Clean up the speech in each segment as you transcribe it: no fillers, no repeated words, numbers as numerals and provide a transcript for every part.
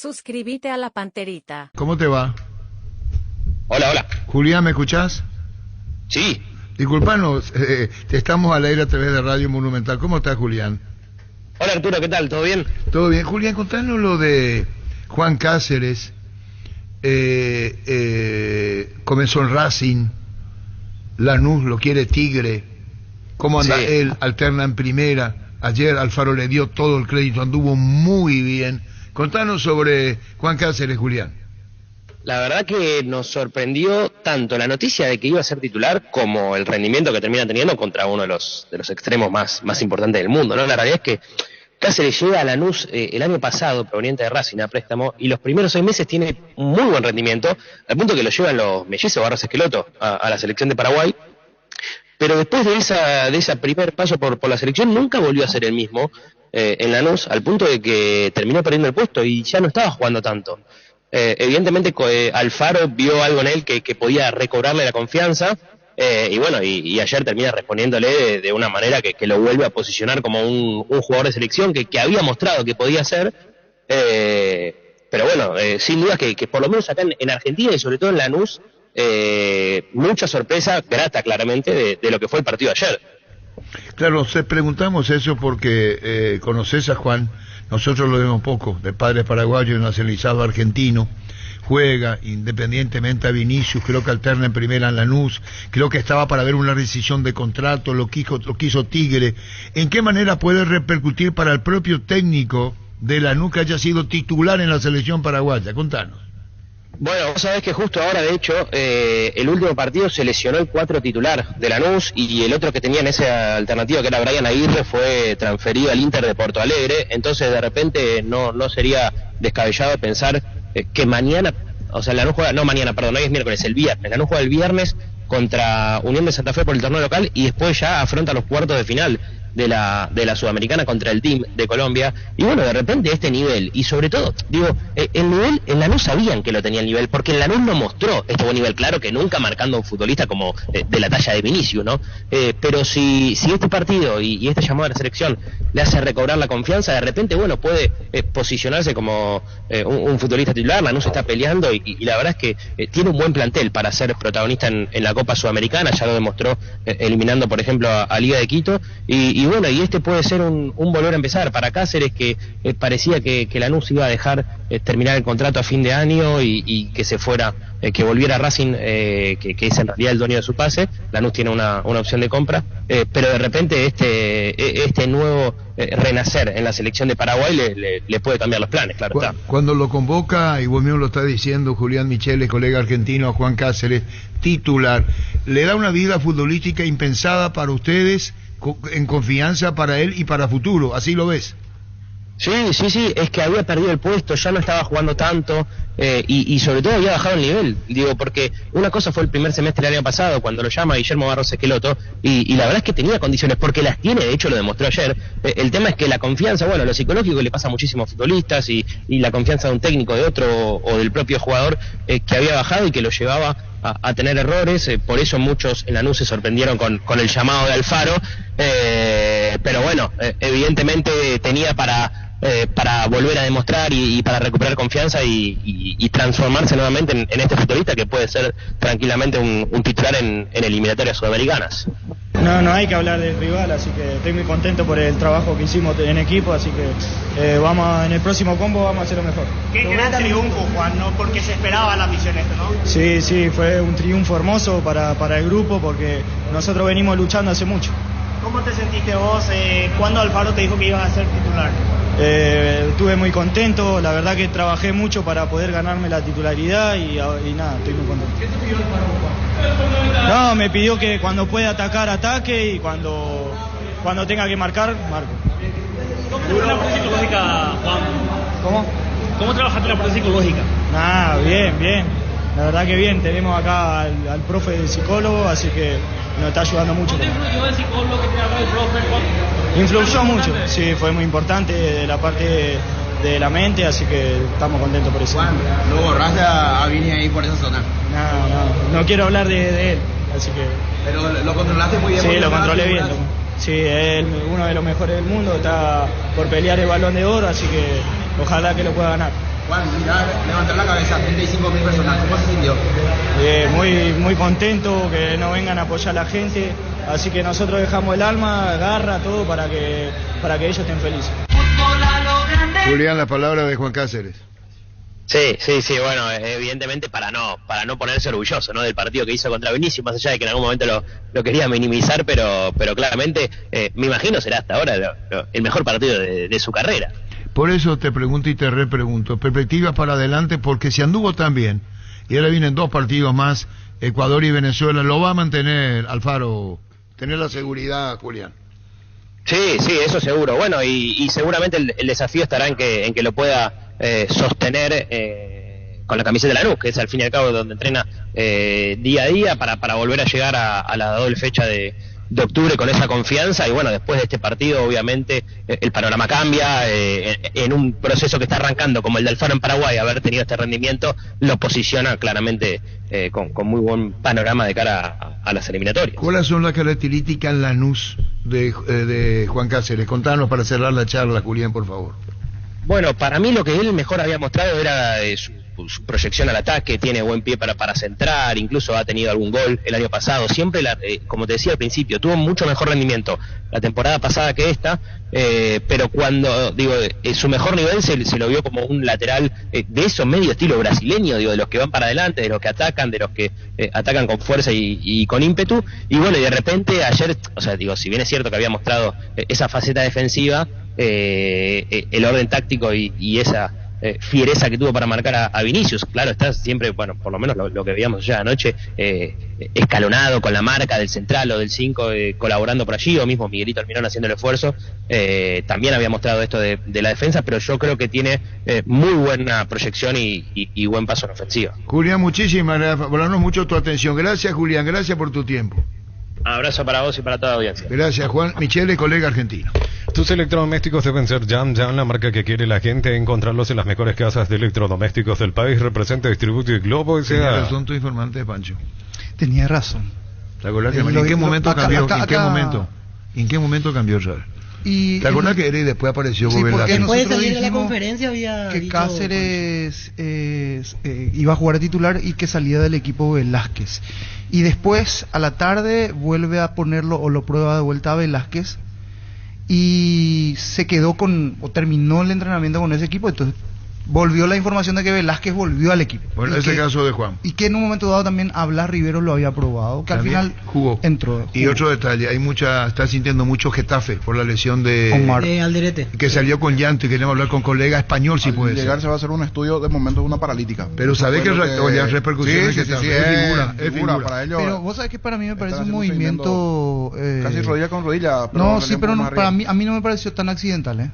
Suscríbete a la Panterita. ¿Cómo te va? Hola, hola. Julián, ¿me escuchás? Sí. Disculpanos, estamos al aire a través de Radio Monumental. ¿Cómo estás, Julián? Hola, Arturo, ¿qué tal? ¿Todo bien? Todo bien. Julián, contanos lo de Juan Cáceres. Comenzó en Racing, Lanús lo quiere Tigre. ¿Cómo anda él? Alterna en primera. Ayer Alfaro le dio todo el crédito, anduvo muy bien. Contanos sobre Juan Cáceres, Julián. La verdad que nos sorprendió tanto la noticia de que iba a ser titular como el rendimiento que termina teniendo contra uno de los extremos más importantes del mundo, ¿no? La realidad es que Cáceres llega a Lanús el año pasado, proveniente de Racing a préstamo, y los primeros 6 meses tiene un muy buen rendimiento, al punto que lo llevan los mellizos Barros Esqueloto a la selección de Paraguay. Pero después de ese primer paso por la selección nunca volvió a ser el mismo en Lanús, al punto de que terminó perdiendo el puesto y ya no estaba jugando tanto. Evidentemente Alfaro vio algo en él que podía recobrarle la confianza, y ayer termina respondiéndole de una manera que lo vuelve a posicionar como un jugador de selección que había mostrado que podía ser. Pero bueno, sin duda que por lo menos acá en Argentina y sobre todo en Lanús, mucha sorpresa grata claramente de lo que fue el partido de ayer. Claro, preguntamos eso porque conoces a Juan, nosotros lo vemos poco, de padres paraguayos, nacionalizado argentino, juega independientemente a Vinicius, creo que alterna en primera en Lanús, creo que estaba para ver una rescisión de contrato, lo quiso Tigre. ¿En qué manera puede repercutir para el propio técnico de Lanús que haya sido titular en la selección paraguaya? Contanos. Bueno, vos sabés que justo ahora, de hecho, el último partido se lesionó el 4 titular de Lanús y el otro que tenía en esa alternativa, que era Brian Aguirre, fue transferido al Inter de Porto Alegre. Entonces, de repente, no sería descabellado pensar que mañana, o sea, Lanús juega, no mañana, perdón, hoy es miércoles, el viernes. Lanús juega el viernes contra Unión de Santa Fe por el torneo local y después ya afronta los cuartos de final de la Sudamericana contra el Team de Colombia. Y bueno, de repente este nivel, y sobre todo, digo, el nivel, en Lanús sabían que lo tenía el nivel, porque en Lanús no mostró este buen nivel, claro que nunca marcando a un futbolista como de la talla de Vinicius, ¿no? Pero si este partido y este llamado a la selección le hace recobrar la confianza, de repente, bueno, puede posicionarse como un futbolista titular. Lanús está peleando y la verdad es que tiene un buen plantel para ser protagonista en la Copa Sudamericana, ya lo demostró eliminando, por ejemplo, a Liga de Quito, y bueno, y este puede ser un volver a empezar para Cáceres, que parecía que Lanús iba a dejar terminar el contrato a fin de año y que se fuera, que volviera a Racing, que es en realidad el dueño de su pase. Lanús tiene una opción de compra, pero de repente este nuevo renacer en la selección de Paraguay le puede cambiar los planes, claro está. Cuando lo convoca, y vos mismo lo está diciendo, Julián Micheles, colega argentino, a Juan Cáceres, titular, le da una vida futbolística impensada para ustedes, en confianza para él y para futuro, ¿así lo ves? Sí, es que había perdido el puesto, ya no estaba jugando tanto, y sobre todo había bajado el nivel, digo, porque una cosa fue el primer semestre del año pasado, cuando lo llama Guillermo Barros Esqueloto, y la verdad es que tenía condiciones, porque las tiene, de hecho lo demostró ayer. El tema es que la confianza, bueno, lo psicológico le pasa a muchísimos futbolistas, y la confianza de un técnico, de otro, o del propio jugador, que había bajado y que lo llevaba a tener errores. Por eso muchos en Lanús se sorprendieron con el llamado de Alfaro, pero bueno, evidentemente tenía para volver a demostrar y para recuperar confianza y transformarse nuevamente en este futbolista que puede ser tranquilamente un titular en eliminatorias sudamericanas. No hay que hablar del rival, así que estoy muy contento por el trabajo que hicimos en equipo, así que en el próximo combo vamos a hacer lo mejor. Qué gran triunfo, Juan, ¿no? Porque se esperaba la misión esta, ¿no? Sí, fue un triunfo hermoso para el grupo, porque nosotros venimos luchando hace mucho. ¿Cómo te sentiste vos cuando Alfaro te dijo que ibas a ser titular? Estuve muy contento, la verdad que trabajé mucho para poder ganarme la titularidad y nada, estoy muy contento. ¿Qué te pidió Alfaro, Juan? No, me pidió que cuando pueda atacar, ataque, y cuando tenga que marcar, marco. ¿Cómo trabajaste la parte psicológica, Juan? ¿Cómo trabajaste la parte psicológica? Bien. La verdad que bien, tenemos acá al profe de psicólogo, así que nos está ayudando mucho. ¿Cómo te influyó el psicólogo que te habló el profe, Juan? Influyó mucho, sí, fue muy importante de la parte de la mente, así que estamos contentos por eso. Juan, ¿lo borraste a Vini ahí por esa zona? No quiero hablar de él, así que... Pero lo controlaste muy bien. Sí, lo controlé bien. Sí, es uno de los mejores del mundo, está por pelear el Balón de Oro, así que ojalá que lo pueda ganar. Juan, mira, levantar la cabeza, 35.000 personas, ¿cómo se sintió? Muy contento que nos vengan a apoyar a la gente, así que nosotros dejamos el alma, garra, todo para que ellos estén felices. Julián, la palabra de Juan Cáceres. Sí, bueno, evidentemente para no ponerse orgulloso, ¿no?, del partido que hizo contra Vinicius, más allá de que en algún momento lo quería minimizar, pero claramente, me imagino será hasta ahora el mejor partido de su carrera. Por eso te pregunto y te repregunto, perspectivas para adelante, porque si anduvo tan bien, y ahora vienen 2 partidos más, Ecuador y Venezuela, lo va a mantener Alfaro, tener la seguridad, Julián. Sí, eso seguro. Bueno, y seguramente el desafío estará en que lo pueda sostener con la camiseta de Lanús, que es al fin y al cabo donde entrena día a día para volver a llegar a la doble fecha de octubre con esa confianza. Y bueno, después de este partido obviamente el panorama cambia, en un proceso que está arrancando como el de Alfaro en Paraguay. Haber tenido este rendimiento lo posiciona claramente con muy buen panorama de cara a las eliminatorias. ¿Cuáles son las características en Lanús de Juan Cáceres? Contanos para cerrar la charla, Julián, por favor. Bueno, para mí lo que él mejor había mostrado era su proyección al ataque. Tiene buen pie para centrar, incluso ha tenido algún gol el año pasado. Siempre, como te decía al principio, tuvo mucho mejor rendimiento la temporada pasada que esta, pero cuando, su mejor nivel se lo vio como un lateral de esos medio estilo brasileño, de los que van para adelante, de los que atacan, atacan con fuerza y con ímpetu. Y bueno, y de repente ayer, si bien es cierto que había mostrado esa faceta defensiva, el orden táctico y esa fiereza que tuvo para marcar a Vinicius, claro, está siempre, bueno, por lo menos lo que veíamos ya anoche, escalonado con la marca del central o del 5, colaborando por allí, o mismo Miguelito Almirón haciendo el esfuerzo. También había mostrado esto de la defensa, pero yo creo que tiene muy buena proyección y buen paso en ofensiva. Julián, muchísimas gracias, valoramos mucho tu atención. Gracias, Julián, gracias por tu tiempo. Abrazo para vos y para toda la audiencia. Gracias, Juan Michele, colega argentino. Tus electrodomésticos deben ser Jam, la marca que quiere la gente. Encontrarlos en las mejores casas de electrodomésticos del país. Representa Distribuye Globo S.A. Tenía razón tu informante, Pancho. Tenía razón. ¿Te acordás que en qué momento cambió? ¿En qué momento cambió, Chávez? ¿Te acordás que era y después apareció sí, Gobernador? Después de salir de la conferencia había que Cáceres iba a jugar a titular y que salía del equipo Velázquez. Y después, a la tarde, vuelve a ponerlo o lo prueba de vuelta a Velázquez y se quedó o terminó el entrenamiento con ese equipo. Entonces volvió la información de que Velázquez volvió al equipo. Bueno, ese caso de Juan. Y que en un momento dado también a Blas Rivero lo había probado, que también al final jugó. Jugó. Y otro detalle, está sintiendo mucho Getafe por la lesión de Omar Alderete, que salió con llanto y queremos hablar con colega español si puede llegar ser. Se va a hacer un estudio de momento de una paralítica. Pero sabés que las repercusiones sí, es figura para ellos. Pero vos sabés que para mí me parece un movimiento casi rodilla con rodilla. No, sí, pero no, a mí no me pareció tan accidental,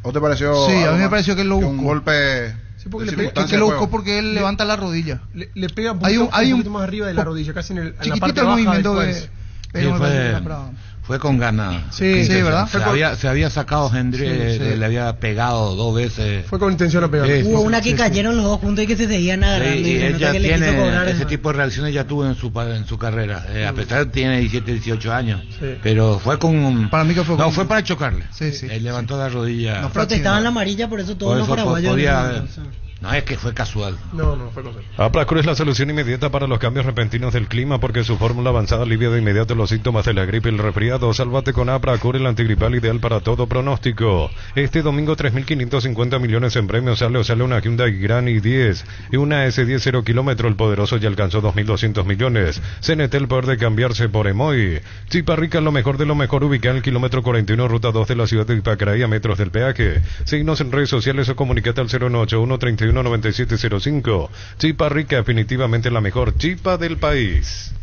¿O te pareció? Sí, a mí me pareció que lo buscó. Un golpe. Sí, porque lo buscó porque él levanta la rodilla. Le pega un poquito más arriba de la rodilla, casi en la parte baja movimiento del fue con ganas. Sí, ¿verdad? Se había sacado Hendry, le había pegado 2 veces. Fue con intención de pegar. Sí, hubo una que cayeron los dos juntos y que se seguían agarrando. Y él ya tiene ese tipo de reacciones, ya tuvo en su carrera. A pesar de que tiene 17, 18 años. Sí. Pero fue con. Para mí que fue. No, fue para chocarle. Sí. Él levantó la rodilla. No protestaban la amarilla, por eso todos los paraguayos. No es que fue casual. No fue casual. Apracur es la solución inmediata para los cambios repentinos del clima porque su fórmula avanzada alivia de inmediato los síntomas de la gripe y el resfriado. Sálvate con Apracur, el antigripal ideal para todo pronóstico. Este domingo 3.550 millones en premios. Sale una Hyundai Grand i10 y una S10 0 kilómetro. El poderoso ya alcanzó 2.200 millones. CNT, el poder de cambiarse por Emoy. Chipa Rica, lo mejor de lo mejor, ubicada en el kilómetro 41, ruta 2 de la ciudad de Ipacaraí, a metros del peaje. Síguenos en redes sociales o comunicate al 0181 319705. Chipa Rica, definitivamente la mejor chipa del país.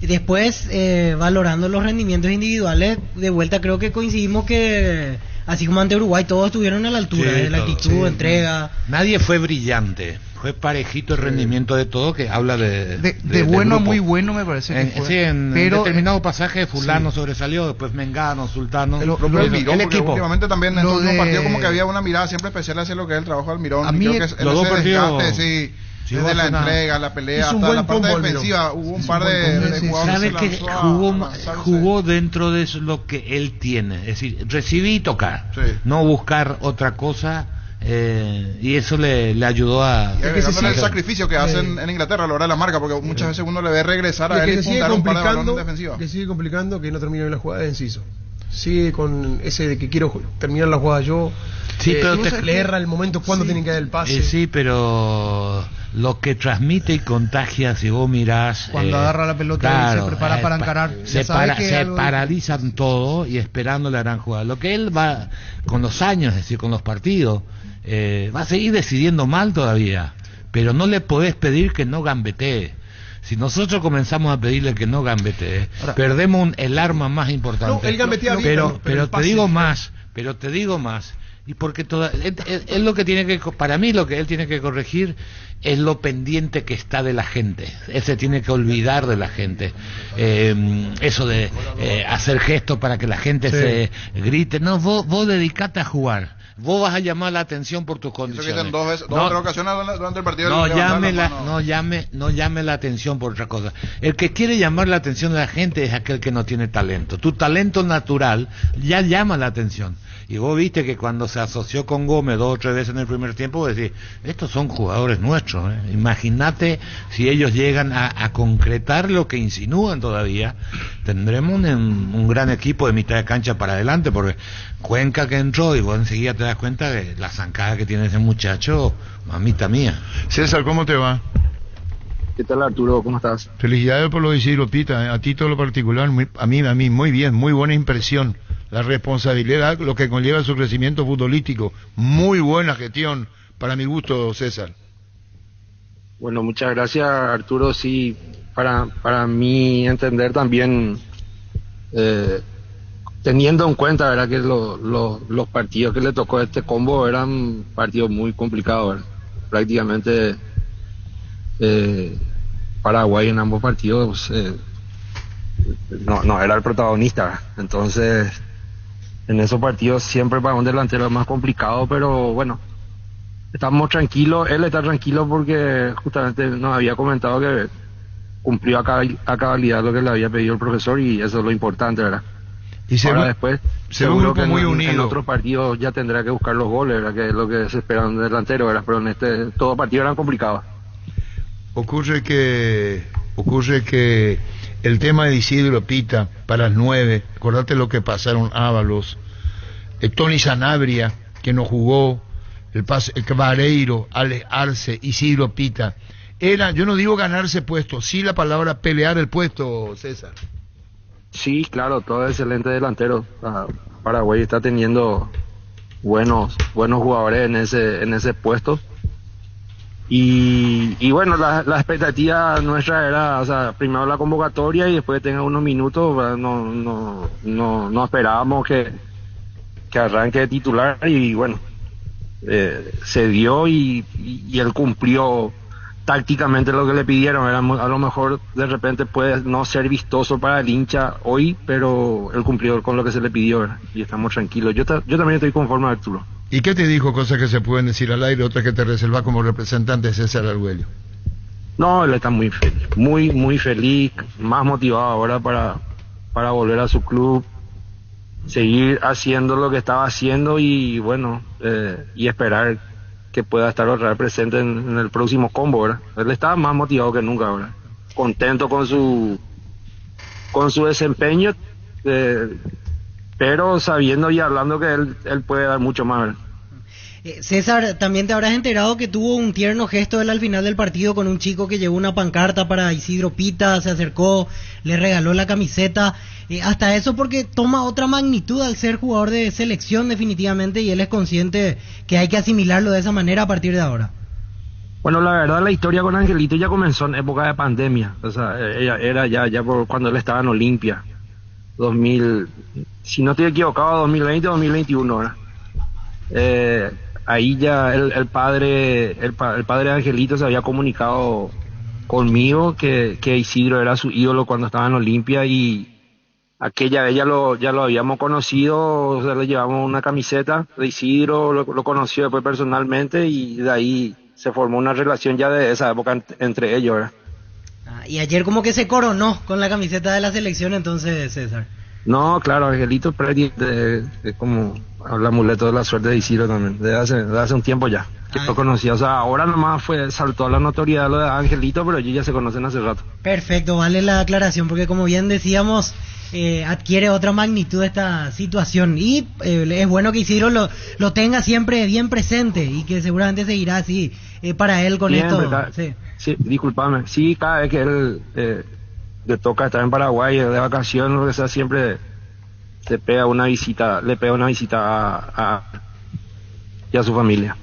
Y después, valorando los rendimientos individuales, de vuelta creo que coincidimos que, así como ante Uruguay, todos estuvieron a la altura, de la actitud, entrega. Nadie fue brillante, fue parejito el rendimiento de todo, que habla de bueno a muy bueno, me parece que fue. Sí, en determinado pasaje fulano sobresalió, después Mengano, Sultano. El equipo. Últimamente también en el último partido como que había una mirada siempre especial hacia lo que es el trabajo del Mirón. A mí creo que los dos partidos... desde la entrega, la pelea, hasta la parte defensiva, hubo un par de jugadores que se jugó dentro de lo que él tiene, es decir, recibir y tocar, no buscar otra cosa, y eso le ayudó a... el sacrificio que hacen en Inglaterra a la hora de la marca, porque muchas veces uno le ve regresar a él y puntar un par de balones defensivos. Que sigue complicando que no termine bien la jugada de Enciso. Sigue con ese de que quiero terminar la jugada yo. Sí, pero le erra el momento cuando tienen que dar el pase. Sí, pero lo que transmite y contagia, si vos mirás... Cuando agarra la pelota, claro, y se prepara para encarar. Se paralizan todo y esperando la gran jugada. Lo que él va, con los años, es decir, con los partidos, va a seguir decidiendo mal todavía. Pero no le podés pedir que no gambetee. Si nosotros comenzamos a pedirle que no gambetee, perdemos el arma más importante. No, él gambetea bien, pero te digo más, y porque él lo que tiene que, para mí lo que él tiene que corregir es lo pendiente que está de la gente. Él se tiene que olvidar de la gente, eso de hacer gestos para que la gente se grite. No, vos dedicate a jugar. Vos vas a llamar la atención por tus condiciones. Eso dos o tres ocasiones durante el partido. No llame la atención por otra cosa. El que quiere llamar la atención de la gente es aquel que no tiene talento. Tu talento natural ya llama la atención. Y vos viste que cuando se asoció con Gómez 2 o 3 veces en el primer tiempo, vos decís, estos son jugadores nuestros. Imagínate si ellos llegan a concretar lo que insinúan todavía, tendremos un gran equipo de mitad de cancha para adelante, porque Cuenca que entró y vos enseguida te das cuenta de la zancada que tiene ese muchacho, mamita mía. César, ¿cómo te va? ¿Qué tal, Arturo? ¿Cómo estás? Felicidades por lo de Isidro Pita, a ti todo lo particular, a mí muy bien, muy buena impresión. La responsabilidad, lo que conlleva su crecimiento futbolístico, muy buena gestión, para mi gusto, César. Bueno, muchas gracias, Arturo. Sí, para mí entender también, teniendo en cuenta, ¿verdad?, que los partidos que le tocó a este combo eran partidos muy complicados, ¿verdad? Prácticamente Paraguay en ambos partidos no era el protagonista, ¿verdad? Entonces en esos partidos siempre para un delantero es más complicado, pero bueno, estamos tranquilos. Él está tranquilo porque justamente nos había comentado que cumplió a cabalidad lo que le había pedido el profesor, y eso es lo importante, ¿verdad? Y ahora después seguro que en otros partidos ya tendrá que buscar los goles, ¿verdad?, que es lo que se espera de un delantero, ¿verdad? Pero en todos partidos eran complicados. Ocurre que el tema de Isidro Pita para las 9, acordate lo que pasaron Ábalos, Tony Sanabria, que no jugó, el Vareiro, Alex Arce, Isidro Pita. Era, yo no digo ganarse puesto, sí la palabra pelear el puesto, César. Sí, claro, todo excelente delantero. Paraguay está teniendo buenos jugadores en ese puesto. Y bueno, la expectativa nuestra era, o sea, primero la convocatoria y después que tenga unos minutos, ¿verdad? No esperábamos que arranque de titular, y bueno, se dio y él cumplió tácticamente lo que le pidieron. A lo mejor de repente puede no ser vistoso para el hincha hoy, pero él cumplió con lo que se le pidió, ¿verdad? Y estamos tranquilos. Yo también estoy conforme, Arturo. ¿Y qué te dijo? Cosas que se pueden decir al aire, otras que te reservas como representante de César Argüello. No, él está muy feliz, muy feliz, más motivado ahora para volver a su club, seguir haciendo lo que estaba haciendo y bueno, y esperar que pueda estar otra vez presente en el próximo combo, ¿verdad? Él estaba más motivado que nunca, ¿verdad? Contento con su desempeño, pero sabiendo y hablando que él puede dar mucho más, ¿verdad? César, también te habrás enterado que tuvo un tierno gesto él al final del partido con un chico que llevó una pancarta para Isidro Pita, se acercó, le regaló la camiseta, hasta eso porque toma otra magnitud al ser jugador de selección definitivamente, y él es consciente que hay que asimilarlo de esa manera a partir de ahora. Bueno, la verdad, la historia con Angelito ya comenzó en época de pandemia, o sea, era ya por cuando él estaba en Olimpia, 2000, si no estoy equivocado, 2020 o 2021, ¿verdad? Ahí ya el padre de Angelito se había comunicado conmigo que Isidro era su ídolo cuando estaba en Olimpia, y aquella vez ya lo habíamos conocido, o sea, le llevamos una camiseta de Isidro, lo conoció después personalmente, y de ahí se formó una relación ya de esa época entre ellos, ¿verdad? Y ayer como que se coronó con la camiseta de la selección entonces, César. No, claro, Angelito Predi es como el amuleto de la suerte de Isidro también, desde hace un tiempo ya, que lo conocía. O sea, ahora nomás saltó a la notoriedad lo de Angelito, pero ellos ya se conocen hace rato. Perfecto, vale la aclaración, porque como bien decíamos, adquiere otra magnitud esta situación, y es bueno que Isidro lo tenga siempre bien presente, y que seguramente seguirá así para él con Siempre, esto. Sí, discúlpame, sí, cada vez que él le toca estar en Paraguay de vacaciones, lo que sea, siempre le pega una visita y a su familia.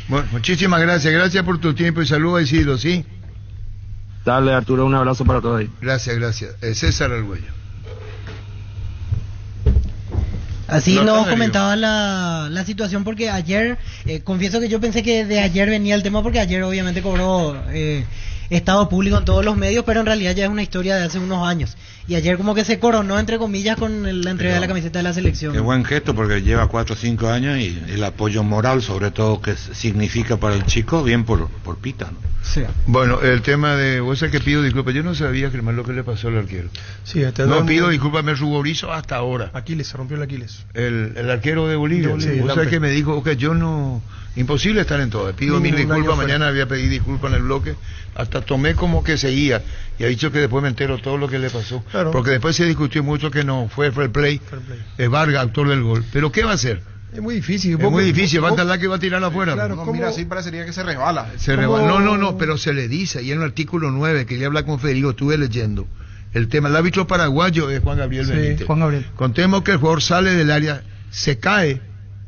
Bueno, muchísimas gracias por tu tiempo y saludos a Isidro, ¿sí? Dale, Arturo, un abrazo para todos ahí. Gracias. César Argüello. Así nos comentaba la situación, porque ayer, confieso que yo pensé que de ayer venía el tema, porque ayer obviamente cobró estado público en todos los medios, pero en realidad ya es una historia de hace unos años. Y ayer como que se coronó, entre comillas, con la entrega de la camiseta de la selección. Qué buen gesto, porque lleva 4 o 5 años y el apoyo moral, sobre todo, que significa para el chico, bien por Pita, ¿no? Sí. Bueno, el tema de... Vos sabés que pido disculpas, yo no sabía que lo que le pasó al arquero. Sí, no pido disculpas, me ruborizo hasta ahora. Aquiles, se rompió el Aquiles. El arquero de Bolivia. Sí, vos sabés que me dijo, okay, yo no... Imposible estar en todo. Pido mil disculpas, mañana había pedido disculpas en el bloque, hasta tomé como que seguía, y ha dicho que después me entero todo lo que le pasó. Claro. Porque después se discutió mucho que no fue fair play. Vargas, autor del gol. Pero ¿qué va a hacer? Es muy difícil. Va a tardar que va a tirar afuera. Claro, no, mira, así parecería que se resbala. No, pero se le dice, y en el artículo 9, que le habla con Federico, estuve leyendo, el tema, el árbitro paraguayo es Juan Gabriel Benítez. Juan Gabriel. Contemos que el jugador sale del área, se cae,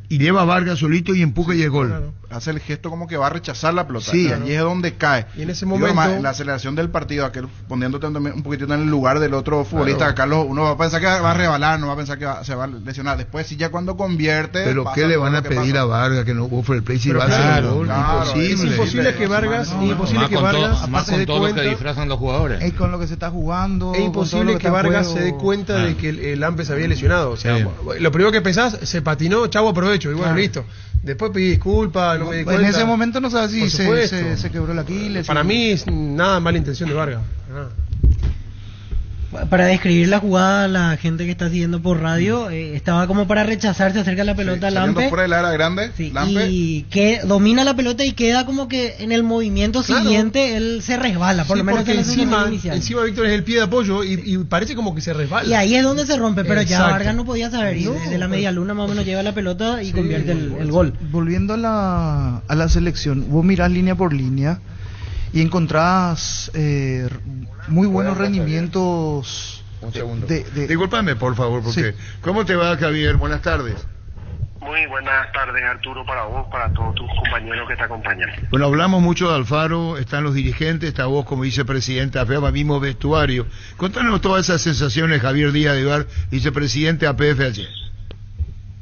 y lleva a Vargas solito y empuja y el gol. Claro. Hace el gesto como que va a rechazar la pelota. Sí, y allí es donde cae. Y en ese momento, la aceleración del partido, aquel poniéndote un poquitito en el lugar del otro futbolista, claro. Acá uno va a pensar que va a rebalar, no va a pensar que se va a lesionar. Después, si ya cuando convierte. Pero ¿qué le van a pedir a Vargas que no hubo fair play si va a hacer el gol? Imposible. Es imposible que Vargas, más con todo lo que disfrazan los jugadores. Es con lo que se está jugando. Es imposible que Vargas se dé cuenta de que el Ampe se había lesionado. O sea, lo primero que pensás, se patinó, chavo, aprovecho. Y bueno, listo. Después pedí disculpas, no me di cuenta. En ese momento no sabes si se quebró el Aquiles. Para mí es nada mala intención de Vargas. Nada. Para describir la jugada, la gente que está siguiendo por radio, estaba como para rechazarse acerca de la pelota Lampe. Fuera de la área grande, sí, y que domina la pelota y queda como que en el movimiento siguiente él se resbala, por lo menos porque encima Víctor es el pie de apoyo y parece como que se resbala. Y ahí es donde se rompe, pero ya Vargas no podía saber, y desde la media luna más o menos lleva la pelota y convierte el gol. Volviendo a la selección, vos mirás línea por línea y encontrás muy buenos rendimientos. Un segundo. Discúlpame, por favor, porque ¿cómo te va, Javier? Buenas tardes. Muy buenas tardes, Arturo, para vos, para todos tus compañeros que te acompañan. Bueno, hablamos mucho de Alfaro, están los dirigentes, está vos como vicepresidente de APF, mismo vestuario. Contanos todas esas sensaciones, Javier Díaz de Ibar, vicepresidente de APF ayer.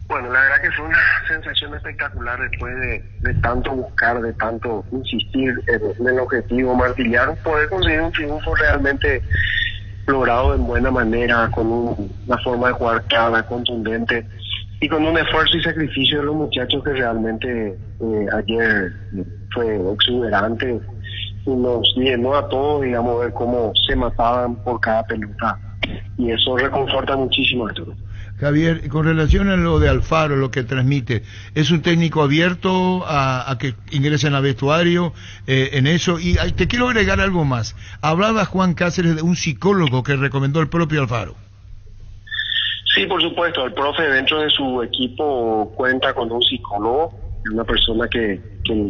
Bueno, la verdad que fue una sensación espectacular después de tanto buscar, de tanto insistir en el objetivo, martillar, poder conseguir un triunfo realmente logrado en buena manera, con una forma de jugar clara, contundente, y con un esfuerzo y sacrificio de los muchachos que realmente ayer fue exuberante y nos llenó a todos, digamos, ver cómo se mataban por cada pelota, y eso reconforta muchísimo, Arturo. Javier, con relación a lo de Alfaro, lo que transmite, ¿es un técnico abierto a que ingresen al vestuario en eso? Y te quiero agregar algo más. Hablaba Juan Cáceres de un psicólogo que recomendó el propio Alfaro. Sí, por supuesto. El profe dentro de su equipo cuenta con un psicólogo, una persona que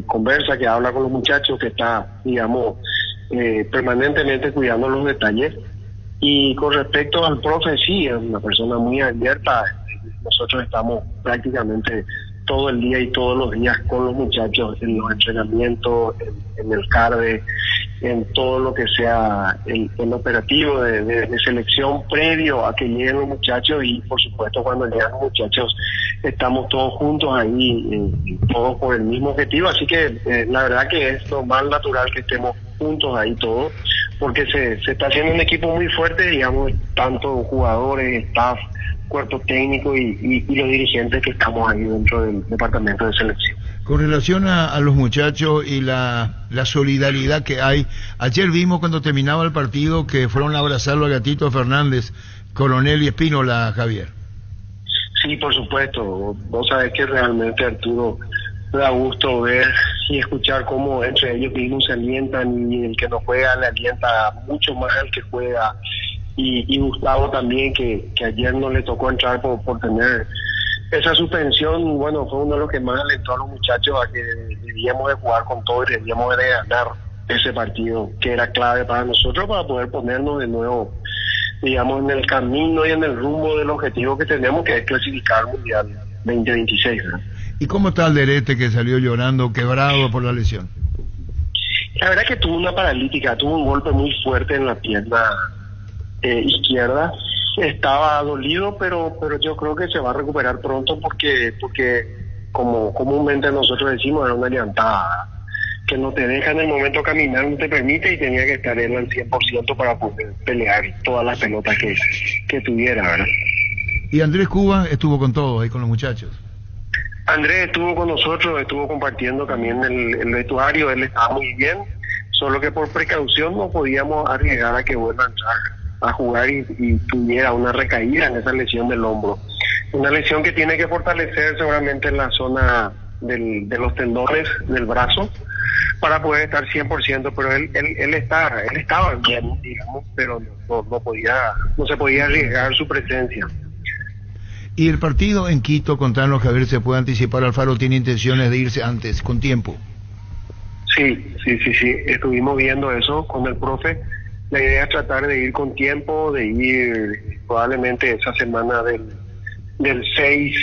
conversa, que habla con los muchachos, que está, digamos, permanentemente cuidando los detalles. Y con respecto al profe, sí, es una persona muy abierta. Nosotros estamos prácticamente todo el día y todos los días con los muchachos en los entrenamientos, en el CARDE, en todo lo que sea el operativo de selección previo a que lleguen los muchachos, y por supuesto cuando llegan los muchachos estamos todos juntos ahí, todos por el mismo objetivo. Así que la verdad que es lo más natural que estemos juntos ahí todos, porque se está haciendo un equipo muy fuerte, digamos, tanto jugadores, staff, cuerpo técnico y los dirigentes que estamos ahí dentro del departamento de selección. Con relación a los muchachos y la solidaridad que hay, ayer vimos cuando terminaba el partido que fueron a abrazarlo a Gatito Fernández, Coronel y Espínola, Javier. Sí, por supuesto. Vos sabés que realmente, Arturo, da gusto ver y escuchar cómo entre ellos mismos se alientan, y el que no juega le alienta mucho más al que juega. Y Gustavo también, que ayer no le tocó entrar por tener esa suspensión. Bueno, fue uno de los que más alentó a los muchachos a que debíamos de jugar con todo y debíamos de ganar ese partido, que era clave para nosotros para poder ponernos de nuevo, digamos, en el camino y en el rumbo del objetivo que tenemos, que es clasificar al Mundial 2026, ¿verdad? ¿Y cómo está Alderete, que salió llorando, quebrado por la lesión? La verdad que tuvo una paralítica, tuvo un golpe muy fuerte en la pierna izquierda. Estaba dolido, pero yo creo que se va a recuperar pronto, porque como comúnmente nosotros decimos, era una llantada que no te deja en el momento caminar, no te permite, y tenía que estar él al 100% para poder pelear todas las pelotas que tuviera, ¿verdad? Y Andrés Cuba estuvo con todos ahí, con los muchachos. Andrés estuvo con nosotros, estuvo compartiendo también el vestuario, él estaba muy bien, solo que por precaución no podíamos arriesgar a que vuelva a entrar a jugar y tuviera una recaída en esa lesión del hombro. Una lesión que tiene que fortalecer seguramente en la zona de los tendones del brazo para poder estar 100%, pero él estaba bien, digamos, pero no se podía arriesgar su presencia. Y el partido en Quito, contanos, Javier, ¿se puede anticipar? Alfaro tiene intenciones de irse antes, con tiempo. Sí, estuvimos viendo eso con el profe. La idea es tratar de ir con tiempo, de ir probablemente esa semana del 6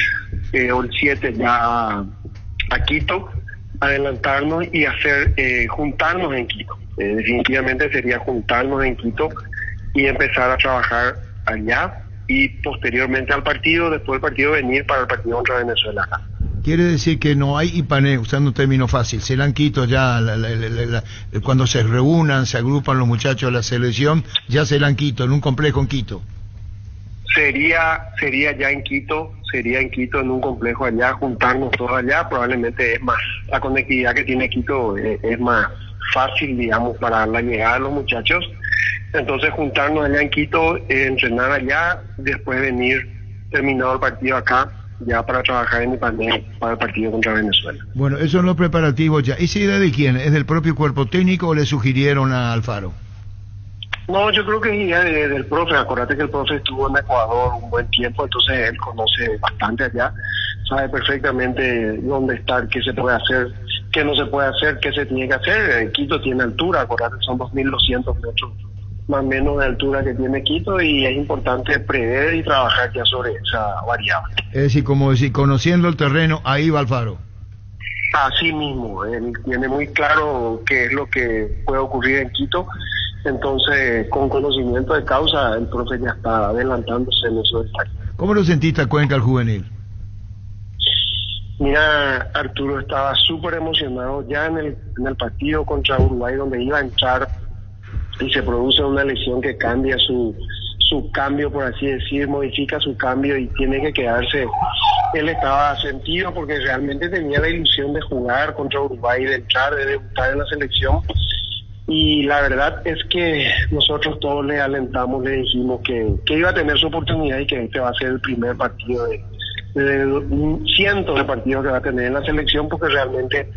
o el 7 ya a Quito, adelantarnos y hacer juntarnos en Quito. Definitivamente sería juntarnos en Quito y empezar a trabajar allá, y posteriormente al partido, después del partido, venir para el partido contra Venezuela acá. Quiere decir que no hay Ipané, usando un término fácil, serán Quito ya, cuando se reúnan, se agrupan los muchachos de la selección, ya serán Quito, en un complejo en Quito. Sería ya en Quito, en un complejo allá, juntarnos todos allá. Probablemente es más, la conectividad que tiene Quito es más fácil, digamos, para la llegada de los muchachos. Entonces juntarnos allá en Quito, entrenar allá, después venir terminado el partido acá, ya para trabajar en Ipané para el partido contra Venezuela. Bueno, esos son los preparativos ya. ¿Esa idea de quién? ¿Es del propio cuerpo técnico o le sugirieron a Alfaro? No, yo creo que es idea del profe. Acuérdate que el profe estuvo en Ecuador un buen tiempo, entonces él conoce bastante allá, sabe perfectamente dónde estar, qué se puede hacer, qué no se puede hacer, qué se tiene que hacer. Quito tiene altura, acuérdate, son 2.200 metros más o menos de altura que tiene Quito, y es importante prever y trabajar ya sobre esa variable. Es decir, como decir, conociendo el terreno, ahí va Alfaro. Así mismo, él tiene muy claro qué es lo que puede ocurrir en Quito, entonces con conocimiento de causa el profe ya está adelantándose en esos detalles. ¿Cómo lo sentiste a Cuenca al juvenil? Mira, Arturo, estaba súper emocionado ya en el partido contra Uruguay, donde iba a entrar y se produce una lesión que cambia su cambio, por así decir, modifica su cambio y tiene que quedarse. Él estaba sentido porque realmente tenía la ilusión de jugar contra Uruguay, de entrar, de debutar en la selección, y la verdad es que nosotros todos le alentamos, le dijimos que iba a tener su oportunidad y que este va a ser el primer partido de cientos de partidos que va a tener en la selección, porque realmente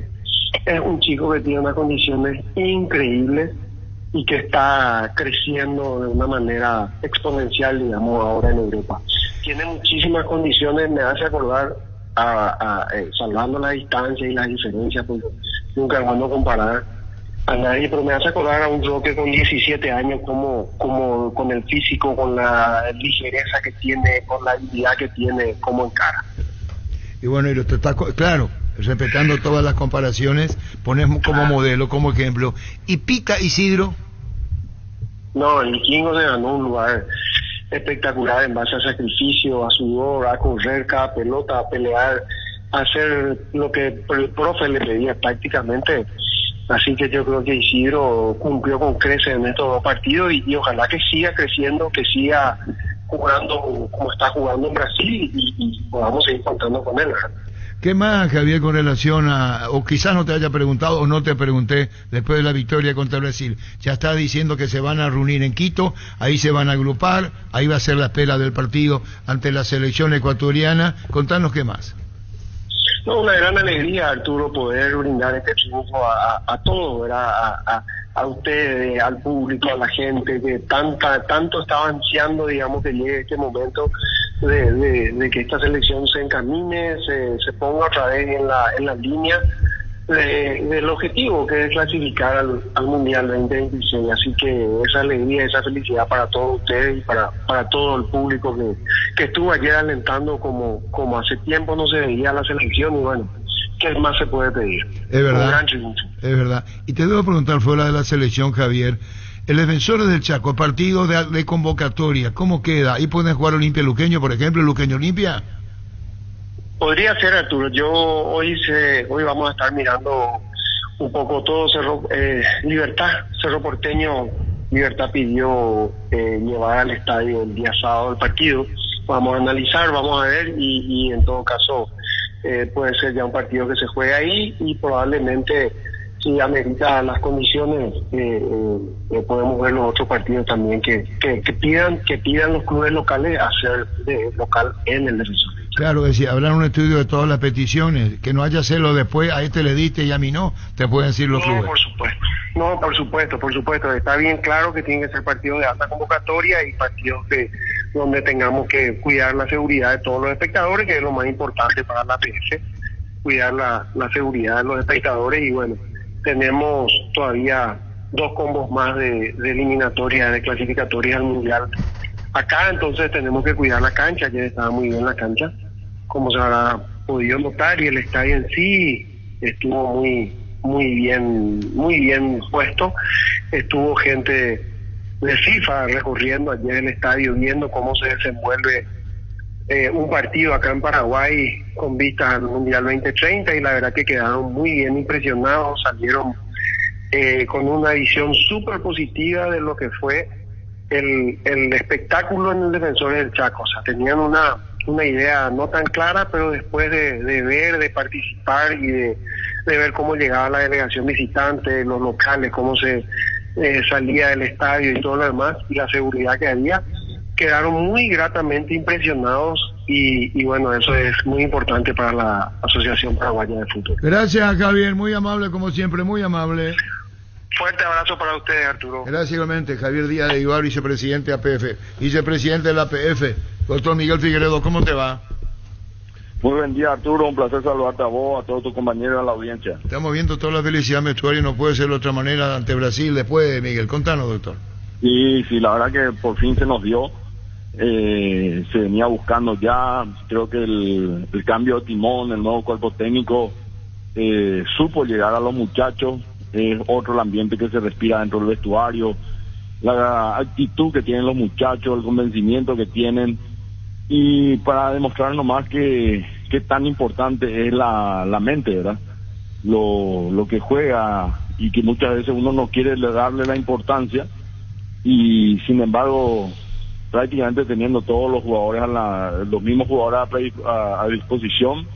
es un chico que tiene unas condiciones increíbles y que está creciendo de una manera exponencial, digamos, ahora en Europa. Tiene muchísimas condiciones, me hace acordar, salvando la distancia y las diferencias, porque nunca es bueno comparar a nadie, pero me hace acordar a un Roque con 17 años, como con el físico, con la ligereza que tiene, con la habilidad que tiene, como encara. Y bueno, y claro, respetando todas las comparaciones, ponemos como modelo, como ejemplo. ¿Y Pica Isidro? No, el vikingo se ganó un lugar espectacular en base a sacrificio, a sudor, a correr cada pelota, a pelear, a hacer lo que el profe le pedía prácticamente. Así que yo creo que Isidro cumplió con creces en estos dos partidos, y ojalá que siga creciendo, que siga jugando como está jugando en Brasil, y podamos seguir contando con él. ¿Qué más, Javier, con relación a, o quizás no te haya preguntado o no te pregunté, después de la victoria contra Brasil? Ya está diciendo que se van a reunir en Quito, ahí se van a agrupar, ahí va a ser la espera del partido ante la selección ecuatoriana. Contanos qué más. No, una gran alegría, Arturo, poder brindar este triunfo a todos, ¿verdad? A ustedes, al público, a la gente que tanto estaba ansiando, digamos, que llegue este momento de que esta selección se encamine, se ponga otra vez en la línea del objetivo, que es clasificar al Mundial 2026. Así que esa alegría, esa felicidad para todos ustedes y para todo el público que estuvo ayer alentando como hace tiempo no se veía la selección. Y bueno, ¿qué más se puede pedir? Es verdad, un gran triunfo. Es verdad. Y te debo preguntar, fuera de la selección, Javier, el Defensores del Chaco, partido de convocatoria, ¿cómo queda? ¿Ahí pueden jugar Olimpia Luqueño, por ejemplo, Luqueño Olimpia? Podría ser, Arturo. Hoy vamos a estar mirando un poco todo Libertad, Cerro Porteño. Libertad pidió llevar al estadio el día sábado el partido. Vamos a analizar, vamos a ver y en todo caso puede ser ya un partido que se juegue ahí y probablemente si amerita las condiciones podemos ver los otros partidos también que pidan los clubes locales hacer de local en el Defensor. Claro, es decir, hablar un estudio de todas las peticiones, que no haya hacerlo después, a este le diste y a mí no, te pueden decir los clubes. Por supuesto, está bien claro que tienen que ser partidos de alta convocatoria y partidos donde tengamos que cuidar la seguridad de todos los espectadores, que es lo más importante para la APF, cuidar la seguridad de los espectadores. Y bueno, tenemos todavía 2 combos más de eliminatoria, de clasificatoria al Mundial acá, entonces tenemos que cuidar la cancha. Ayer estaba muy bien la cancha, como se habrá podido notar, y el estadio en sí estuvo muy bien puesto. Estuvo gente de FIFA recorriendo ayer el estadio, viendo cómo se desenvuelve un partido acá en Paraguay con vistas al Mundial 2030, y la verdad que quedaron muy bien impresionados, salieron con una visión súper positiva de lo que fue el espectáculo en el Defensores del Chaco. O sea, tenían una idea no tan clara, pero después de ver, de participar y de ver cómo llegaba la delegación visitante, los locales, cómo se salía del estadio y todo lo demás, y la seguridad que había, quedaron muy gratamente impresionados y bueno, eso es muy importante para la Asociación Paraguaya de Fútbol. Gracias, Javier, muy amable como siempre, muy amable. Fuerte abrazo para ustedes, Arturo. Gracias igualmente. Javier Díaz de Ibar, vicepresidente de APF. Vicepresidente de la APF, doctor Miguel Figueredo, ¿cómo te va? Muy buen día, Arturo, un placer saludarte a vos, a todos tus compañeros de la audiencia. Estamos viendo toda la felicidad vestuario, no puede ser de otra manera ante Brasil después, Miguel. Contanos, doctor. Sí, la verdad que por fin se nos dio. Se venía buscando ya, creo que el cambio de timón, el nuevo cuerpo técnico supo llegar a los muchachos. Es otro el ambiente que se respira dentro del vestuario, la actitud que tienen los muchachos, el convencimiento que tienen, y para demostrar nomás que tan importante es la mente, ¿verdad? Lo que juega, y que muchas veces uno no quiere darle la importancia, y sin embargo prácticamente teniendo todos los jugadores los mismos jugadores a disposición,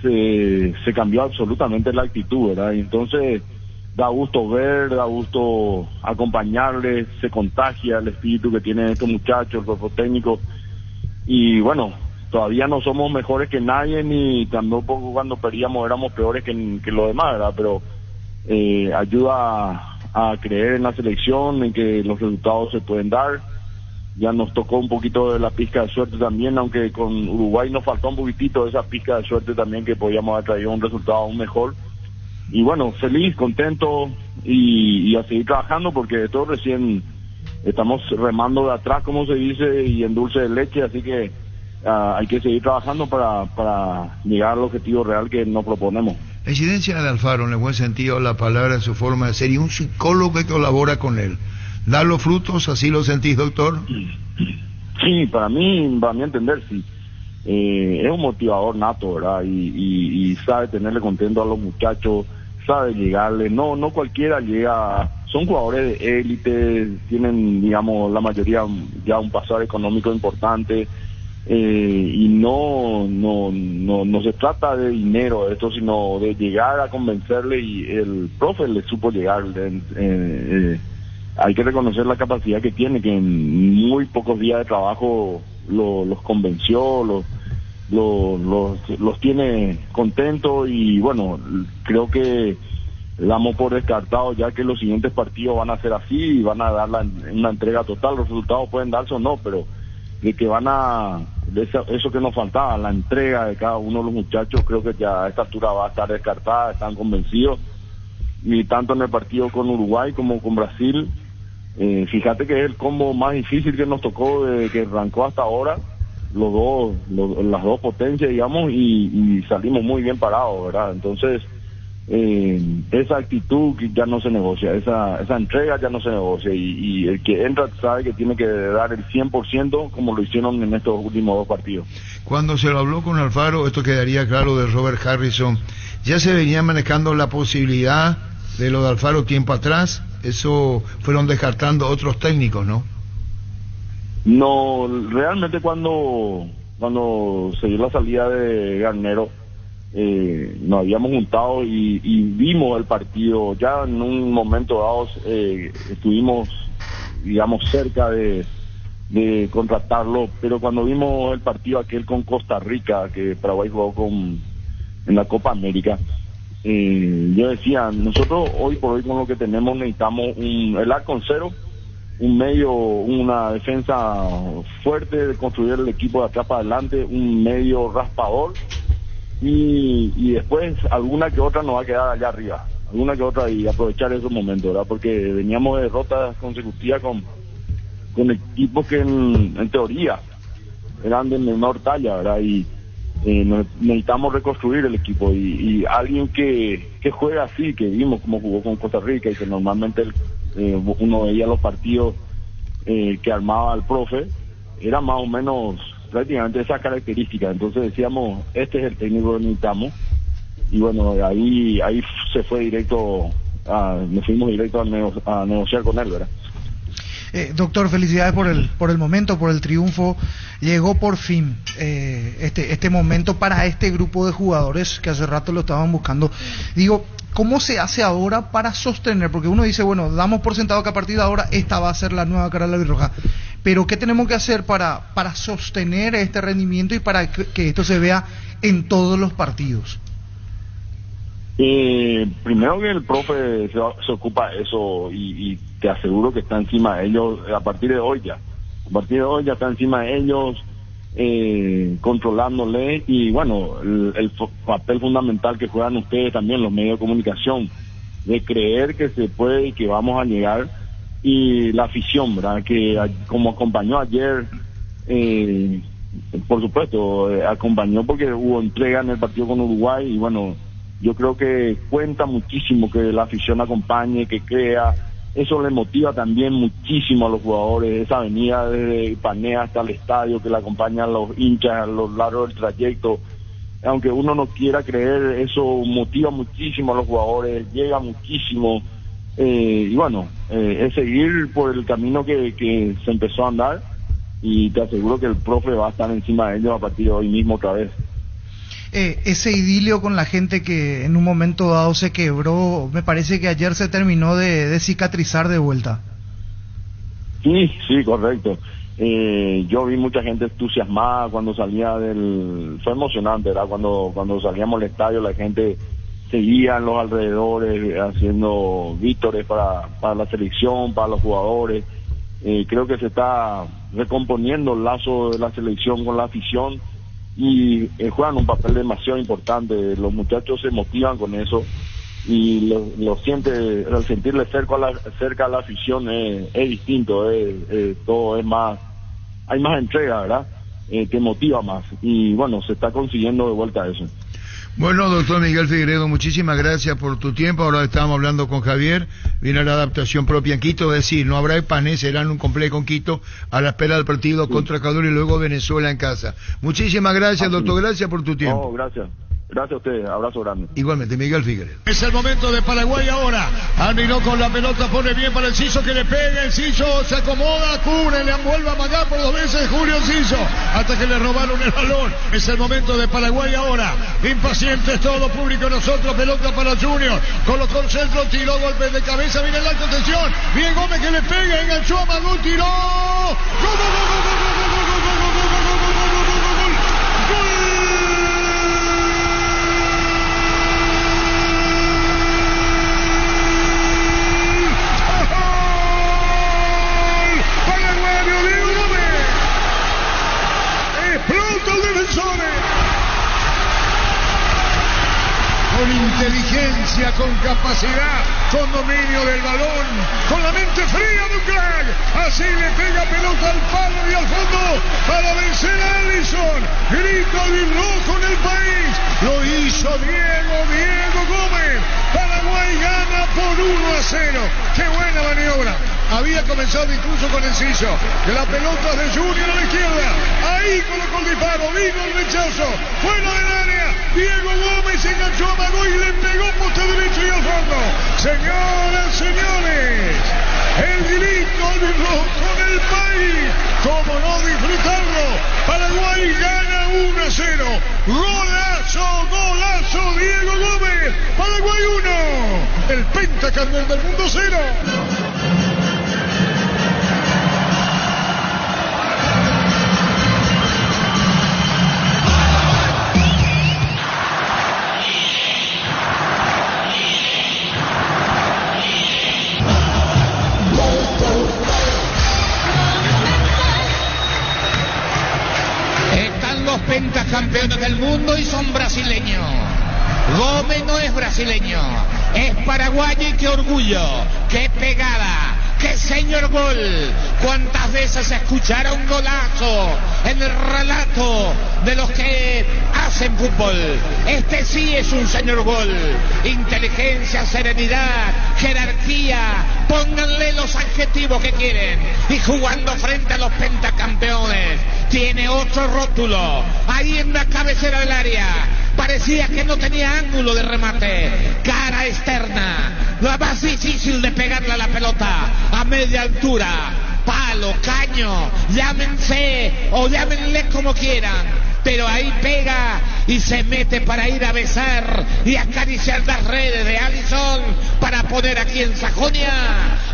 se cambió absolutamente la actitud, ¿verdad? Y entonces da gusto ver, da gusto acompañarles, se contagia el espíritu que tienen estos muchachos, el cuerpo técnico. Y bueno, todavía no somos mejores que nadie, ni tampoco cuando perdíamos éramos peores que los demás, ¿verdad? Pero ayuda a creer en la selección, en que los resultados se pueden dar. Ya nos tocó un poquito de la pizca de suerte también, aunque con Uruguay nos faltó un poquitito de esa pizca de suerte también, que podíamos haber traído un resultado aún mejor. Y bueno, feliz, contento y a seguir trabajando, porque todos recién estamos remando de atrás, como se dice, y en dulce de leche, así que hay que seguir trabajando para llegar al objetivo real que nos proponemos. La incidencia de Alfaro, en el buen sentido de la palabra, en su forma de ser, y un psicólogo que colabora con él, ¿da los frutos? ¿Así lo sentís, doctor? Sí, para mí entender, sí. Es un motivador nato, ¿verdad? Y sabe tenerle contento a los muchachos, sabe llegarle, no cualquiera llega, son jugadores de élite, tienen, digamos, la mayoría ya un pasar económico importante, y no se trata de dinero esto, sino de llegar a convencerle, y el profe le supo llegar. Hay que reconocer la capacidad que tiene, que en muy pocos días de trabajo los convenció, los tiene contentos, y bueno, creo que damos por descartado ya que los siguientes partidos van a ser así y van a dar una entrega total. Los resultados pueden darse o no, pero de que van a, eso que nos faltaba, la entrega de cada uno de los muchachos, creo que ya a esta altura va a estar descartada, están convencidos, y tanto en el partido con Uruguay como con Brasil. Fíjate que es el combo más difícil que nos tocó desde que arrancó hasta ahora, las dos potencias, digamos, y salimos muy bien parados, ¿verdad? Entonces, esa actitud ya no se negocia, esa entrega ya no se negocia, y el que entra sabe que tiene que dar el 100%, como lo hicieron en estos últimos dos partidos. Cuando se lo habló con Alfaro, esto quedaría claro, de Robert Harrison, ya se venía manejando la posibilidad de lo de Alfaro tiempo atrás. Eso fueron descartando otros técnicos, ¿no? No, realmente cuando se dio la salida de Garnero, nos habíamos juntado y vimos el partido. Ya en un momento dado estuvimos, digamos, cerca de contratarlo, pero cuando vimos el partido aquel con Costa Rica, que Paraguay jugó en la Copa América, yo decía, nosotros hoy por hoy con lo que tenemos necesitamos el arco en cero, un medio, una defensa fuerte, de construir el equipo de atrás para adelante, un medio raspador, y después alguna que otra nos va a quedar allá arriba, alguna que otra, y aprovechar esos momentos, ¿verdad? Porque veníamos de derrotas consecutivas con equipos que en teoría eran de menor talla, ¿verdad? Y necesitamos reconstruir el equipo, y alguien que juega así, que vimos cómo jugó con Costa Rica, y que normalmente uno veía los partidos que armaba el profe, era más o menos prácticamente esa característica. Entonces decíamos, este es el técnico que necesitamos, y bueno, ahí se fue directo, nos fuimos directo a negociar con él, ¿verdad? Doctor, felicidades por el momento, por el triunfo. Llegó por fin este momento para este grupo de jugadores que hace rato lo estaban buscando. Digo, ¿cómo se hace ahora para sostener? Porque uno dice, bueno, damos por sentado que a partir de ahora esta va a ser la nueva cara de la albirroja. Pero ¿qué tenemos que hacer para sostener este rendimiento y para que esto se vea en todos los partidos? Primero que el profe se ocupa de eso, y te aseguro que está encima de ellos a partir de hoy ya está encima de ellos, controlándole, y bueno, el papel fundamental que juegan ustedes también, los medios de comunicación, de creer que se puede y que vamos a llegar, y la afición, ¿verdad? Que como acompañó ayer, por supuesto, acompañó porque hubo entrega en el partido con Uruguay, y bueno, yo creo que cuenta muchísimo que la afición acompañe, que crea. Eso le motiva también muchísimo a los jugadores, esa avenida desde Ipanea hasta el estadio, que le acompañan los hinchas a lo largo del trayecto. Aunque uno no quiera creer, eso motiva muchísimo a los jugadores, llega muchísimo, y bueno, es seguir por el camino que se empezó a andar, y te aseguro que el profe va a estar encima de ellos a partir de hoy mismo otra vez. Ese idilio con la gente que en un momento dado se quebró, me parece que ayer se terminó de cicatrizar de vuelta. Sí, correcto. Yo vi mucha gente entusiasmada cuando salía fue emocionante, ¿verdad? Cuando salíamos al estadio, la gente seguía en los alrededores haciendo vítores para la selección, para los jugadores. Creo que se está recomponiendo el lazo de la selección con la afición, y juegan un papel demasiado importante. Los muchachos se motivan con eso, y lo siente, al sentirle cerca a la afición es distinto, todo es más, hay más entrega, ¿verdad? Te motiva más, y bueno, se está consiguiendo de vuelta eso. Bueno, doctor Miguel Figueiredo, muchísimas gracias por tu tiempo. Ahora estábamos hablando con Javier, viene la adaptación propia en Quito, es decir, no habrá panes, serán un complejo en Quito a la espera del partido contra Ecuador y luego Venezuela en casa. Muchísimas gracias, doctor, gracias por tu tiempo. No, gracias. Gracias a ustedes, abrazo grande. Igualmente, Miguel Figueredo. Es el momento de Paraguay ahora. Almiró con la pelota, pone bien para Enciso, que le pega. Enciso se acomoda, cubre, le envuelve a magar por 2 veces Julio Enciso, hasta que le robaron el balón. Es el momento de Paraguay ahora. Impacientes todo público, nosotros, pelota para Junior. Colocó el centro, tiró, golpe de cabeza, viene el alto, atención. Bien Gómez que le pega, enganchó, amagó, tiró. ¡Gol, gol, gol, gol, gol, gol, gol, gol, gol, gol, gol, gol, gol, gol, gol, gol, gol! Con inteligencia, con capacidad, con dominio del balón, con la mente fría de un crack. Así le pega pelota al palo y al fondo para vencer a Alisson. Grito de rojo en el país. Lo hizo Diego Gómez. Paraguay gana por 1-0. ¡Qué buena maniobra! Había comenzado incluso con Enciso, que la pelota de Junior a la izquierda. Ahí colocó el disparo, vino el rechazo, fuera del área. Diego Gómez se enganchó a Mago y le pegó poste derecho y al fondo. Señoras, señores, el grito de rojo del país. ¿Cómo no disfrutarlo? Paraguay gana 1-0. Golazo, Diego Gómez. Paraguay 1. El pentacampeón del mundo 0. Pentacampeones del mundo y son brasileños. Gómez no es brasileño, es paraguayo y qué orgullo, qué pegada, qué señor gol. ¿Cuántas veces escucharon golazo en el relato de los que hacen fútbol? Este sí es un señor gol. Inteligencia, serenidad, jerarquía, pónganle los adjetivos que quieren. Y jugando frente a los pentacampeones, tiene otro rótulo, ahí en la cabecera del área. Parecía que no tenía ángulo de remate, cara externa, la más difícil de pegarle a la pelota, a media altura, palo, caño, llámense o llámenle como quieran, pero ahí pega y se mete para ir a besar y acariciar las redes de Alisson para poner aquí en Sajonia.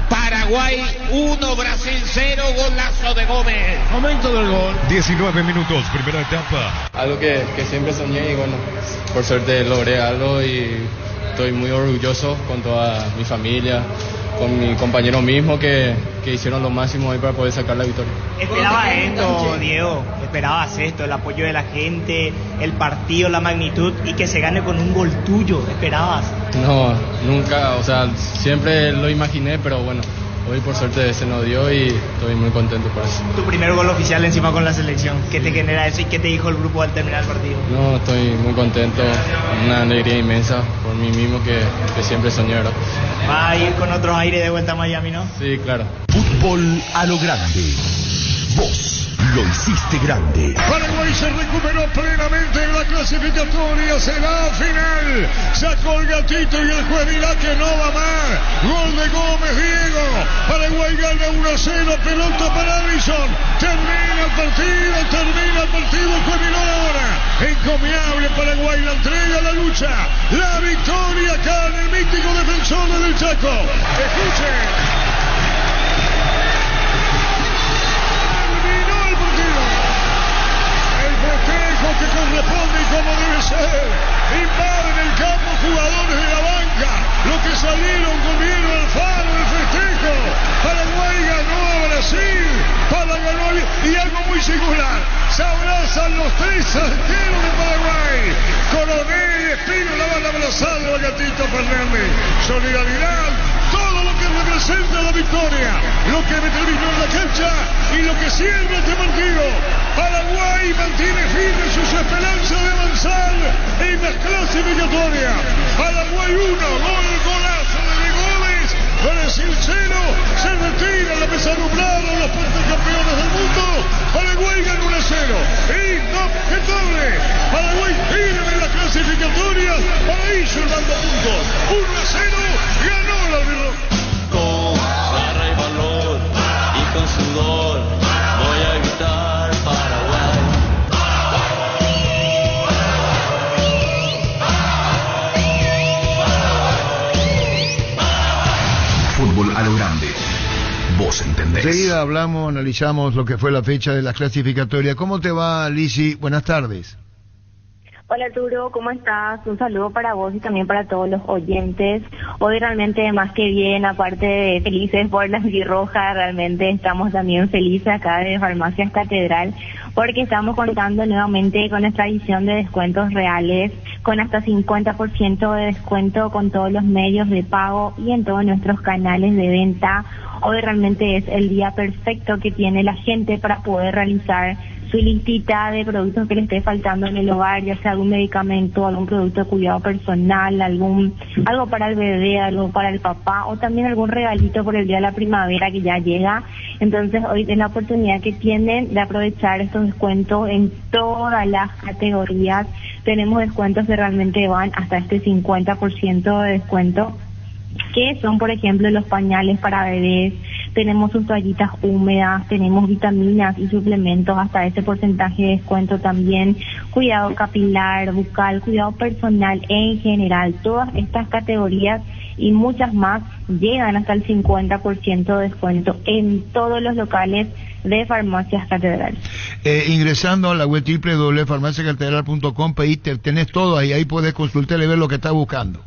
Paraguay 1, Brasil 0, golazo de Gómez. Momento del gol. 19 minutos, primera etapa. Algo que siempre soñé y bueno, por suerte logré algo y estoy muy orgulloso con toda mi familia, con mi compañero mismo que hicieron lo máximo ahí para poder sacar la victoria. ¿Esperabas esto, Diego? ¿Esperabas esto? El apoyo de la gente, el partido, la magnitud y que se gane con un gol tuyo. ¿Esperabas? No, nunca, o sea, siempre lo imaginé, pero bueno, hoy por suerte se nos dio y estoy muy contento por eso. Tu primer gol oficial encima con la selección, ¿qué te genera eso y qué te dijo el grupo al terminar el partido? No, estoy muy contento, una alegría inmensa por mí mismo que siempre soñé, ¿verdad? Va a ir con otros aires de vuelta a Miami, ¿no? Sí, claro. Fútbol a lo grande. Vos lo hiciste grande. Paraguay se recuperó plenamente en la clasificatoria, será final. Sacó el gatito y el juez dirá que no va más. Gol de Gómez, Diego. Paraguay gana 1-0, pelota para Alisson. Termina el partido, el juez miró ahora. Encomiable Paraguay, la entrega, la lucha, la victoria acá en el mítico Defensor del Chaco. Escuchen. Que corresponde y como debe ser. Invaden el campo jugadores de la banca, los que salieron corriendo al faro del festejo. Paraguay ganó a Brasil, y algo muy singular, se abrazan los 3 arqueros de Paraguay. Coronel y Espino la van a abrazar al gatito Fernández. Solidaridad, todo lo que representa la victoria, lo que terminó en la cancha y lo que sirve este partido. Paraguay mantiene firme sus esperanzas de avanzar en la clasificatoria. Paraguay 1, golazo de Gómez. Brasil 0, se retira la pesadumbrada de los pentacampeones del mundo. Paraguay gana 1-0. Inobjetable. Paraguay firme en la clasificación. sumando puntos. 1-0, ganó el árbitro. Con garra y valor y con sudor voy a gritar Paraguay. Fútbol a lo grande. Vos entendés. Enseguida hablamos, analizamos lo que fue la fecha de la clasificatoria. ¿Cómo te va, Lisi? Buenas tardes. Hola Arturo, ¿cómo estás? Un saludo para vos y también para todos los oyentes. Hoy realmente más que bien, aparte de felices por la roja, realmente estamos también felices acá de Farmacias Catedral porque estamos contando nuevamente con nuestra edición de descuentos reales con hasta 50% de descuento con todos los medios de pago y en todos nuestros canales de venta. Hoy realmente es el día perfecto que tiene la gente para poder realizar su listita de productos que le esté faltando en el hogar, ya sea algún medicamento, algún producto de cuidado personal, algo para el bebé, algo para el papá, o también algún regalito por el día de la primavera que ya llega. Entonces hoy es la oportunidad que tienen de aprovechar estos descuentos en todas las categorías. Tenemos descuentos que realmente van hasta este 50% de descuento, que son por ejemplo los pañales para bebés, tenemos sus toallitas húmedas, tenemos vitaminas y suplementos hasta ese porcentaje de descuento también, cuidado capilar, bucal, cuidado personal en general. Todas estas categorías y muchas más llegan hasta el 50% de descuento en todos los locales de Farmacias Catedral. Ingresando a la web www.farmaciascatedral.com, tenés todo ahí podés consultar y ver lo que estás buscando.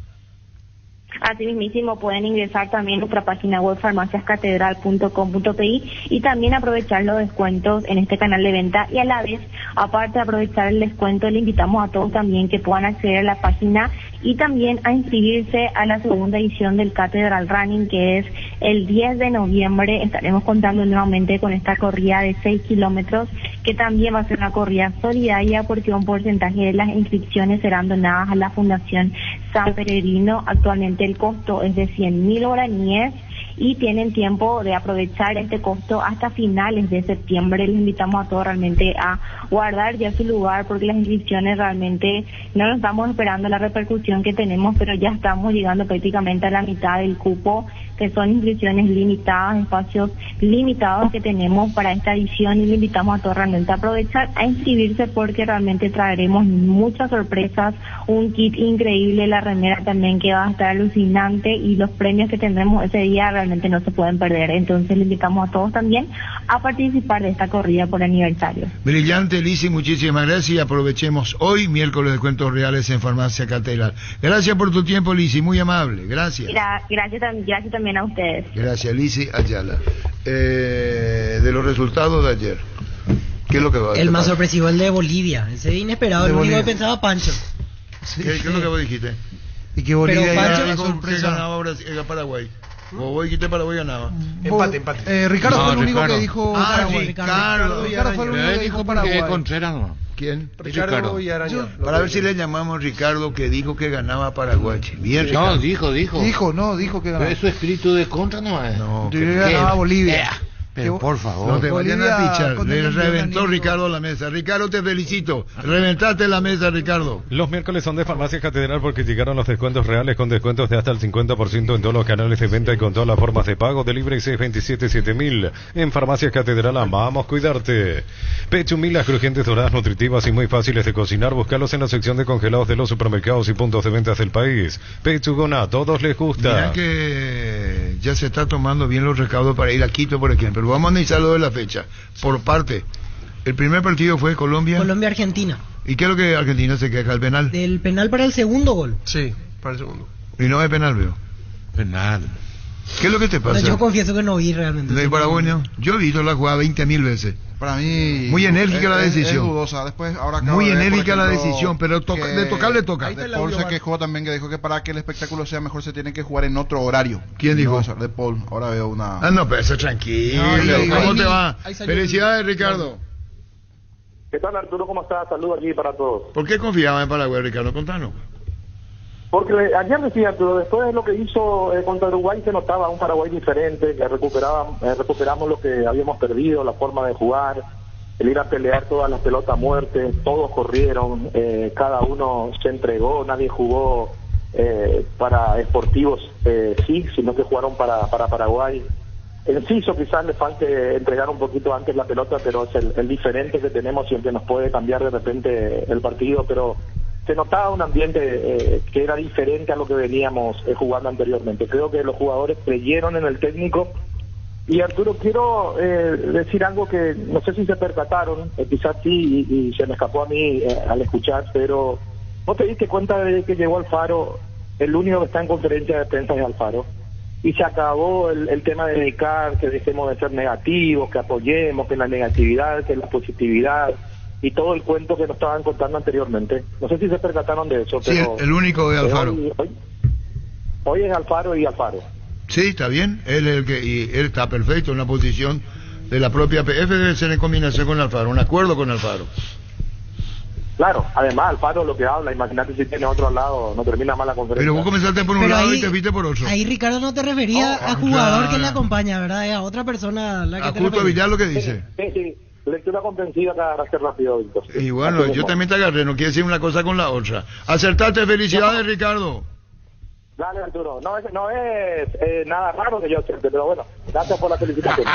Así mismísimo pueden ingresar también a nuestra página web farmaciascatedral.com.pi y también aprovechar los descuentos en este canal de venta, y a la vez, aparte de aprovechar el descuento, le invitamos a todos también que puedan acceder a la página y también a inscribirse a la segunda edición del Catedral Running, que es el 10 de noviembre. Estaremos contando nuevamente con esta corrida de 6 kilómetros, que también va a ser una corrida solidaria porque un porcentaje de las inscripciones serán donadas a la Fundación San Peregrino. Actualmente el costo es de 100.000 guaraníes y tienen tiempo de aprovechar este costo hasta finales de septiembre. Les invitamos a todos realmente a guardar ya su lugar porque las inscripciones realmente no nos estamos esperando la repercusión que tenemos, pero ya estamos llegando prácticamente a la mitad del cupo, que son inscripciones limitadas, espacios limitados que tenemos para esta edición, y le invitamos a todos realmente a aprovechar, a inscribirse porque realmente traeremos muchas sorpresas, un kit increíble, la remera también que va a estar alucinante y los premios que tendremos ese día realmente no se pueden perder. Entonces le invitamos a todos también a participar de esta corrida por aniversario. Brillante, Lisi, muchísimas gracias y aprovechemos hoy miércoles de descuentos reales en Farmacia Catedral. Gracias por tu tiempo, Lisi, muy amable, gracias. Gracias también a ustedes. Gracias, Lisi Ayala. De los resultados de ayer, ¿qué es lo que va a El más sorpresivo, el de Bolivia, ese inesperado, el único que pensaba Pancho. Sí, ¿Qué es lo que vos dijiste? Y que Bolivia era la sorpresa, ganaba Paraguay. Vos dijiste Paraguay ganaba. Empate. Ricardo fue el único que dijo Paraguay. Ricardo fue el único que dijo Paraguay. ¿Quién? Ricardo y Araña. Para ver si le llamamos Ricardo, que dijo que ganaba Paraguay. Bien, Ricardo. No, dijo. Dijo que ganaba. Pero eso espíritu de contra no es. No, que ganaba Bolivia. Pero por favor. No te vayan a pichar. Le reventó Ricardo la mesa. Ricardo, te felicito. Reventaste la mesa, Ricardo. Los miércoles son de Farmacia Catedral porque llegaron los descuentos reales con descuentos de hasta el 50% en todos los canales de venta y con todas las formas de pago. Delivery 627-7000. En Farmacia Catedral amamos cuidarte. Pechumilas crujientes, doradas, nutritivas y muy fáciles de cocinar. Búscalos en la sección de congelados de los supermercados y puntos de ventas del país. Pechugona, a todos les gusta. Mira que ya se está tomando bien los recaudos para ir a Quito, por ejemplo. Vamos a analizar lo de la fecha. Por parte, el primer partido fue Colombia-Argentina. ¿Y qué es lo que Argentina se queja? ¿El penal? Del penal para el segundo gol. Sí, para el segundo. Y no es penal, veo. Penal. ¿Qué es lo que te pasa? Yo confieso que no vi realmente. ¿De Paraguay? Yo he visto la jugada 20.000 veces. Para mí muy enérgica la decisión. Es dudosa. Después, ahora muy enérgica la decisión, pero de tocar le toca. De Paul se quejó también, que dijo que para que el espectáculo sea mejor se tiene que jugar en otro horario. ¿Quién dijo? De Paul. Ahora veo una... no, pero eso tranquilo. ¿Cómo te va? Felicidades, Ricardo. ¿Qué tal, Arturo? ¿Cómo estás? Saludos aquí para todos. ¿Por qué confiaba en Paraguay, Ricardo? Contanos. Porque ayer decía, Arturo, después de lo que hizo contra Uruguay se notaba un Paraguay diferente, que recuperamos lo que habíamos perdido, la forma de jugar, el ir a pelear todas las pelotas a muerte, todos corrieron, cada uno se entregó, nadie jugó para esportivos sí, sino que jugaron para Paraguay. Enciso quizás le falte entregar un poquito antes la pelota, pero es el diferente que tenemos y el que nos puede cambiar de repente el partido, pero se notaba un ambiente que era diferente a lo que veníamos jugando anteriormente. Creo que los jugadores creyeron en el técnico. Y Arturo, quiero decir algo que no sé si se percataron, quizás sí, y se me escapó a mí al escuchar, pero ¿no te diste cuenta de que llegó Alfaro? El único que está en conferencia de prensa es Alfaro. Y se acabó el tema de dedicar, que dejemos de ser negativos, que apoyemos, que la negatividad, que la positividad, y todo el cuento que nos estaban contando anteriormente. No sé si se percataron de eso, sí, pero... el único es Alfaro. Hoy es Alfaro y Alfaro. Sí, está bien, él es el que, y él está perfecto en la posición de la propia PF, debe ser en combinación con Alfaro, un acuerdo con Alfaro. Claro, además Alfaro lo que habla, imagínate si tiene otro al lado, no termina mal la conferencia. Pero vos comenzaste por un lado y te fuiste por otro. Ahí Ricardo no te refería a jugador que le acompaña, ¿verdad? Es a otra persona la que te Justo Villar lo que dice. Sí, lectura comprensiva para hacer rápido, Víctor. Y bueno, yo también te agarré, no quiere decir una cosa con la otra. Acertaste, felicidades, Ricardo. Dale, Arturo, no es nada raro que yo acerte, pero bueno, gracias por la felicitación.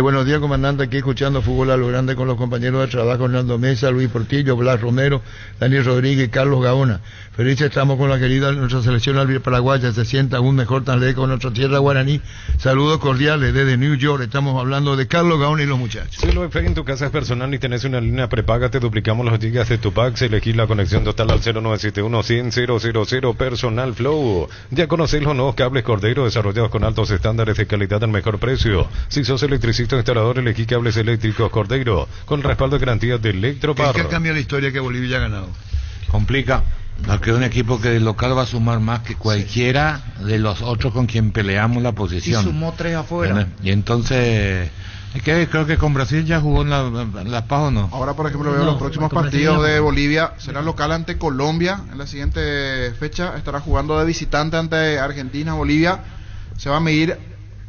Buenos días, comandante, aquí escuchando Fútbol a lo Grande con los compañeros de trabajo, Hernando Mesa, Luis Portillo, Blas Romero, Daniel Rodríguez y Carlos Gaona. Felices estamos con la querida nuestra selección paraguaya, se sienta aún mejor tan lejos con nuestra tierra guaraní. Saludos cordiales desde New York, estamos hablando de Carlos Gaona y los muchachos. Si lo en tu casa es personal y tenés una línea prepaga, te duplicamos los gigas de tu pack, elegís la conexión total al 0971-100-000 Personal Flow. Ya conocéis los nuevos cables Cordero desarrollados con altos estándares de calidad al mejor precio. Si sos electricista o instalador, elegí cables eléctricos Cordero con respaldo de garantía de Electropar. ¿Qué cambia la historia que Bolivia ha ganado? Complica, porque es un equipo que de local va a sumar más que cualquiera de los otros con quien peleamos la posición. Y sumó 3 afuera. Y entonces... creo que con Brasil ya jugó en la Paz, ¿o no? Ahora, por ejemplo, veo los próximos partidos de Bolivia. Será local ante Colombia. En la siguiente fecha estará jugando de visitante ante Argentina. Bolivia se va a medir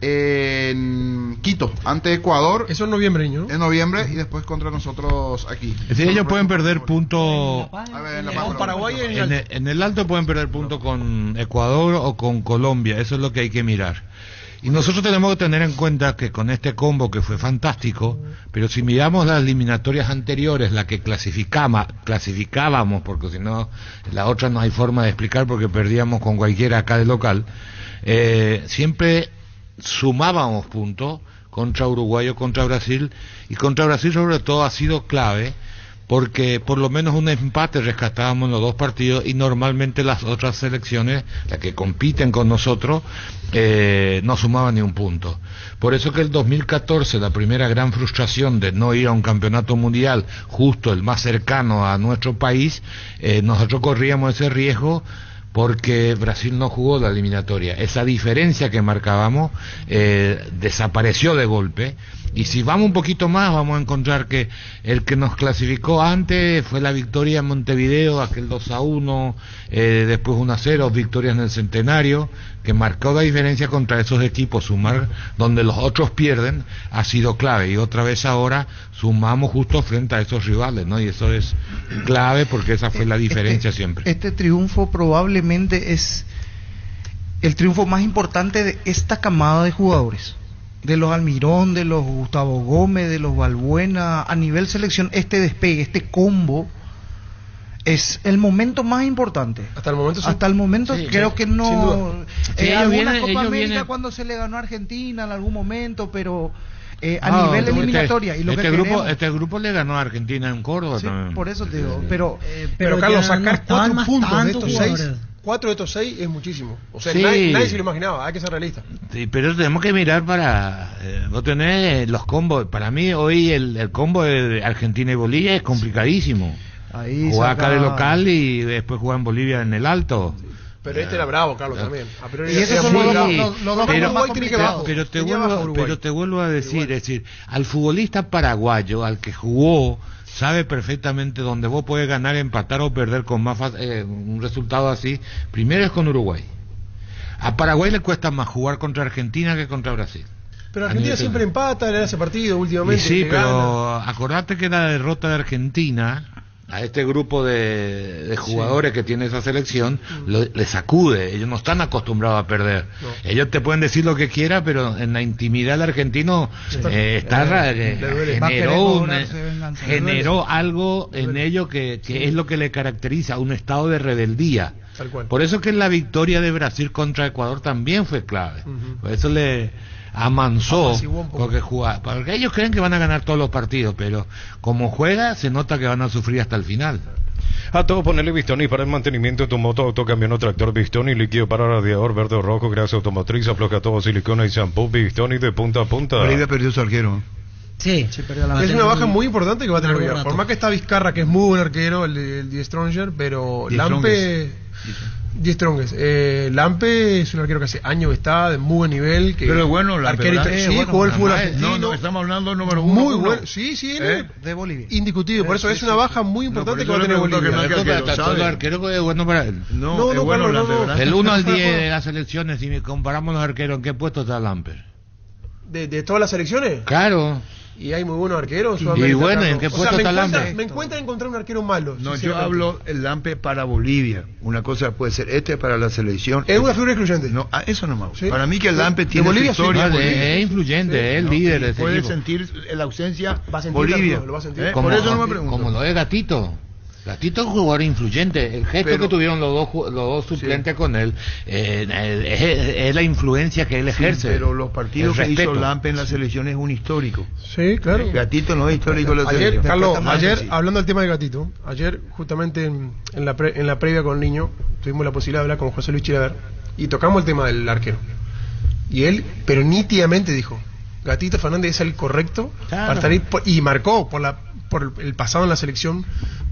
en Quito ante Ecuador. Eso en noviembre, ¿no? En noviembre, y después contra nosotros aquí. Es decir, ellos pueden perder punto con Paraguay en el alto pueden perder punto con Ecuador o con Colombia. Eso es lo que hay que mirar. Y nosotros tenemos que tener en cuenta que con este combo que fue fantástico, pero si miramos las eliminatorias anteriores, la que clasificábamos, porque si no, la otra no hay forma de explicar porque perdíamos con cualquiera acá de local, siempre sumábamos puntos contra Uruguay o contra Brasil, y contra Brasil sobre todo ha sido clave, porque por lo menos un empate rescatábamos en los dos partidos, y normalmente las otras selecciones, las que compiten con nosotros, no sumaban ni un punto. Por eso que el 2014, la primera gran frustración de no ir a un campeonato mundial, justo el más cercano a nuestro país, nosotros corríamos ese riesgo porque Brasil no jugó la eliminatoria. Esa diferencia que marcábamos desapareció de golpe. Y si vamos un poquito más, vamos a encontrar que el que nos clasificó antes fue la victoria en Montevideo, aquel 2-1, después 1-0, victorias en el Centenario, que marcó la diferencia contra esos equipos. Sumar donde los otros pierden ha sido clave, y otra vez ahora sumamos justo frente a esos rivales, ¿no? Y eso es clave porque esa fue la diferencia siempre. Este triunfo probablemente es el triunfo más importante de esta camada de jugadores. De los Almirón, de los Gustavo Gómez, de los Balbuena, a nivel selección, este despegue, este combo, es el momento más importante. Hasta el momento, sí. Hasta el momento sí, creo que no. Alguna Copa América vienen... cuando se le ganó a Argentina en algún momento, pero a nivel eliminatoria. Y lo este grupo le ganó a Argentina en Córdoba, sí, también. por eso te digo. Pero Carlos, sacar 4 puntos de estos jugadores. 6. 4 de estos 6 es muchísimo. O sea, sí. nadie se lo imaginaba, hay que ser realista. Sí, pero tenemos que mirar para... vos tenés los combos. Para mí hoy el combo de Argentina y Bolivia es complicadísimo. Ahí jugar acá de local y después jugar en Bolivia en el alto. Pero este era bravo, Carlos, también. Y esos son los dos más complicados. Pero te vuelvo a decir, es decir, al futbolista paraguayo, al que jugó, sabe perfectamente dónde vos podés ganar, empatar o perder con más un resultado así. Primero es con Uruguay. A Paraguay le cuesta más jugar contra Argentina que contra Brasil. Pero Argentina siempre empata en ese partido últimamente. Y sí, pero acordate que la derrota de Argentina a este grupo de jugadores que tiene esa selección, le sacude. Ellos no están acostumbrados a perder. No. Ellos te pueden decir lo que quieran, pero en la intimidad del argentino generó algo en ellos que es lo que le caracteriza, un estado de rebeldía. Por eso que la victoria de Brasil contra Ecuador también fue clave. Por eso le amansó, porque ellos creen que van a ganar todos los partidos, pero como juega se nota que van a sufrir hasta el final. A todo ponerle Bistoni para el mantenimiento de tu moto, autocambión o tractor. Bistoni, líquido para radiador verde o rojo, grasa automotriz, afloja todo, silicona y shampoo. Bistoni de punta a punta. Bolivia perdió su arquero. Sí, es una baja muy importante que va a tener Bolivia. Por más que está Vizcarra, que es muy buen arquero, el Die Stronger, pero Lampe... Die Strongest. Lampe es un arquero que hace años está de muy buen nivel. Pero es bueno Lampe, jugó el fútbol argentino. No, estamos hablando número uno. Muy bueno. Sí, de Bolivia. Indiscutible. Por eso es una baja muy importante que va a tener Bolivia. Todo el arquero es bueno para él. No, El 1 al 10 de las selecciones, si comparamos los arqueros, ¿en qué puesto está Lampe? ¿De todas las selecciones? Claro. Y hay muy buenos arqueros. Y bueno, ¿en qué puesto está Lampe? Me encuentra encontrar un arquero malo. No, yo hablo el Lampe para Bolivia. Una cosa puede ser para la selección. Es una figura excluyente. No, eso no me gusta. ¿Sí? Para mí que el Lampe tiene Bolivia, historia. Es influyente, es el líder de ese puede equipo. sentir la ausencia Bolivia. Lo va a sentir. Por eso no me pregunto. Como lo es Gatito. Gatito es un jugador influyente. El gesto que tuvieron los dos suplentes con él es la influencia que él ejerce. Pero los partidos que hizo Lampe en la selección es un histórico. Sí, claro. Gatito no es histórico de la selección. Carlos, hablando del tema de Gatito, ayer justamente en la previa con el niño tuvimos la posibilidad de hablar con José Luis Chilaver y tocamos el tema del arquero. Y él, pero nítidamente dijo, Gatito Fernández es el correcto para estar ahí, y marcó por el pasado en la selección,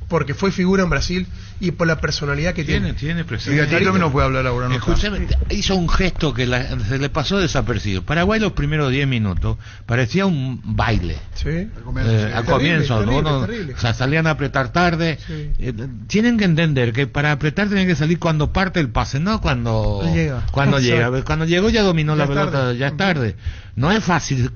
porque fue figura en Brasil y por la personalidad que tiene. Tiene presencia. Y Gatito que no puede hablar ahora. Escúchame, hizo un gesto que se le pasó desapercibido. Paraguay los primeros 10 minutos parecía un baile. Sí. Al comienzo, terrible. O sea, salían a apretar tarde. Sí. Tienen que entender que para apretar tienen que salir cuando parte el pase, no cuando llega. Cuando llegó ya dominó la pelota, ya es tarde. No es fácil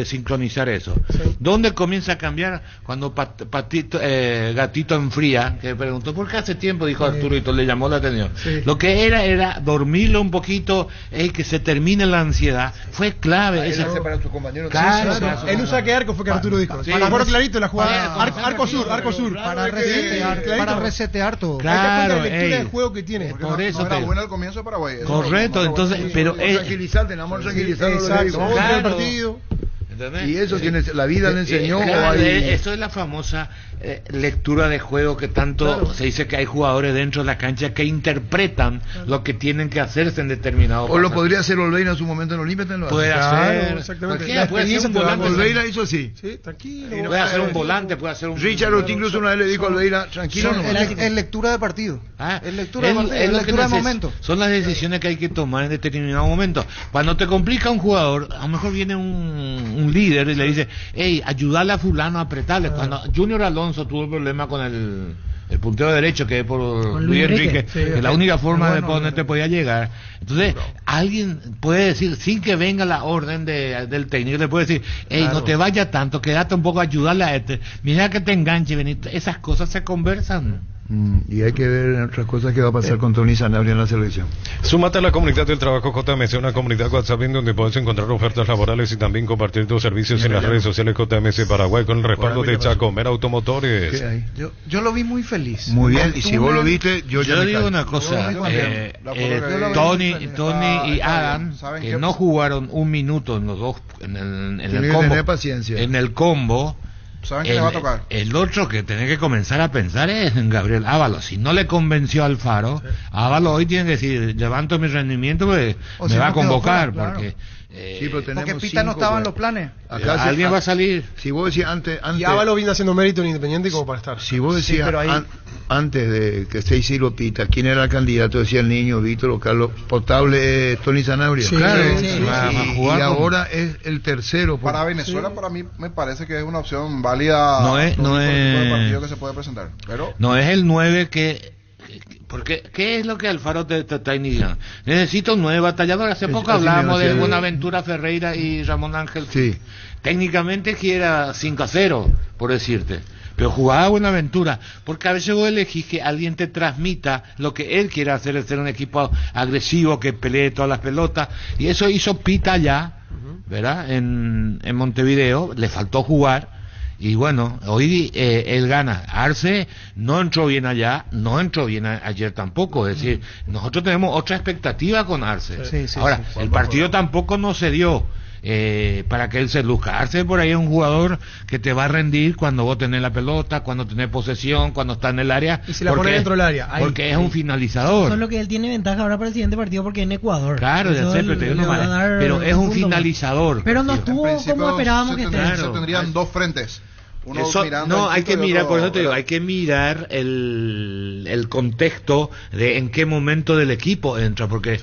sincronizar eso. Sí. ¿Dónde comienza a cambiar? Cuando Gatito enfría, que preguntó, ¿por qué hace tiempo? Dijo Arturito, le llamó la atención. Sí. Lo que era dormirlo un poquito, que se termine la ansiedad. Fue clave. Para sus compañeros. Claro. En un saque de arco fue que Arturo dijo. Sí. Para clarito la jugada. Arco sur. Para resetear todo. Claro. La lectura del juego que tiene. Por eso era bueno al comienzo de Paraguay. Correcto, entonces, pero tranquilizar el partido. ¿Entendés? Y eso tiene la vida le enseñó. Eso es la famosa lectura de juego que tanto se dice, que hay jugadores dentro de la cancha que interpretan lo que tienen que hacerse en determinado o lo podría hacer Olveira en su momento en Olimpia. Puede hacer, exactamente. Puede hacer un volante. Olveira hizo así. Sí, tranquilo. Puede hacer un volante, puede hacer un. Richard Ortiz incluso una vez le dijo a Olveira, tranquilo. En lectura de partido. En lectura de partido, en lectura de momento. Son las decisiones que hay que tomar en determinado momento. Cuando te complica un jugador, a lo mejor viene un líder y le dice, hey, ayúdale a fulano a apretarle. Cuando Junior Alonso tuvo el problema con el puntero derecho, que es por Luis Enrique, que la única forma de donde te podía llegar. Entonces, alguien puede decir, sin que venga la orden del técnico, le puede decir, hey, no te vayas tanto, quédate un poco a ayudarle a mira que te enganche, Benito. Esas cosas se conversan. Y hay que ver otras cosas que va a pasar con Tony Sanabria en la selección. Súmate a la comunidad del trabajo JMC, una comunidad WhatsApp en donde puedes encontrar ofertas laborales y también compartir tus servicios en las redes sociales JMC Paraguay con el respaldo de Chacomer Automotores. Yo lo vi muy feliz. Muy bien, y si vos lo viste, yo digo una cosa, Tony y Adam, que no jugaron un minuto en los dos, en el combo, en el combo. ¿Saben qué le va a tocar? El otro que tiene que comenzar a pensar es en Gabriel Ábalos. Si no le convenció a Alfaro, Ábalos hoy tiene que decir, levanto mi rendimiento, pues me va a convocar, porque porque Pita no estaba en los planes. Acá alguien va a salir. Si vos decías antes y Ábalos viene haciendo mérito en Independiente como para estar. Si vos decías antes de que se hiciera Pita, ¿quién era el candidato? Decía el niño, Víctor, Carlos Potable, Tony Sanabria. Y ahora es el tercero. Para Venezuela, para mí me parece que es una opción válida. No es partido que se puede presentar. Pero no es el 9 porque ¿qué es lo que Alfaro te está indicando? Necesito un 9 batallador. Hace poco hablábamos de Buenaventura Ferreira y Ramón Ángel. Sí. Técnicamente quiera 5-0, por decirte. pero jugaba Buenaventura, porque a veces vos elegís que alguien te transmita lo que él quiere hacer, es ser un equipo agresivo, que pelee todas las pelotas, y eso hizo Pita allá, ¿verdad? En Montevideo, le faltó jugar, y bueno, hoy él gana. Arce no entró bien allá, no entró bien ayer tampoco, es decir, nosotros tenemos otra expectativa con Arce. Ahora, el partido tampoco no se dio para que él se luzca. Arce por ahí es un jugador que te va a rendir cuando vos tenés la pelota, cuando tenés posesión, cuando está en el área, y se la pone dentro del área, porque es un finalizador. Solo que él tiene ventaja ahora para el siguiente partido porque en Ecuador. Claro, ya sé, pero es un finalizador. Pero no estuvo como esperábamos que esté. Se tendrían dos frentes. No, hay que mirar, por eso te digo, hay que mirar el contexto de en qué momento del equipo entra, porque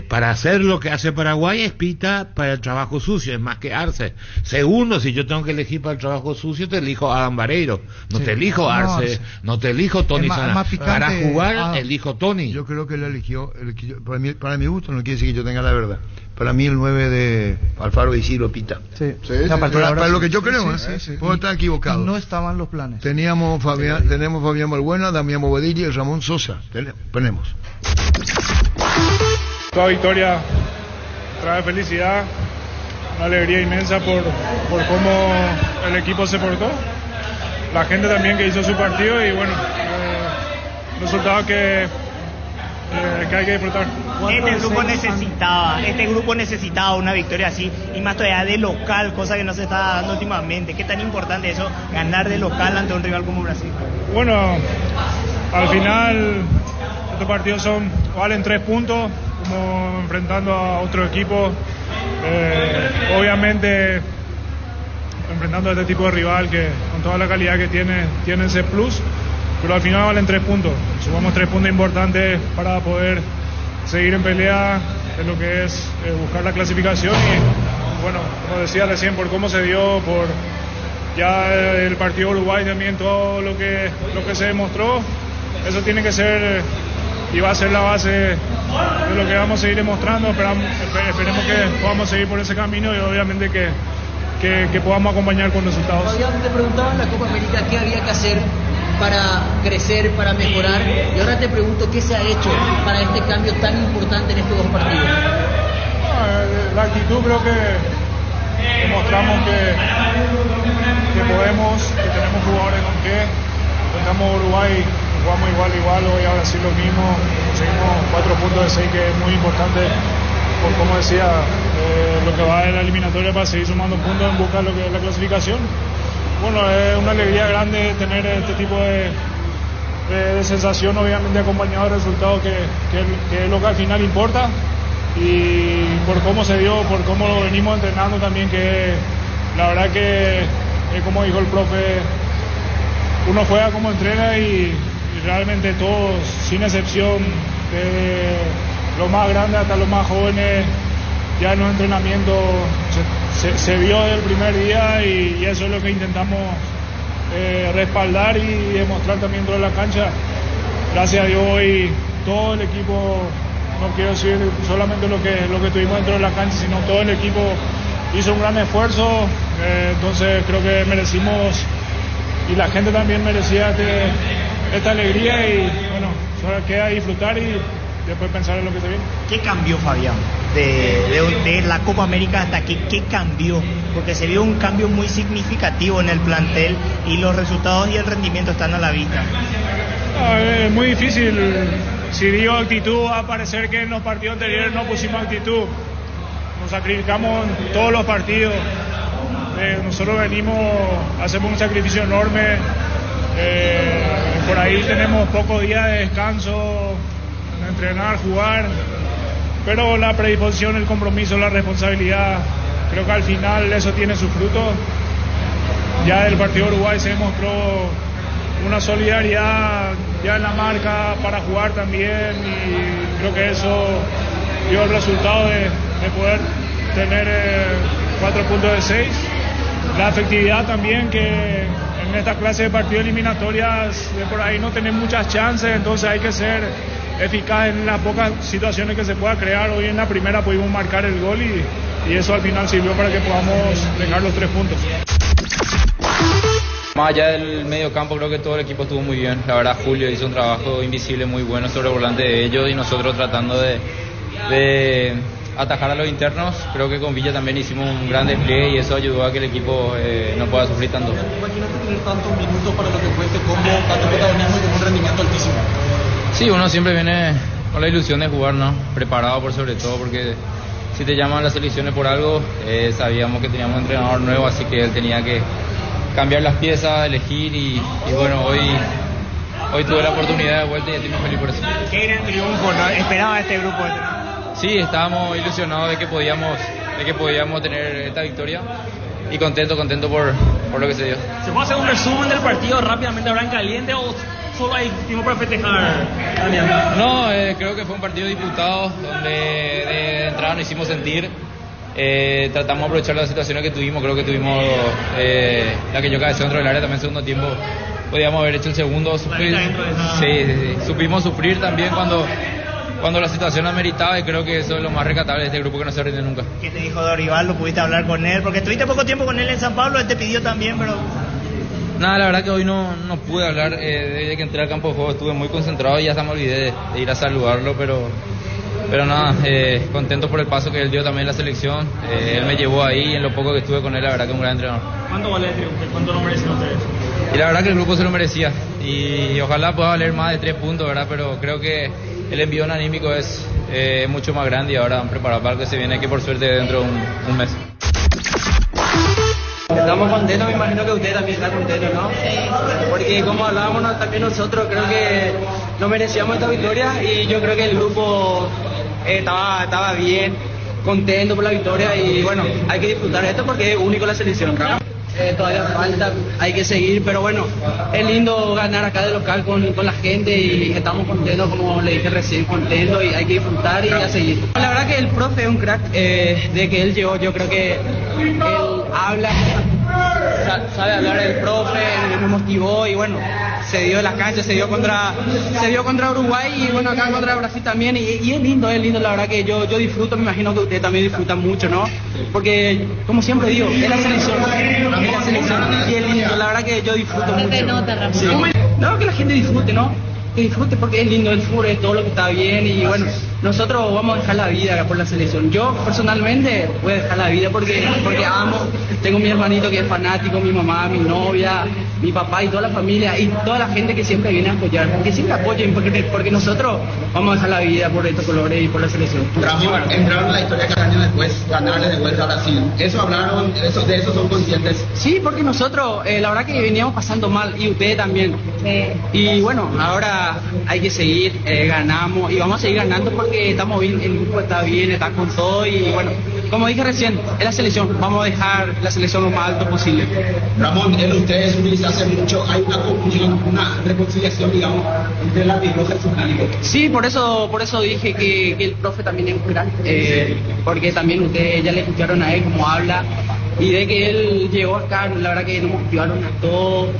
para hacer lo que hace Paraguay es Pita para el trabajo sucio, es más que Arce. Segundo, si yo tengo que elegir para el trabajo sucio, te elijo a Adam Vareiro, no te elijo a Arce, no te elijo Tony Sana. Para jugar, elijo Tony. Yo creo que él eligió, para mi gusto, no quiere decir que yo tenga la verdad. Para mí el 9 de Alfaro Isidro Pita. Para lo que yo creo, puedo estar equivocado. No estaban los planes. Tenemos Fabián Balbuena, Damián Bobadilla y Ramón Sosa. Tenemos. Toda victoria trae felicidad, una alegría inmensa por cómo el equipo se portó. La gente también que hizo su partido y bueno, resultado que hay que disfrutar. Este grupo necesitaba una victoria así, y más todavía de local, cosa que no se está dando últimamente. ¿Qué tan importante eso, ganar de local ante un rival como Brasil? Bueno, al final estos partidos valen 3 puntos, como enfrentando a otro equipo. Obviamente enfrentando a este tipo de rival que con toda la calidad que tiene ese plus, pero al final valen 3 puntos. Sumamos 3 puntos importantes para poder seguir en pelea en lo que es buscar la clasificación. Y bueno, como decía recién, por cómo se dio, por ya el partido Uruguay también, todo lo que se demostró, eso tiene que ser y va a ser la base de lo que vamos a seguir demostrando. Esperemos que podamos seguir por ese camino y obviamente que podamos acompañar con resultados. Fabián, te preguntaba en la Copa América qué había que hacer para crecer, para mejorar, y ahora te pregunto qué se ha hecho para este cambio tan importante en estos 2 partidos. La actitud, creo que demostramos que podemos, que tenemos jugadores con que enfrentamos a Uruguay, jugamos igual, hoy ahora sí lo mismo, conseguimos 4 puntos de 6, que es muy importante, por como decía, lo que va en la eliminatoria para seguir sumando puntos en busca de lo que es la clasificación. Bueno, es una alegría grande tener este tipo de sensación, obviamente acompañado del resultado que es lo que al final importa, y por cómo se dio, por cómo lo venimos entrenando también, que la verdad que como dijo el profe, uno juega como entrena y realmente todos, sin excepción, de los más grandes hasta los más jóvenes, ya en los entrenamientos se vio desde el primer día, y eso es lo que intentamos respaldar y demostrar también dentro de la cancha. Gracias a Dios hoy todo el equipo, no quiero decir solamente lo que tuvimos dentro de la cancha, sino todo el equipo hizo un gran esfuerzo, entonces creo que merecimos, y la gente también merecía esta alegría, y bueno, solo queda disfrutar y después pensar en lo que se viene. ¿Qué cambió, Fabián, de la Copa América hasta aquí? ¿Qué cambió? Porque se vio un cambio muy significativo en el plantel y los resultados y el rendimiento están a la vista. Es muy difícil. Si digo actitud, va a parecer que en los partidos anteriores no pusimos actitud. Nos sacrificamos en todos los partidos. Nosotros hacemos un sacrificio enorme. Por ahí tenemos pocos días de descanso, entrenar, jugar, pero la predisposición, el compromiso, la responsabilidad, creo que al final eso tiene su fruto. Ya del partido de Uruguay se demostró una solidaridad ya en la marca para jugar también, y creo que eso dio el resultado de poder tener 4 puntos de 6. La efectividad también, que en esta clase de partidos eliminatorias de por ahí no tenemos muchas chances, entonces hay que ser eficaz en las pocas situaciones que se pueda crear. Hoy en la primera pudimos marcar el gol y eso al final sirvió para que podamos dejar los 3 puntos. Más allá del medio campo, creo que todo el equipo estuvo muy bien. La verdad, Julio hizo un trabajo invisible muy bueno sobre el volante de ellos y nosotros tratando de atajar a los internos. Creo que con Villa también hicimos un gran despliegue y eso ayudó a que el equipo no pueda sufrir tanto. Imagínate tener tantos minutos para lo que fue este combo, tanto protagonismo y con un rendimiento altísimo. Sí, uno siempre viene con la ilusión de jugar, ¿no? Preparado por sobre todo, porque si te llaman las selecciones por algo, sabíamos que teníamos un entrenador nuevo, así que él tenía que cambiar las piezas, elegir y bueno, hoy tuve la oportunidad de vuelta y estoy muy feliz por eso. Qué gran triunfo, ¿no? Esperaba este grupo. Sí, estábamos ilusionados de que podíamos tener esta victoria y contento por lo que se dio. ¿Se puede hacer un resumen del partido rápidamente ahora en caliente o solo hay tiempo para festejar, Daniel? No, creo que fue un partido disputado donde de entrada nos hicimos sentir. Tratamos de aprovechar las situaciones que tuvimos. Creo que tuvimos la que yo cabecé dentro del área también en segundo tiempo. Podíamos haber hecho el segundo. Supimos sufrir también cuando la situación ameritaba y creo que eso es lo más rescatable de este grupo que no se rinde nunca. ¿Qué te dijo Dorival? ¿Pudiste hablar con él? Porque estuviste poco tiempo con él en San Pablo, él te pidió también, pero... Nada, la verdad que hoy no pude hablar. Desde que entré al campo de juego estuve muy concentrado y ya hasta me olvidé de ir a saludarlo, pero nada, contento por el paso que él dio también en la selección. Él me llevó ahí, en lo poco que estuve con él, la verdad que es un gran entrenador. ¿Cuánto vale el triunfo? ¿Cuánto lo merecen ustedes? Y la verdad que el grupo se lo merecía y ojalá pueda valer más de 3 puntos, ¿verdad? Pero creo que el envión anímico es mucho más grande y ahora han preparado para lo que se viene, que por suerte dentro de un mes. Estamos contentos, me imagino que usted también está contento, ¿no? Sí. Porque como hablábamos también nosotros, creo que no merecíamos esta victoria y yo creo que el grupo estaba bien, contento por la victoria y bueno, hay que disfrutar esto porque es único la selección, ¿no? Todavía falta, hay que seguir, pero bueno, es lindo ganar acá de local con la gente y estamos contentos, como le dije recién, contentos y hay que disfrutar y a seguir. La verdad que el profe es un crack, de que él llegó, yo creo que él habla, sabe hablar el profe, me motivó y bueno, se dio en las canchas, se dio contra Uruguay y bueno, acá contra Brasil también y es lindo, la verdad que yo disfruto, me imagino que ustedes también disfrutan mucho, ¿no? Porque como siempre digo, es la selección y es lindo, la verdad que yo disfruto mucho. Se nota, Ramón. Sí. No, que la gente disfrute, ¿no? Que disfrute porque es lindo el fútbol, es todo lo que está bien y bueno, nosotros vamos a dejar la vida por la selección. Yo personalmente voy a dejar la vida porque amo, tengo mi hermanito que es fanático, mi mamá, mi novia, mi papá y toda la familia y toda la gente que siempre viene a apoyar, que siempre apoyen porque nosotros vamos a dejar la vida por estos colores y por la selección. Ramón, entraron en la historia que años después, ganarle de vuelta a Brasil. ¿Eso hablaron, de eso son conscientes? Sí, porque nosotros, la verdad que veníamos pasando mal y ustedes también. Sí. Y bueno, ahora hay que seguir, ganamos y vamos a seguir ganando porque estamos bien, el grupo está bien, está con todo y bueno, como dije recién, es la selección, vamos a dejar la selección lo más alto posible. Ramón, ustedes utilizan hace mucho, hay una comunión, una reconciliación, digamos, entre la Roja y su público. Sí, por eso dije que el profe también es un gran, porque también ustedes ya le escucharon a él cómo habla y de que él llegó acá, la verdad que nos motivaron a todos.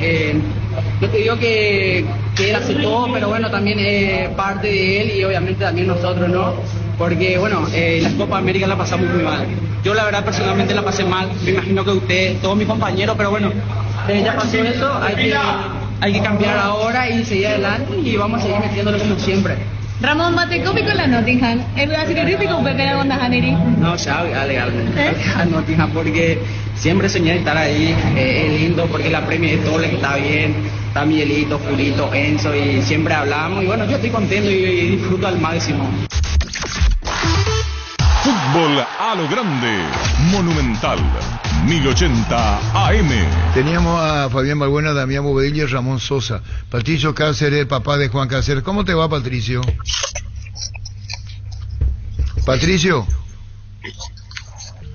Yo te digo que él hace todo, pero bueno, también es parte de él y obviamente también nosotros, ¿no? Porque bueno, la Copa América la pasamos muy mal. Yo la verdad personalmente la pasé mal, me imagino que ustedes, todos mis compañeros, pero bueno, ya pasó eso, hay que cambiar ahora y seguir adelante y vamos a seguir metiéndolo como siempre. Ramón, bate cómico la Nottingham. ¿Es así que típico un pequeño con Haneri? No, ya, legalmente. A Nottingham porque siempre soñé estar ahí. Es lindo porque la premia de todo le está bien. Está Miguelito, Julito, Enzo y siempre hablamos. Y bueno, yo estoy contento y disfruto al máximo. Fútbol a lo grande, Monumental, 1080 AM. Teníamos a Fabián Balbuena, Damián Bobadilla y Ramón Sosa. Patricio Cáceres, papá de Juan Cáceres. ¿Cómo te va, Patricio? Patricio.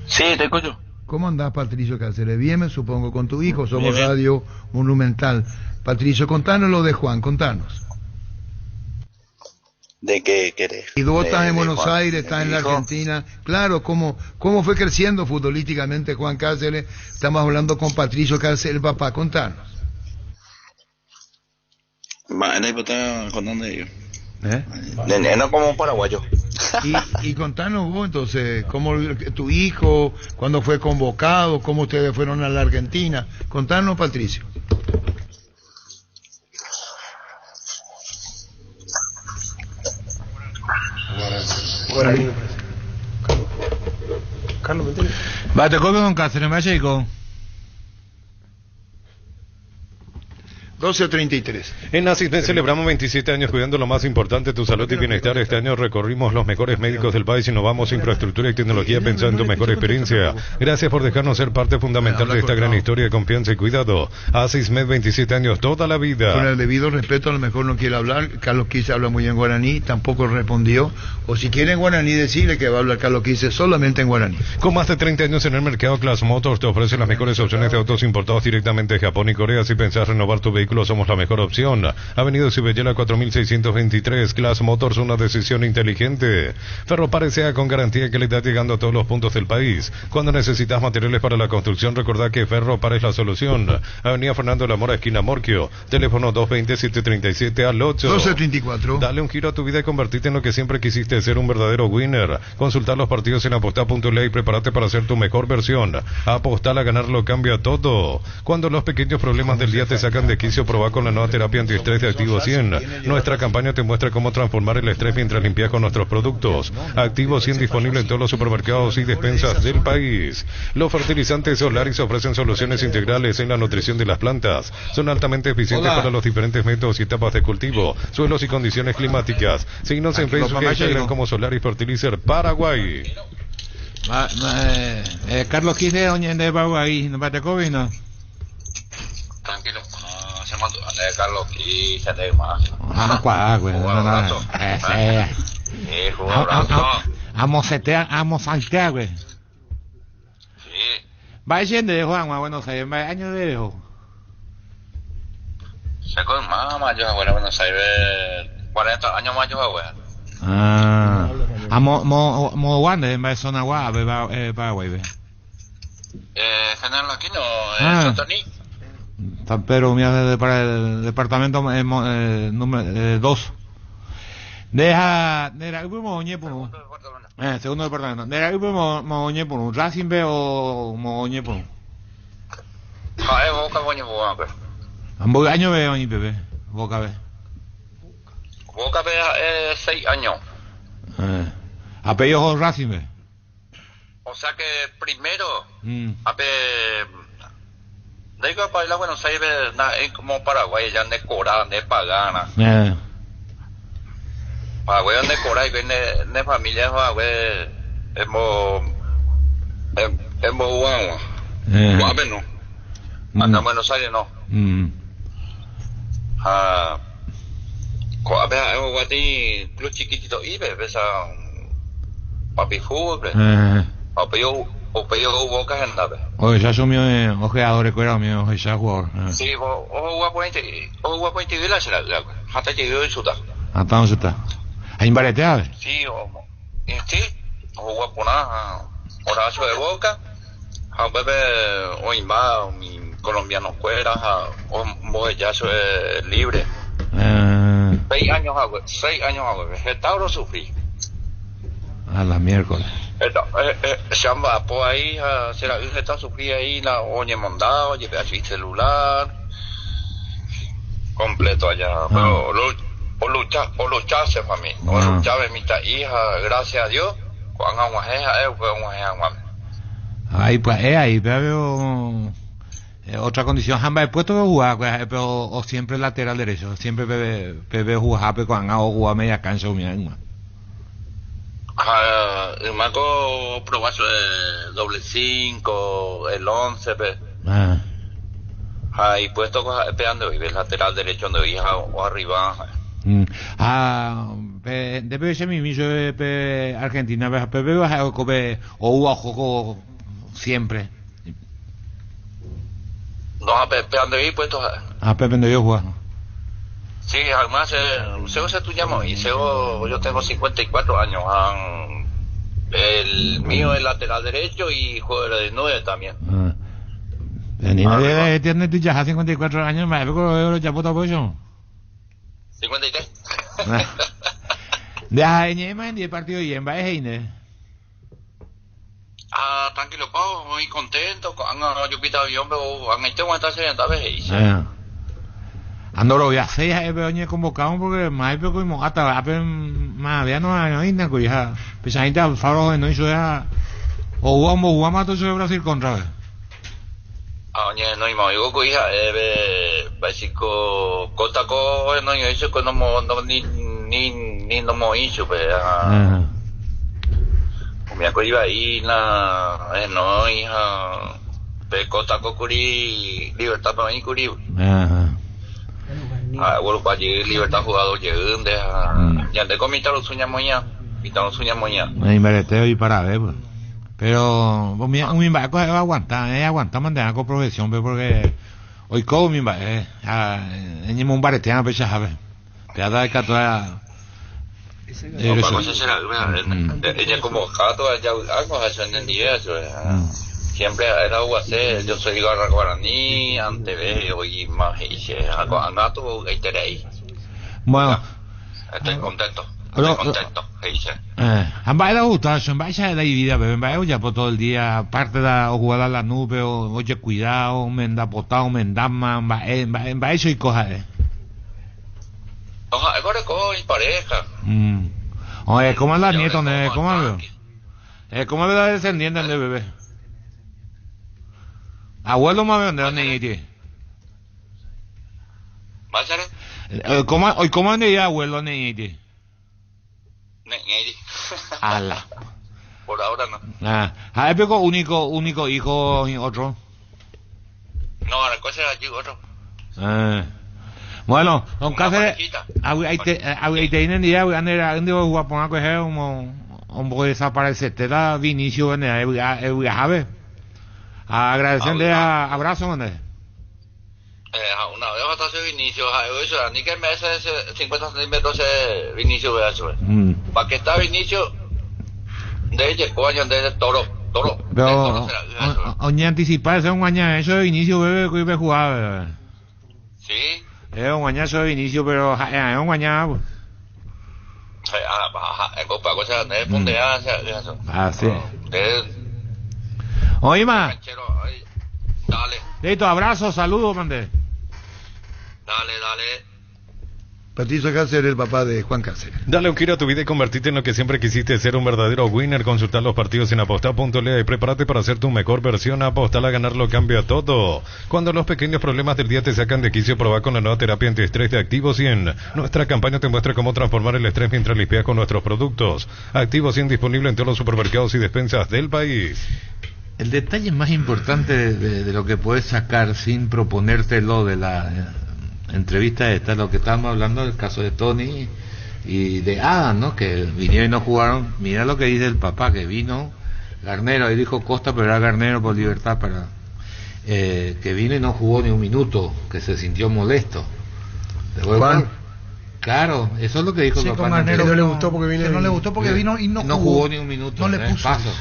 Sí, te escucho. ¿Cómo andás, Patricio Cáceres? Bien, me supongo, con tu hijo. Somos bien. Radio Monumental. Patricio, contanos lo de Juan, contanos. ¿De qué querés? Y vos estás en Buenos Juan, Aires, estás en la Argentina. Claro, ¿cómo fue creciendo futbolísticamente Juan Cáceres? Estamos hablando con Patricio Cáceres, el papá. Contanos. Contando ellos. No como un paraguayo. Y contanos vos entonces, cómo tu hijo, cuándo fue convocado, cómo ustedes fueron a la Argentina. Contanos, Patricio. Guaraní, me parece. Carlos, ¿me entiendes? Va, te copio con Cáceres, me chico. 12:33. En Asisten celebramos 27 años cuidando lo más importante, tu salud y bienestar. Este año recorrimos los mejores médicos del país, innovamos infraestructura y tecnología pensando en tu mejor experiencia. Gracias por dejarnos ser parte fundamental de esta gran historia de confianza y cuidado. Asismed, 27 años, toda la vida. Con el debido respeto, a lo mejor no quiere hablar. Carlos Quise habla muy bien guaraní, tampoco respondió. O si quiere en guaraní, decirle que va a hablar Carlos Quise solamente en guaraní. Con más de 30 años en el mercado, Class Motors te ofrece las mejores opciones de autos importados directamente de Japón y Corea. Si pensás renovar tu vehículo, somos la mejor opción. Avenida Cibellera 4623, Class Motors, una decisión inteligente. Ferropar S.A. con garantía y calidad llegando a todos los puntos del país. Cuando necesitas materiales para la construcción, recordá que Ferropar es la solución. Avenida Fernando de la Mora, esquina Morquio. Teléfono 220-737-8. 12:34. Dale un giro a tu vida y convertirte en lo que siempre quisiste, ser un verdadero winner. Consultar los partidos en apostar.la y prepárate para ser tu mejor versión. Apostar a ganar lo cambia todo. Cuando los pequeños problemas del día te sacan de quicio, probá con la nueva terapia antiestrés de Activo 100. Nuestra campaña te muestra cómo transformar el estrés mientras limpias con nuestros productos. Activo 100 disponible en todos los supermercados y despensas del país. Los fertilizantes Solaris ofrecen soluciones integrales en la nutrición de las plantas. Son altamente eficientes para los diferentes métodos y etapas de cultivo, suelos y condiciones climáticas. Síguenos en Facebook e Instagram como Solaris Fertilizer Paraguay. Carlos Quise, de Paraguay, ¿no te coges, no? Tranquilo. De Carlos Quise, de más. Amo Santiago, güey. Sí. Va yendo de Juan, a Buenos Aires, va años de dejo. Se con mamá, yo a Buenos Aires 40 años más yo a Mo Wanda, en zona Guave, Paraguay, ve. General Aquino, Santoni. San Pedro, para el departamento número 2. Deja Mogoñé por un. Segundo departamento. Deja Mogoñé por un. Racing ve o Mogoñé por un. Boca Mogoñé por un. Ambos años ve Oñi Pepe. Boca ve. Boca ve 6 años. Apellido Racing ve. O sea que primero, de que para ir a Buenos Aires es como Paraguay, ya de Corá, de Pagana. Paraguay de Corá y viene de familia Paraguay, es Guagua. Guave no. Acá en Buenos Aires no. Guave es Guati, club chiquitito y ves a papi fútbol. Apellido Boca en nave. Oye, ya son mis ojeadores, cuero mío, ya jugador. Sí, o guapo vila será, hasta que yo insulta. Hasta dónde está. ¿Hay imbareteado? Sí, o guapo nada, Horacio de Boca, a bebé o imba, mi colombiano fuera, o boyazo libre. 6 años hago, el Tauro sufrí. A la miércoles. Chamba, pues ahí, se la está sufrí ahí, la oye mondado, llevé así celular, completo allá, pero o lucharse para mí, o lucharse mi hija, gracias a Dios, cuando ahí pues, ahí veo otra condición, jamba he puesto que jugar, pero o siempre lateral derecho, siempre bebe jugar, pero cuando hago jugar media cancha o mi alma. El Marco probazo el doble 5, el 11, ahí puesto pegando y ves lateral derecho donde hija o arriba. Debe ser mi millo de Argentina, pero o hubo juego siempre. No, pegando ahí puesto. Pegando yo jugar. Sí, además, Sego se tú llamas y Sego, yo tengo 54 años. El mío es lateral derecho y juego de 9 también. El niño tiene ya 54 años, me veo ya puto pollo. 53. Deja en 10 partidos y en Heine. Tranquilo, Pau, muy contento. Yo pita avión, pero han hecho una tasa de vez. Andoro ya 6 convocado porque más poco hasta más ya no hay nada que ya Pues ainda Alfaro no hizo ya o vamos a todo Brasil contra. Oye, no ima igo ko iha básico kotako no hizo con no ni no mo hizo pe. Me acuerdo ahí no hija pe kotako kuri libertad para mí kuri. Bueno, para llegar libertad jugador llegan de ya de comita los sueños moña pitamos sueños moña me mereteo y para ver pues. Pero mi barco aguanta mantener con profesión porque hoy como mi barco en un baretean pecha sabe te ha dado catoa no cosa será ella como gato ya algo hacen en día eso siempre era UAC, yo soy guaraní, anteve, hoy más hice gato y terei. Bueno, estoy contento. Han bailado gustar, son bailas de vida, beben bailo ya por todo el día, aparte de jugar a la nube, oye cuidado, me da potado, me da más, en baile y cosas. Ahora con mi pareja. Oye, ¿cómo es la nieta? ¿Cómo es la descendiente de bebé? Abuelo más de dónde niñiti. ¿Cómo ande ya abuelo niñiti? Ala. Por ahora no. ¿Hay poco único hijo otro? No, la cosa era allí otro. Bueno, don Cáceres, ahí tienen día, ande guapo a coger un poco desaparecer, te da Vinicio en el viaje. Agradecerle abrazo, ¿dónde? Una vez hasta ese Vinicio, eso, ni que me hace 50 centímetros ese Vinicio, vea eso. ¿Para qué está Vinicio? De ella, coño, de toro. Pero, oña anticiparse un guaña, eso de Vinicio, bebé, que iba a jugar, bebé. Sí. Es un guañazo de Vinicio, pero es un guaña, pues. Para cosas de puntear, eso. Sí. Oye, ma. Dale. Listo, abrazo, saludos, mande. Dale. Patricio Cáceres, el papá de Juan Cáceres. Dale un giro a tu vida y convertirte en lo que siempre quisiste, ser un verdadero winner. Consultar los partidos en apostar.le y prepárate para ser tu mejor versión. Apostar a ganar lo cambia todo. Cuando los pequeños problemas del día te sacan de quicio, probá con la nueva terapia antiestrés de Activo 100. Nuestra campaña te muestra cómo transformar el estrés mientras limpias con nuestros productos. Activo 100 disponible en todos los supermercados y despensas del país. El detalle más importante de lo que puedes sacar sin proponértelo de la entrevista esta, lo que estábamos hablando del caso de Tony y de Adam, ¿no? Que vinieron y no jugaron. Mira lo que dice el papá, que vino Garnero, ahí dijo Costa, pero era Garnero por Libertad, que vino y no jugó ni un minuto, que se sintió molesto. Juan. Claro, eso es lo que dijo el papá. Garnero no le gustó porque vino y no jugó ni un minuto. No le puso. Paso.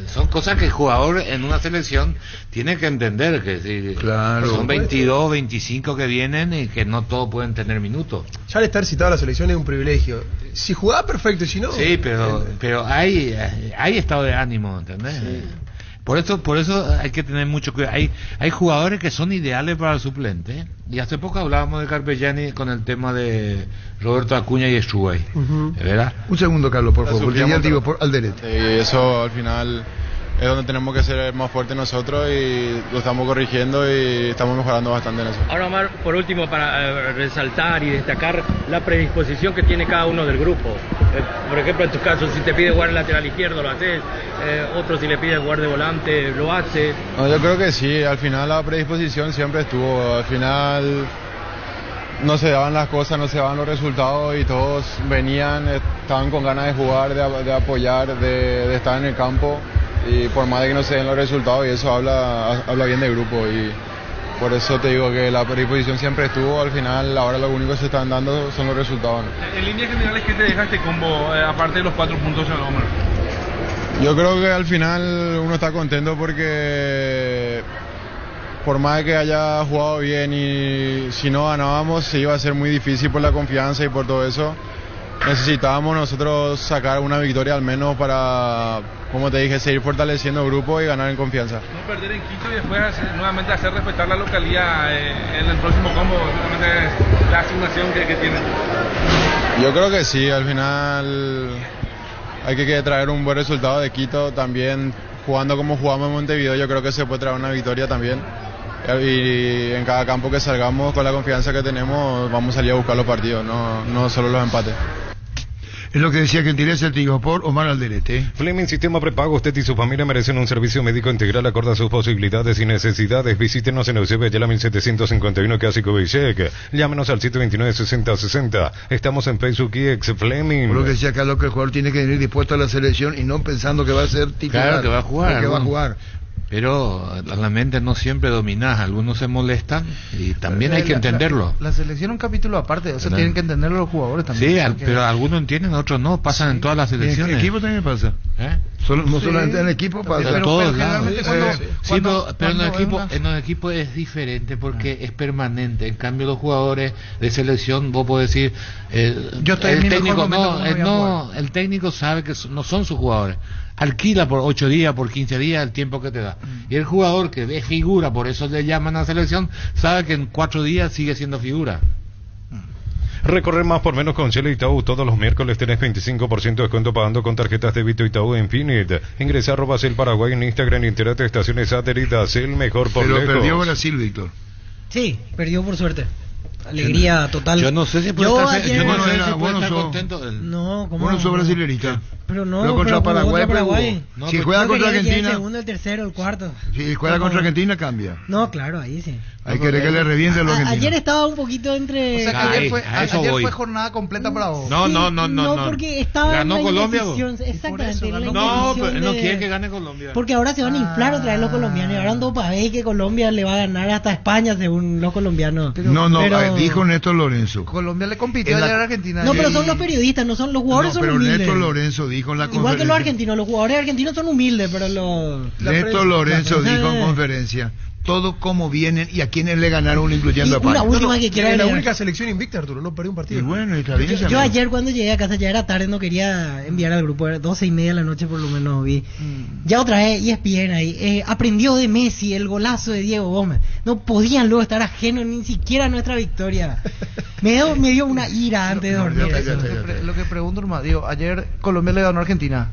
Son cosas que el jugador en una selección tiene que entender, que si claro, son 22, 25 que vienen y que no todos pueden tener minutos. Ya al estar citado a la selección es un privilegio. Si jugaba perfecto, si no... Sí, pero hay estado de ánimo, ¿entendés? Sí. Por eso hay que tener mucho cuidado. Hay jugadores que son ideales para el suplente. Y hace poco hablábamos de Carpegiani con el tema de Roberto Acuña y Strubey. ¿Verdad? Un segundo, Carlos, por favor. Porque ya digo, al derecho. Y eso al final es donde tenemos que ser más fuertes nosotros y lo estamos corrigiendo y estamos mejorando bastante en eso. Ahora, Omar, por último, para resaltar y destacar la predisposición que tiene cada uno del grupo. Por ejemplo, en tu caso, si te pide jugar el lateral izquierdo, lo haces. Otro, si le pide jugar de volante, lo hace. No, yo creo que sí. Al final la predisposición siempre estuvo. Al final no se daban las cosas, no se daban los resultados y todos venían, estaban con ganas de jugar, de apoyar, de estar en el campo. Y por más de que no se den los resultados, y eso habla bien del grupo, y por eso te digo que la predisposición siempre estuvo. Al final ahora lo único que se están dando son los resultados, ¿no? En líneas generales, ¿qué te deja este combo, aparte de los 4 puntos en Omar? Yo creo que al final uno está contento porque por más de que haya jugado bien y si no ganábamos se iba a ser muy difícil por la confianza y por todo eso. Necesitábamos nosotros sacar una victoria al menos para, como te dije, seguir fortaleciendo el grupo y ganar en confianza. No perder en Quito y después nuevamente hacer respetar la localidad en el próximo combo, justamente la asignación que tienen. Yo creo que sí, al final hay que traer un buen resultado de Quito. También jugando como jugamos en Montevideo, yo creo que se puede traer una victoria también. Y en cada campo que salgamos, con la confianza que tenemos, vamos a salir a buscar los partidos, no solo los empates. Es lo que decía Gentileza el Tigo por Omar Alderete. Fleming Sistema Prepago. Usted y su familia merecen un servicio médico integral acorde a sus posibilidades y necesidades. Visítenos en Eusebio Ayala 1751, casi Cubillec. Llámenos al 729-6060. Estamos en Facebook y ex Fleming. Por lo que decía Carlos, que el jugador tiene que venir dispuesto a la selección y no pensando que va a ser titular. Claro que va a jugar. Que va a jugar. Pero la mente no siempre dominás, algunos se molestan y también hay que entenderlo. La selección es un capítulo aparte, o sea, tienen que entenderlo los jugadores también. Sí, pero algunos entienden, otros no, pasan en todas las selecciones. En el equipo también pasa. No solamente en el equipo pasa. Pero todos lados. Pero en el equipo es diferente porque es permanente. En cambio los jugadores de selección, vos podés decir, yo estoy el técnico el técnico sabe que no son sus jugadores. Alquila por 8 días, por 15 días el tiempo que te da. Y el jugador que es figura, por eso le llaman a selección, sabe que en 4 días sigue siendo figura. Recorrer más por menos con Shell Itaú. Todos los miércoles tenés 25% de descuento pagando con tarjetas débito Itaú Infinite. Ingresa a @Shell Paraguay en Instagram y entérate de estaciones adheridas. El mejor por lejos. Pero perdió Brasil, Víctor. Sí, perdió por suerte. Alegría total. Yo no sé si puede estar contento. No, ¿cómo? Bueno, sos brasilerita. Pero no, contra Paraguay. No, si juega contra Argentina. El segundo, el tercero, el cuarto. Si juega contra Argentina, cambia. No, claro, ahí sí. Hay que le reviente a los argentinos. Ayer estaba un poquito entre. O sea, que ayer fue jornada completa para vos. No, porque estaba. Ganó Colombia. Exactamente. No, pero no quiere que gane Colombia. Porque ahora se van a inflar otra vez los colombianos. Y ahora ando para ver que Colombia le va a ganar hasta España, según los colombianos. Dijo Néstor Lorenzo. Colombia le compitió ayer a Argentina. No, pero son los periodistas, no son los jugadores, son humildes. Pero Néstor Lorenzo dijo en la conferencia. Igual que los argentinos, los jugadores argentinos son humildes, pero Néstor Lorenzo dijo en conferencia todo cómo vienen y a quienes le ganaron, incluyendo a España. La única selección invicta, Arturo, no perdió un partido. Y bueno, está bien. Yo ayer cuando llegué a casa ya era tarde, no quería enviar al grupo, 12:30 de la noche por lo menos vi. Ya otra vez ESPN ahí, aprendió de Messi el golazo de Diego Gómez. No podían luego estar ajenos ni siquiera a nuestra victoria. Me dio una ira antes de dormir. Lo que pregunto, hermano, digo, ayer Colombia le ganó a Argentina.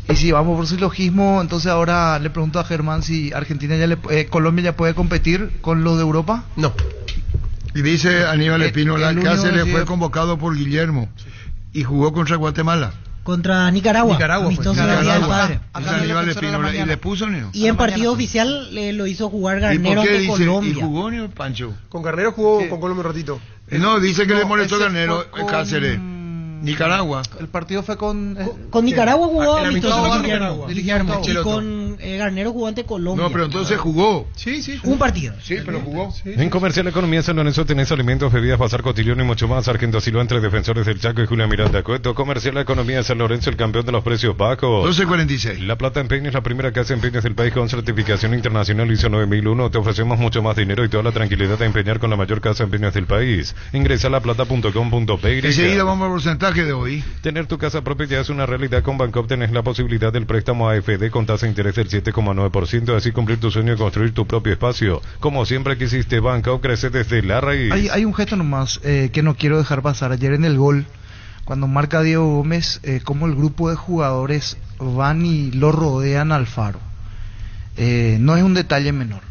Y si vamos por silogismo, entonces ahora le pregunto a Germán si Argentina Colombia ya puede competir con los de Europa. No. Y dice Aníbal Espínola, Cáceres fue convocado por Guillermo y jugó contra Guatemala. Contra Nicaragua. Aníbal Espínola. ¿Y le puso Neo? Y en partido oficial lo hizo jugar Garnero ante Colombia. ¿Y jugó Neo, Pancho? Con Garnero jugó con Colombia un ratito. No, dice que le molestó Garnero Cáceres. Nicaragua. El partido fue con Nicaragua jugó amistoso Guillermo. Y con Garnero jugó ante Colombia. No, pero entonces jugó. Sí. Un partido. Sí, pero jugó. En Comercial Economía San Lorenzo tenés alimentos, bebidas, bazar cotidiano y mucho más. Sargento Silva entre Defensores del Chaco y Julia Miranda Cueto. Comercial Economía San Lorenzo, el campeón de los precios bajos. 12.46. La Plata Empeño es la primera casa de empeños del país con certificación internacional ISO 9001. Te ofrecemos mucho más dinero y toda la tranquilidad de empeñar con la mayor casa de empeños del país. Ingresa a laplata.com.pe. Enseguida vamos al porcentaje de hoy. Tener tu casa propia ya es una realidad. Con Bancop tenés la posibilidad del préstamo AFD con tasa de interés del 7,9%, así cumplir tu sueño de construir tu propio espacio. Como siempre quisiste, Bancop crece desde la raíz. Hay un gesto nomás que no quiero dejar pasar. Ayer en el gol, cuando marca Diego Gómez, como el grupo de jugadores van y lo rodean al Faro. No es un detalle menor.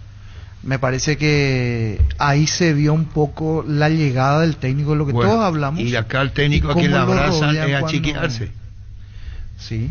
Me parece que ahí se vio un poco la llegada del técnico, lo que todos hablamos. Y acá el técnico a quien la abrazan es a chiquearse. Sí,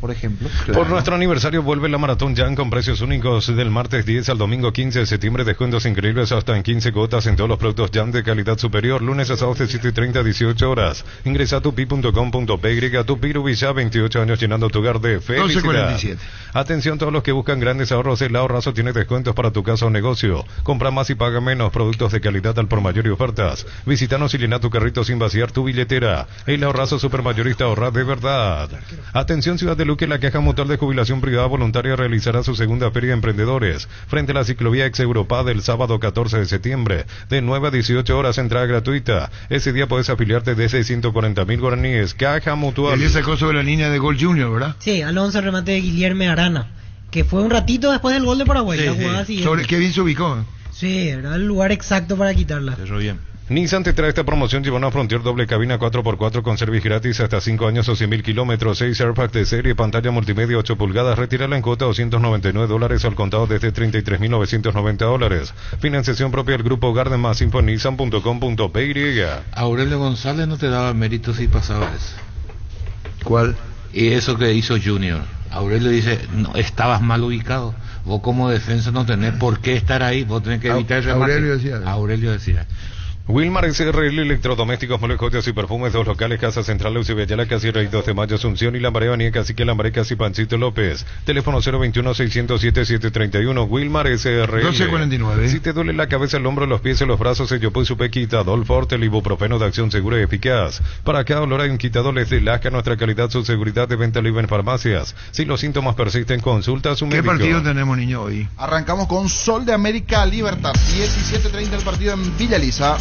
por ejemplo. Claro. Por nuestro aniversario vuelve la Maratón Jan con precios únicos del martes 10 al domingo 15 de septiembre. Descuentos increíbles hasta en 15 cuotas en todos los productos Jan de calidad superior. Lunes a sábados de 7:30 a 18 horas. Ingresa a tupi.com.py. Tupi Rubilla, 28 años llenando tu hogar de felicidad. 12.47. Atención todos los que buscan grandes ahorros. El Ahorrazo tiene descuentos para tu casa o negocio. Compra más y paga menos. Productos de calidad al por mayor y ofertas. Visítanos y llena tu carrito sin vaciar tu billetera. El Ahorrazo Supermayorista, ahorra de verdad. Atención Ciudad de Luque, la Caja Mutual de Jubilación Privada Voluntaria realizará su segunda Feria de Emprendedores frente a la ciclovía Ex Europa del sábado 14 de septiembre, de 9 a 18 horas, entrada gratuita. Ese día puedes afiliarte desde 140.000 guaraníes. Caja Mutual. Él sacó sobre la línea de gol Junior, ¿verdad? Sí, Alonso, remate de Guillermo Arana, que fue un ratito después del gol de Paraguay. Sobre qué bien se ubicó. Sí, era el lugar exacto para quitarla. Eso bien. Nissan te trae esta promoción, lleva una Frontier doble cabina 4x4 con service gratis hasta 5 años o 100.000 kilómetros, 6 airbags de serie, pantalla multimedia 8 pulgadas, retírala en cuota $299 al contado desde $33.990. Financiación propia del Grupo Garden, más info en nissan.com.py. Aurelio González no te daba mérito si pasaba eso. ¿Cuál? Y eso que hizo Junior. Aurelio dice, no, estabas mal ubicado. Vos como defensa no tenés por qué estar ahí, vos tenés que evitar el remate. Aurelio decía. Wilmar SRL, electrodomésticos, muebles, joyas y perfumes, 2 locales, Casa Central, Eusebio Ayala, casi Rey 2 de Mayo, Asunción y Lambaré, Avenida Cacique Lambaré, casi Pancito López. Teléfono 021-607-731, Wilmar SRL. 1249. Si te duele la cabeza, el hombro, los pies y los brazos, el Yopuy Supequitadol Forte, el ibuprofeno de acción segura y eficaz. Para cada dolor hay un quitadol, es de Lasca, nuestra calidad, su seguridad de venta libre en farmacias. Si los síntomas persisten, consulta a su médico. ¿Qué partido tenemos, niño, hoy? Arrancamos con Sol de América Libertad, 17:30 el partido en Villa Elisa.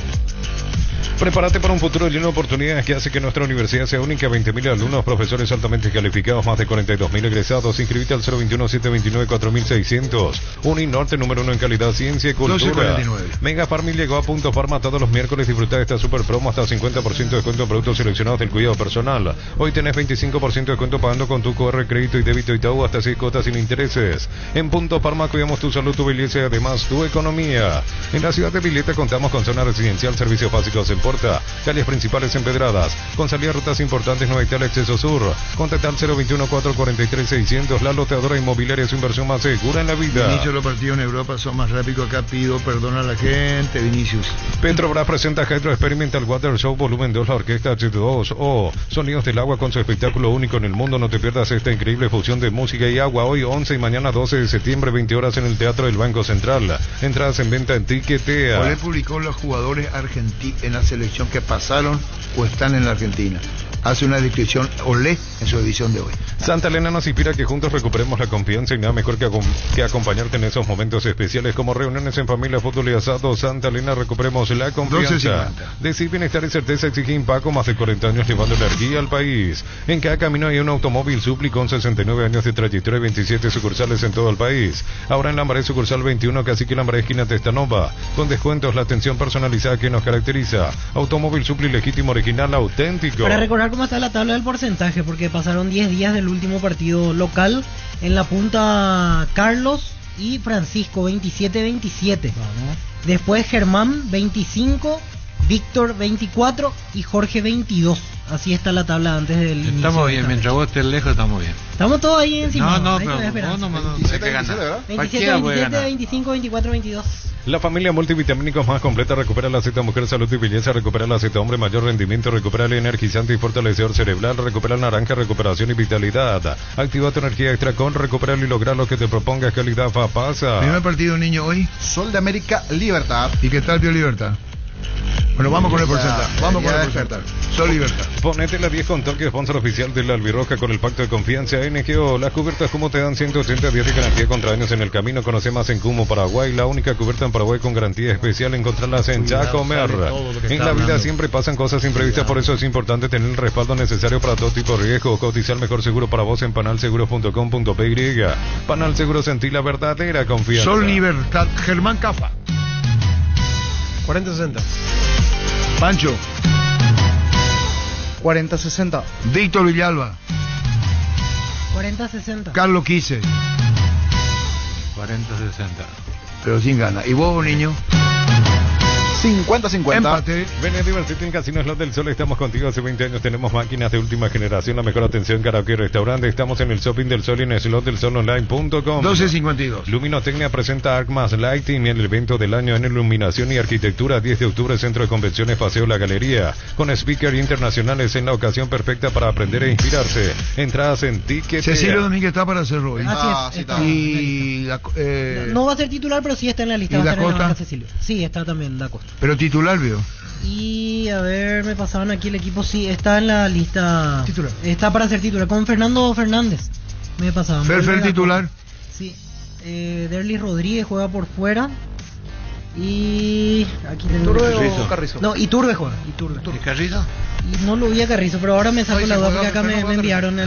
Prepárate para un futuro lleno de oportunidades que hace que nuestra universidad sea única. 20.000 alumnos, profesores altamente calificados, más de 42.000 egresados. Inscribite al 021-729-4600. Uninorte, número 1 en calidad, ciencia y cultura. 12:49. Mega Farm llegó a Punto Farma todos los miércoles. Disfruta de esta super promo hasta 50% de descuento en productos seleccionados del cuidado personal. Hoy tenés 25% de descuento pagando con tu QR, crédito y débito Itaú hasta 6 cuotas sin intereses. En Punto Farma cuidamos tu salud, tu belleza y además tu economía. En la ciudad de Vileta contamos con zona residencial, servicios básicos en Porta, calles principales empedradas, con salida a rutas importantes, no hay tal acceso sur. Contacta al 021-443-600, la loteadora inmobiliaria, su inversión más segura en la vida. Vinicius, los partidos en Europa son más rápidos. Acá pido perdón a la gente, Vinicius. Petrobras presenta Hydro Experimental Water Show Volumen 2, la orquesta H2O, sonidos del agua con su espectáculo único en el mundo. No te pierdas esta increíble fusión de música y agua, hoy 11 y mañana 12 de septiembre, 20 horas en el Teatro del Banco Central. Entradas en venta en Tiquetea. Olé publicó los jugadores argentinos en la selección que pasaron o están en la Argentina. Hace una descripción Olé en su edición de hoy. Santa Elena nos inspira que juntos recuperemos la confianza y nada mejor que acompañarte en esos momentos especiales como reuniones en familia, fútbol y asado. Santa Elena, recuperemos la confianza. Decir bienestar y certeza exige Impaco, más de 40 años llevando energía al país. En cada camino hay un automóvil Supli con 69 años de trayectoria y 27 sucursales en todo el país. Ahora en Lambaré, sucursal 21, Cacique Lambaré, esquina Testanova, con descuentos, la atención personalizada que nos caracteriza. Automóvil Supli legítimo, original, auténtico. Para recordar cómo está la tabla del porcentaje, porque pasaron 10 días del último partido local. En la punta Carlos y Francisco, 27-27. Después Germán, 25, Víctor, 24 y Jorge, 22. Así está la tabla antes del inicio. Estamos bien, mientras vos estés lejos estamos bien. Estamos todos ahí encima. No, pero vos no 27, 27, ¿verdad? 27, 27, 25, 24, 22. La familia multivitamínicos más completa recupera la Z Mujer, Salud y Belleza, recupera la Z Hombre, mayor rendimiento, recupera el energizante y fortalecedor cerebral, recupera el naranja, recuperación y vitalidad. Activa tu energía extra con Recuperar y lograr lo que te propongas, calidad pasa. Primer partido, niño, hoy. Sol de América Libertad. ¿Y qué tal, Pio Libertad? Bueno, vamos con el porcentaje. Vamos con el porcentaje. Sol Libertad. Ponete la 10 con toque, sponsor oficial de la Albirroja con el pacto de confianza NGO. Las cubiertas como te dan 180 días de garantía contra daños en el camino. Conoce más en Cumo, Paraguay. La única cubierta en Paraguay con garantía especial. Encontrarlas en Chacomer. En la vida siempre pasan cosas imprevistas, por eso es importante tener el respaldo necesario para todo tipo de riesgo. Cotizar mejor seguro para vos en panalseguros.com.py. Panal Seguros, en ti la verdadera confianza. Sol Libertad. Germán Cafa. 40-60. Pancho. 40-60. Víctor Villalba. 40-60. Carlos Quise. 40-60. Pero sin ganas. ¿Y vos, niño? 50-50. Empate. Ven a divertirte en Casino Slot del Sol. Estamos contigo hace 20 años. Tenemos máquinas de última generación, la mejor atención, karaoke y restaurante. Estamos en el Shopping del Sol y en slotdelsolonline.com. 12:52. Luminotecnia presenta Arcmas Lighting en el evento del año en iluminación y arquitectura. 10 de octubre, Centro de Convenciones, Paseo La Galería. Con speakers internacionales en la ocasión perfecta para aprender e inspirarse. Entradas en Ticket. Cecilio Domínguez está para hacerlo hoy. Así es. Está. Y no va a ser titular, pero sí está en la lista. ¿Y va a Da estar en la Costa? banca Cecilio. Sí, está también Da Costa. Pero titular, veo. Y a ver, me pasaban aquí el equipo, sí, está en la lista. Titular. Está para ser titular, con Fernando Fernández. Me pasaban. Fer titular. Sí. Derlis Rodríguez juega por fuera. Y aquí tengo Carrizo. No, Iturbe juega. Iturbe. ¿Y Carrizo? Y no lo vi a Carrizo, pero ahora me saco la duda porque acá me enviaron me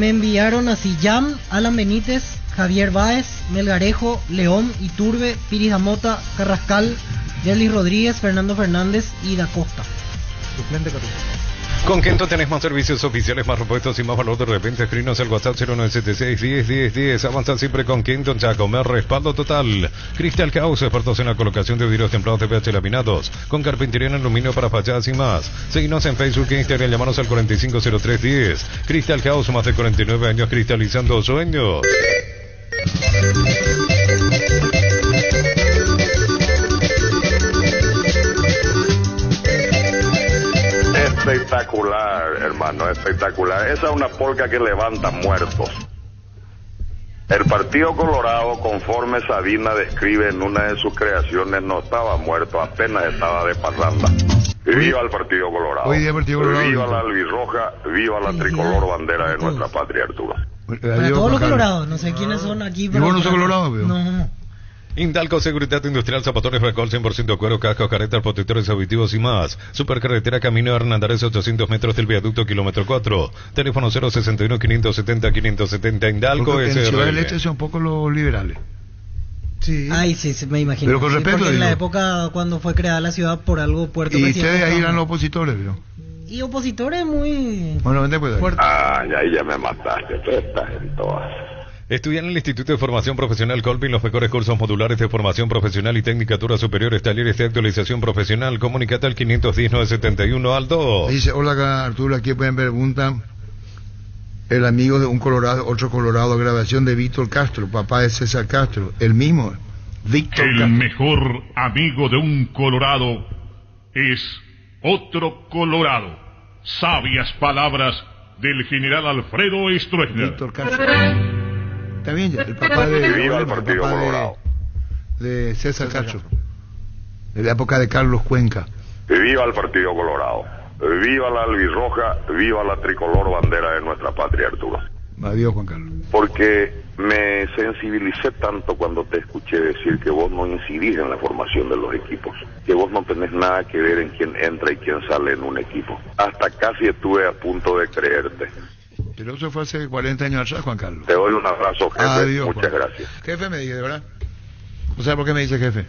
enviaron así: Jam, Alan Benítez, Javier Báez, Melgarejo, León, Iturbe, Piris Damota, Carrascal, Jerly Rodríguez, Fernando Fernández y Da Costa. Suplente 14. Con Kento tenés más servicios oficiales, más repuestos y más valor. De repente, escribinos al WhatsApp 0976-10-10-10. Avanza siempre con Kento ya comer respaldo total. Crystal House, expertos en la colocación de vidrios templados de PH laminados, con carpintería en aluminio para fachadas y más. Seguinos en Facebook e Instagram, llamanos al 450310. Crystal House, más de 49 años cristalizando sueños. Espectacular, hermano, espectacular. Esa es una polca que levanta muertos. El Partido Colorado, conforme Sabina describe en una de sus creaciones, no estaba muerto, apenas estaba de parranda. Viva el Partido Colorado. Hoy día Partido Colorado. Viva la albirroja, viva la tricolor bandera de nuestra patria, Arturo. Para todos los colorados, no sé quiénes son aquí. ¿Y vos no sos colorado, veo? No. Indalco Seguridad Industrial, Zapatones Recol, 100% cuero, cascos, caretas, protectores auditivos y más. Supercarretera Camino Hernandares, 800 metros del viaducto, kilómetro 4. Teléfono 061-570-570. Indalco porque en Ciudad del SRL. Este son un poco los liberales. Sí. Ay, sí, me imagino. Pero con Sí, respeto, porque en la digo. época cuando fue creada la ciudad, por algo Puerto Y Presidente ustedes ahí estaba- eran los opositores, ¿vio? Y opositores muy... Bueno, vente pues. Ay, ahí ya me mataste, tú estás en todas. Estudian en el Instituto de Formación Profesional Colpin los mejores cursos modulares de formación profesional y tecnicaturas superiores, talleres de actualización profesional. Comunicate al 510-971 al 2. Dice, hola acá, Arturo, aquí pueden preguntar el amigo de un colorado, otro colorado, grabación de Víctor Castro, papá de César Castro, el mismo, Víctor El Castro. mejor amigo de un colorado es otro colorado. Sabias palabras del general Alfredo Stroessner. Víctor Castro. Está bien, ya, el papá de... Viva el papá Partido Colorado. de César Castro. De la época de Carlos Cuenca. Viva el Partido Colorado. Viva la albirroja, viva la tricolor bandera de nuestra patria, Arturo. Adiós, Juan Carlos. Porque me sensibilicé tanto cuando te escuché decir que vos no incidís en la formación de los equipos, que vos no tenés nada que ver en quién entra y quién sale en un equipo. Hasta casi estuve a punto de creerte. Pero eso fue hace 40 años atrás, Juan Carlos. Te doy un abrazo, jefe. Adiós, Muchas Juan. gracias. Jefe me dije, ¿de verdad? ¿O sea por qué me dice jefe?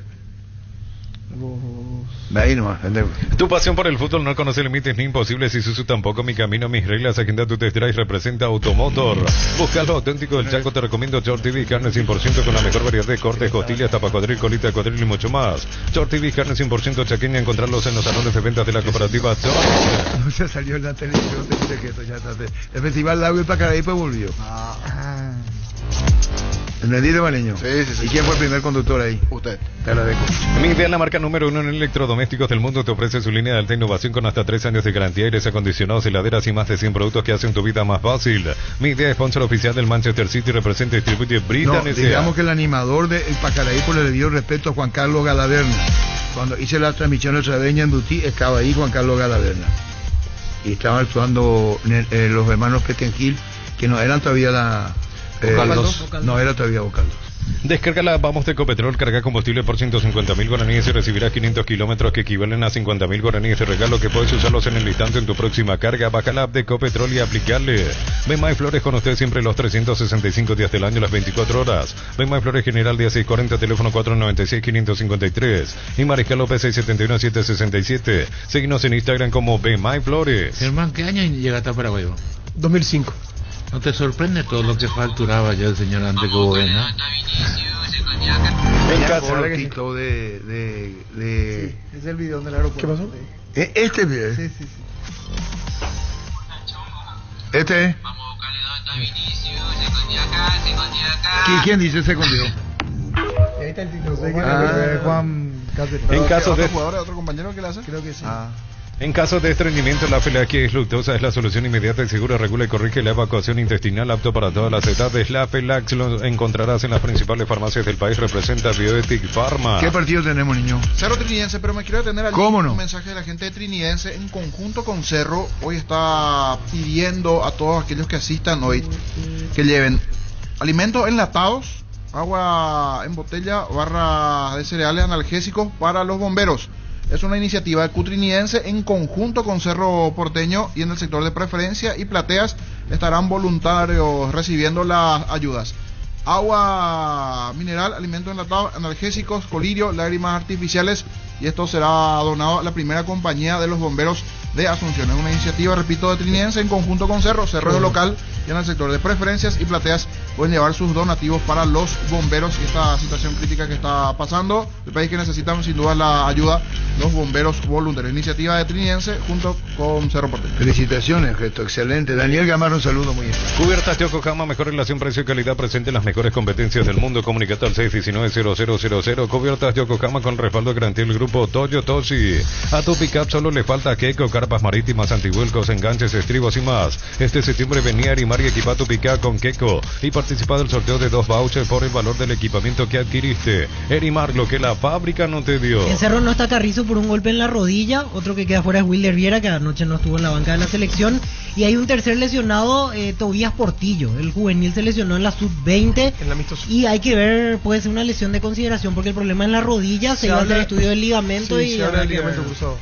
Ahí nomás, entendemos. Tu pasión por el fútbol no conoce límites ni imposibles, y Suzu tampoco. Mi camino, mis reglas. Agenda tu test drive, representa Automotor. Busca lo auténtico del Chaco. Te recomiendo Short TV, carne 100% con la mejor variedad de cortes, costillas, tapa cuadril, colita de cuadril y mucho más. Short TV, carne 100% chaqueña. Encontrarlos en los salones de ventas de la cooperativa Short. No se salió en la televisión, te dice que esto ya está. El festival Lago y Pacaraí pues volvió. ¿Entendido, Maleño? Sí. ¿Y quién fue el primer conductor ahí? Usted. Te agradezco. Mi Idea, la marca número 1 en electrodomésticos del mundo, te ofrece su línea de alta innovación con hasta 3 años de garantía, aires acondicionados, heladeras y más de 100 productos que hacen tu vida más fácil. Mi Idea, sponsor oficial del Manchester City, representa y distribuye Britan No, S.A. digamos que el animador de El Pacaraí pues, le dio respeto a Juan Carlos Galaverna. Cuando hice la transmisión de Traveña en Dutí, estaba ahí Juan Carlos Galaverna. Y estaban actuando los hermanos Petengil, que no eran todavía Vocaldos. no era todavía Vocaldos. Descarga la Vamos de Ecopetrol, carga combustible por 150.000 guaraníes y recibirás 500 kilómetros que equivalen a 50.000 guaraníes de regalo, que puedes usarlos en el instante en tu próxima carga. Baja la app de Ecopetrol y aplicarle. Bemay Flores con usted siempre los 365 días del año, las 24 horas. Bemay Flores General día 640, teléfono 496-553. Y Mariscal López 671-767. Seguinos en Instagram como Bemay Flores. Germán, ¿qué año llegaste a Paraguay? 2005. ¿No te sorprende todo lo que facturaba ya el señor antes que Bobena? En casa de Es el video del aeropuerto. ¿Qué pasó? Este video. Sí. Este. ¿Quién dice ese contigo? Ahí está el título. Juan Cáceres. En caso de... ¿Otro compañero que le hace? Creo que sí. En caso de estreñimiento, la Felaquis Luctosa es la solución inmediata y segura. Regula y corrige la evacuación intestinal, apto para todas las edades. La Felax lo encontrarás en las principales farmacias del país. Representa Bioethic Pharma. ¿Qué partido tenemos, niño? Cerro Trinidense, pero me quiero detener al ¿Cómo no? un mensaje de la gente de Trinidense en conjunto con Cerro. Hoy está pidiendo a todos aquellos que asistan hoy que lleven alimentos enlatados, agua en botella, barras de cereales, analgésicos para los bomberos. Es una iniciativa de Cutrinidense en conjunto con Cerro Porteño, y en el sector de preferencia y plateas estarán voluntarios recibiendo las ayudas. Agua mineral, alimentos enlatados, analgésicos, colirio, lágrimas artificiales y esto será donado a la primera compañía de los bomberos de Asunción. Es una iniciativa, repito, de Trinidense en conjunto con Cerro es local, y en el sector de preferencias y plateas pueden llevar sus donativos para los bomberos y esta situación crítica que está pasando. El país que necesitan sin duda la ayuda, los bomberos voluntarios. Iniciativa de Trinidense junto con Cerro Porteño. Felicitaciones, gesto excelente. Daniel Gamarra, un saludo muy especial. Cubiertas Yokohama, mejor relación precio-calidad, presente las mejores competencias del mundo. Comunicate al 619-0000. Cubiertas Yokohama con respaldo de garantía del grupo Toyo Toshi. A tu pickup solo le falta queco, carpas marítimas, antivuelcos, enganches, estribos y más. Este septiembre venía a Arimar y equipa tu pickup con queco y participa del sorteo de 2 vouchers por el valor del equipamiento que adquiriste. Erimar, lo que la fábrica no te dio. En Cerro no está Carrizo por un golpe en la rodilla. Otro que queda fuera es Wilder Viera, que anoche no estuvo en la banca de la selección. Y hay un tercer lesionado, Tobías Portillo. El juvenil se lesionó en la sub-20. Y hay que ver, puede ser una lesión de consideración, porque el problema es la rodilla. Se iba a hacer estudio del ligamento y se habla del ligamento cruzado.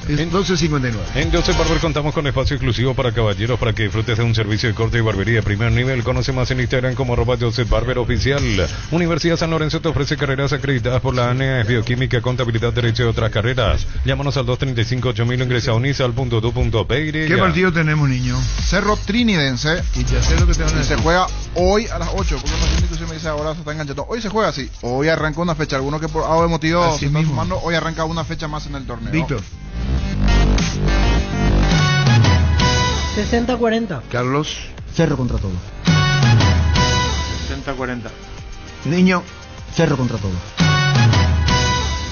En 12.59. En Joseph Barber contamos con espacio exclusivo para caballeros para que disfrutes de un servicio de corte y barbería de primer nivel. Conoce más en Instagram como @Joseph Barber Oficial. Universidad San Lorenzo te ofrece carreras acreditadas por la ANEA, Bioquímica, Contabilidad, Derecho y otras carreras. Llámanos al 235-8000 o ingresa a unisal.edu.py. ¿Qué partido tenemos, niño? Cerro Trinidense. Y ya sé lo que te van a decir. Se juega hoy a las 8. Porque una institución me dice ahora se está enganchando. Hoy se juega así. Hoy arranca una fecha. Algunos que por algo de motivo se están sumando. Hoy arranca una fecha más en el torneo. Víctor. 60-40. Carlos. Cerro contra todo. 60-40. Niño. Cerro contra todo.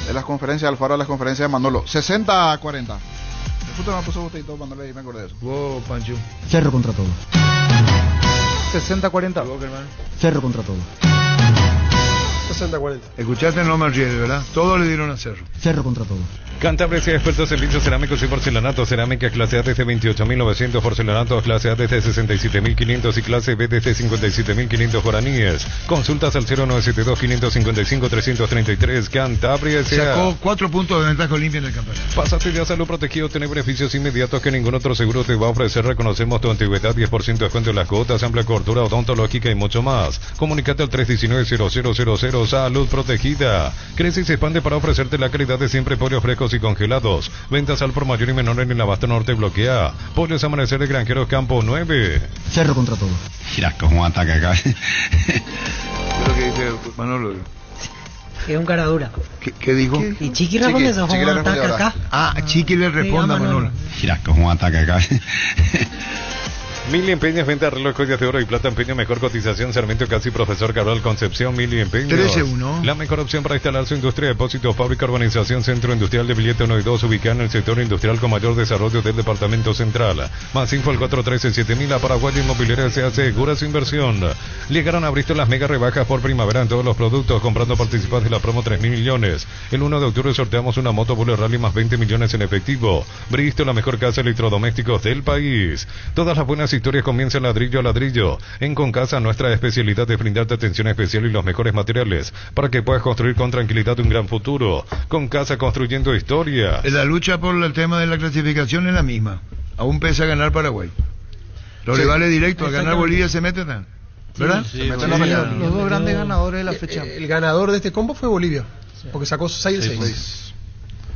De las conferencias de Alfaro a las conferencias de Manolo. 60-40. El puto me puso usted y todo, Manolo, y me acordé de eso. Wow, Pancho. Cerro contra todo. 60-40. Cerro contra todo. 60-40. Escuchaste, no me ríes, ¿verdad? Todos le dieron a Cerro. Cerro contra todo. Cantabria sea experto en servicios cerámicos y porcelanato. Cerámica clase A desde 28.900, porcelanato clase A desde 67.500 y clase B desde 57.500 guaraníes. Consultas al 0972-555-333. Cantabria sea. Sacó 4 puntos de ventaja Olimpia en el campeonato. Pásate ya a Salud Protegido, tener beneficios inmediatos que ningún otro seguro te va a ofrecer. Reconocemos tu antigüedad, 10% de descuento en las cuotas, amplia cobertura odontológica y mucho más. Comunicate al 319-0000. Salud Protegida. Crece y se expande para ofrecerte la calidad de siempre, pollos frescos y congelados. Ventas al por mayor y menor en el Abasto Norte bloquea. Pollos Amanecer de Granjeros Campo 9. Cerro contra todo. Mira cómo ataca acá. ¿Qué es lo que dice Manolo? Es un cara dura. ¿Qué dijo? Y Chiqui responde eso, ¿cómo ataca acá? Ah, Chiqui le responde a Manolo. Mira cómo ataca acá. Mili Empeños, venta de reloj, joyas de oro y plata, empeño, mejor cotización, Sarmiento Casi, Profesor Cabral Concepción, Mili Empeños. 13-1. La mejor opción para instalar su industria, depósito, fábrica, urbanización, centro industrial de Billete 1 y 2, ubicada en el sector industrial con mayor desarrollo del departamento central. Más info al 413-7000, la Paraguaya Inmobiliaria se asegura su inversión. Llegaron a Bristol las mega rebajas por primavera en todos los productos, comprando participas de la promo 3.000 millones. El 1 de octubre sorteamos una moto Bullet Rally más 20 millones en efectivo. Bristol, la mejor casa de electrodomésticos del país. Todas las buenas historias comienzan ladrillo a ladrillo. En Concasa, nuestra especialidad es brindarte atención especial y los mejores materiales para que puedas construir con tranquilidad un gran futuro. Concasa, construyendo historia. La lucha por el tema de la clasificación es la misma. Aún pesa ganar Paraguay. Los rivales directos, a ganar Bolivia se meten, ¿verdad? Sí, los dos grandes ganadores de la fecha. El ganador de este combo fue Bolivia, porque sacó 6-6.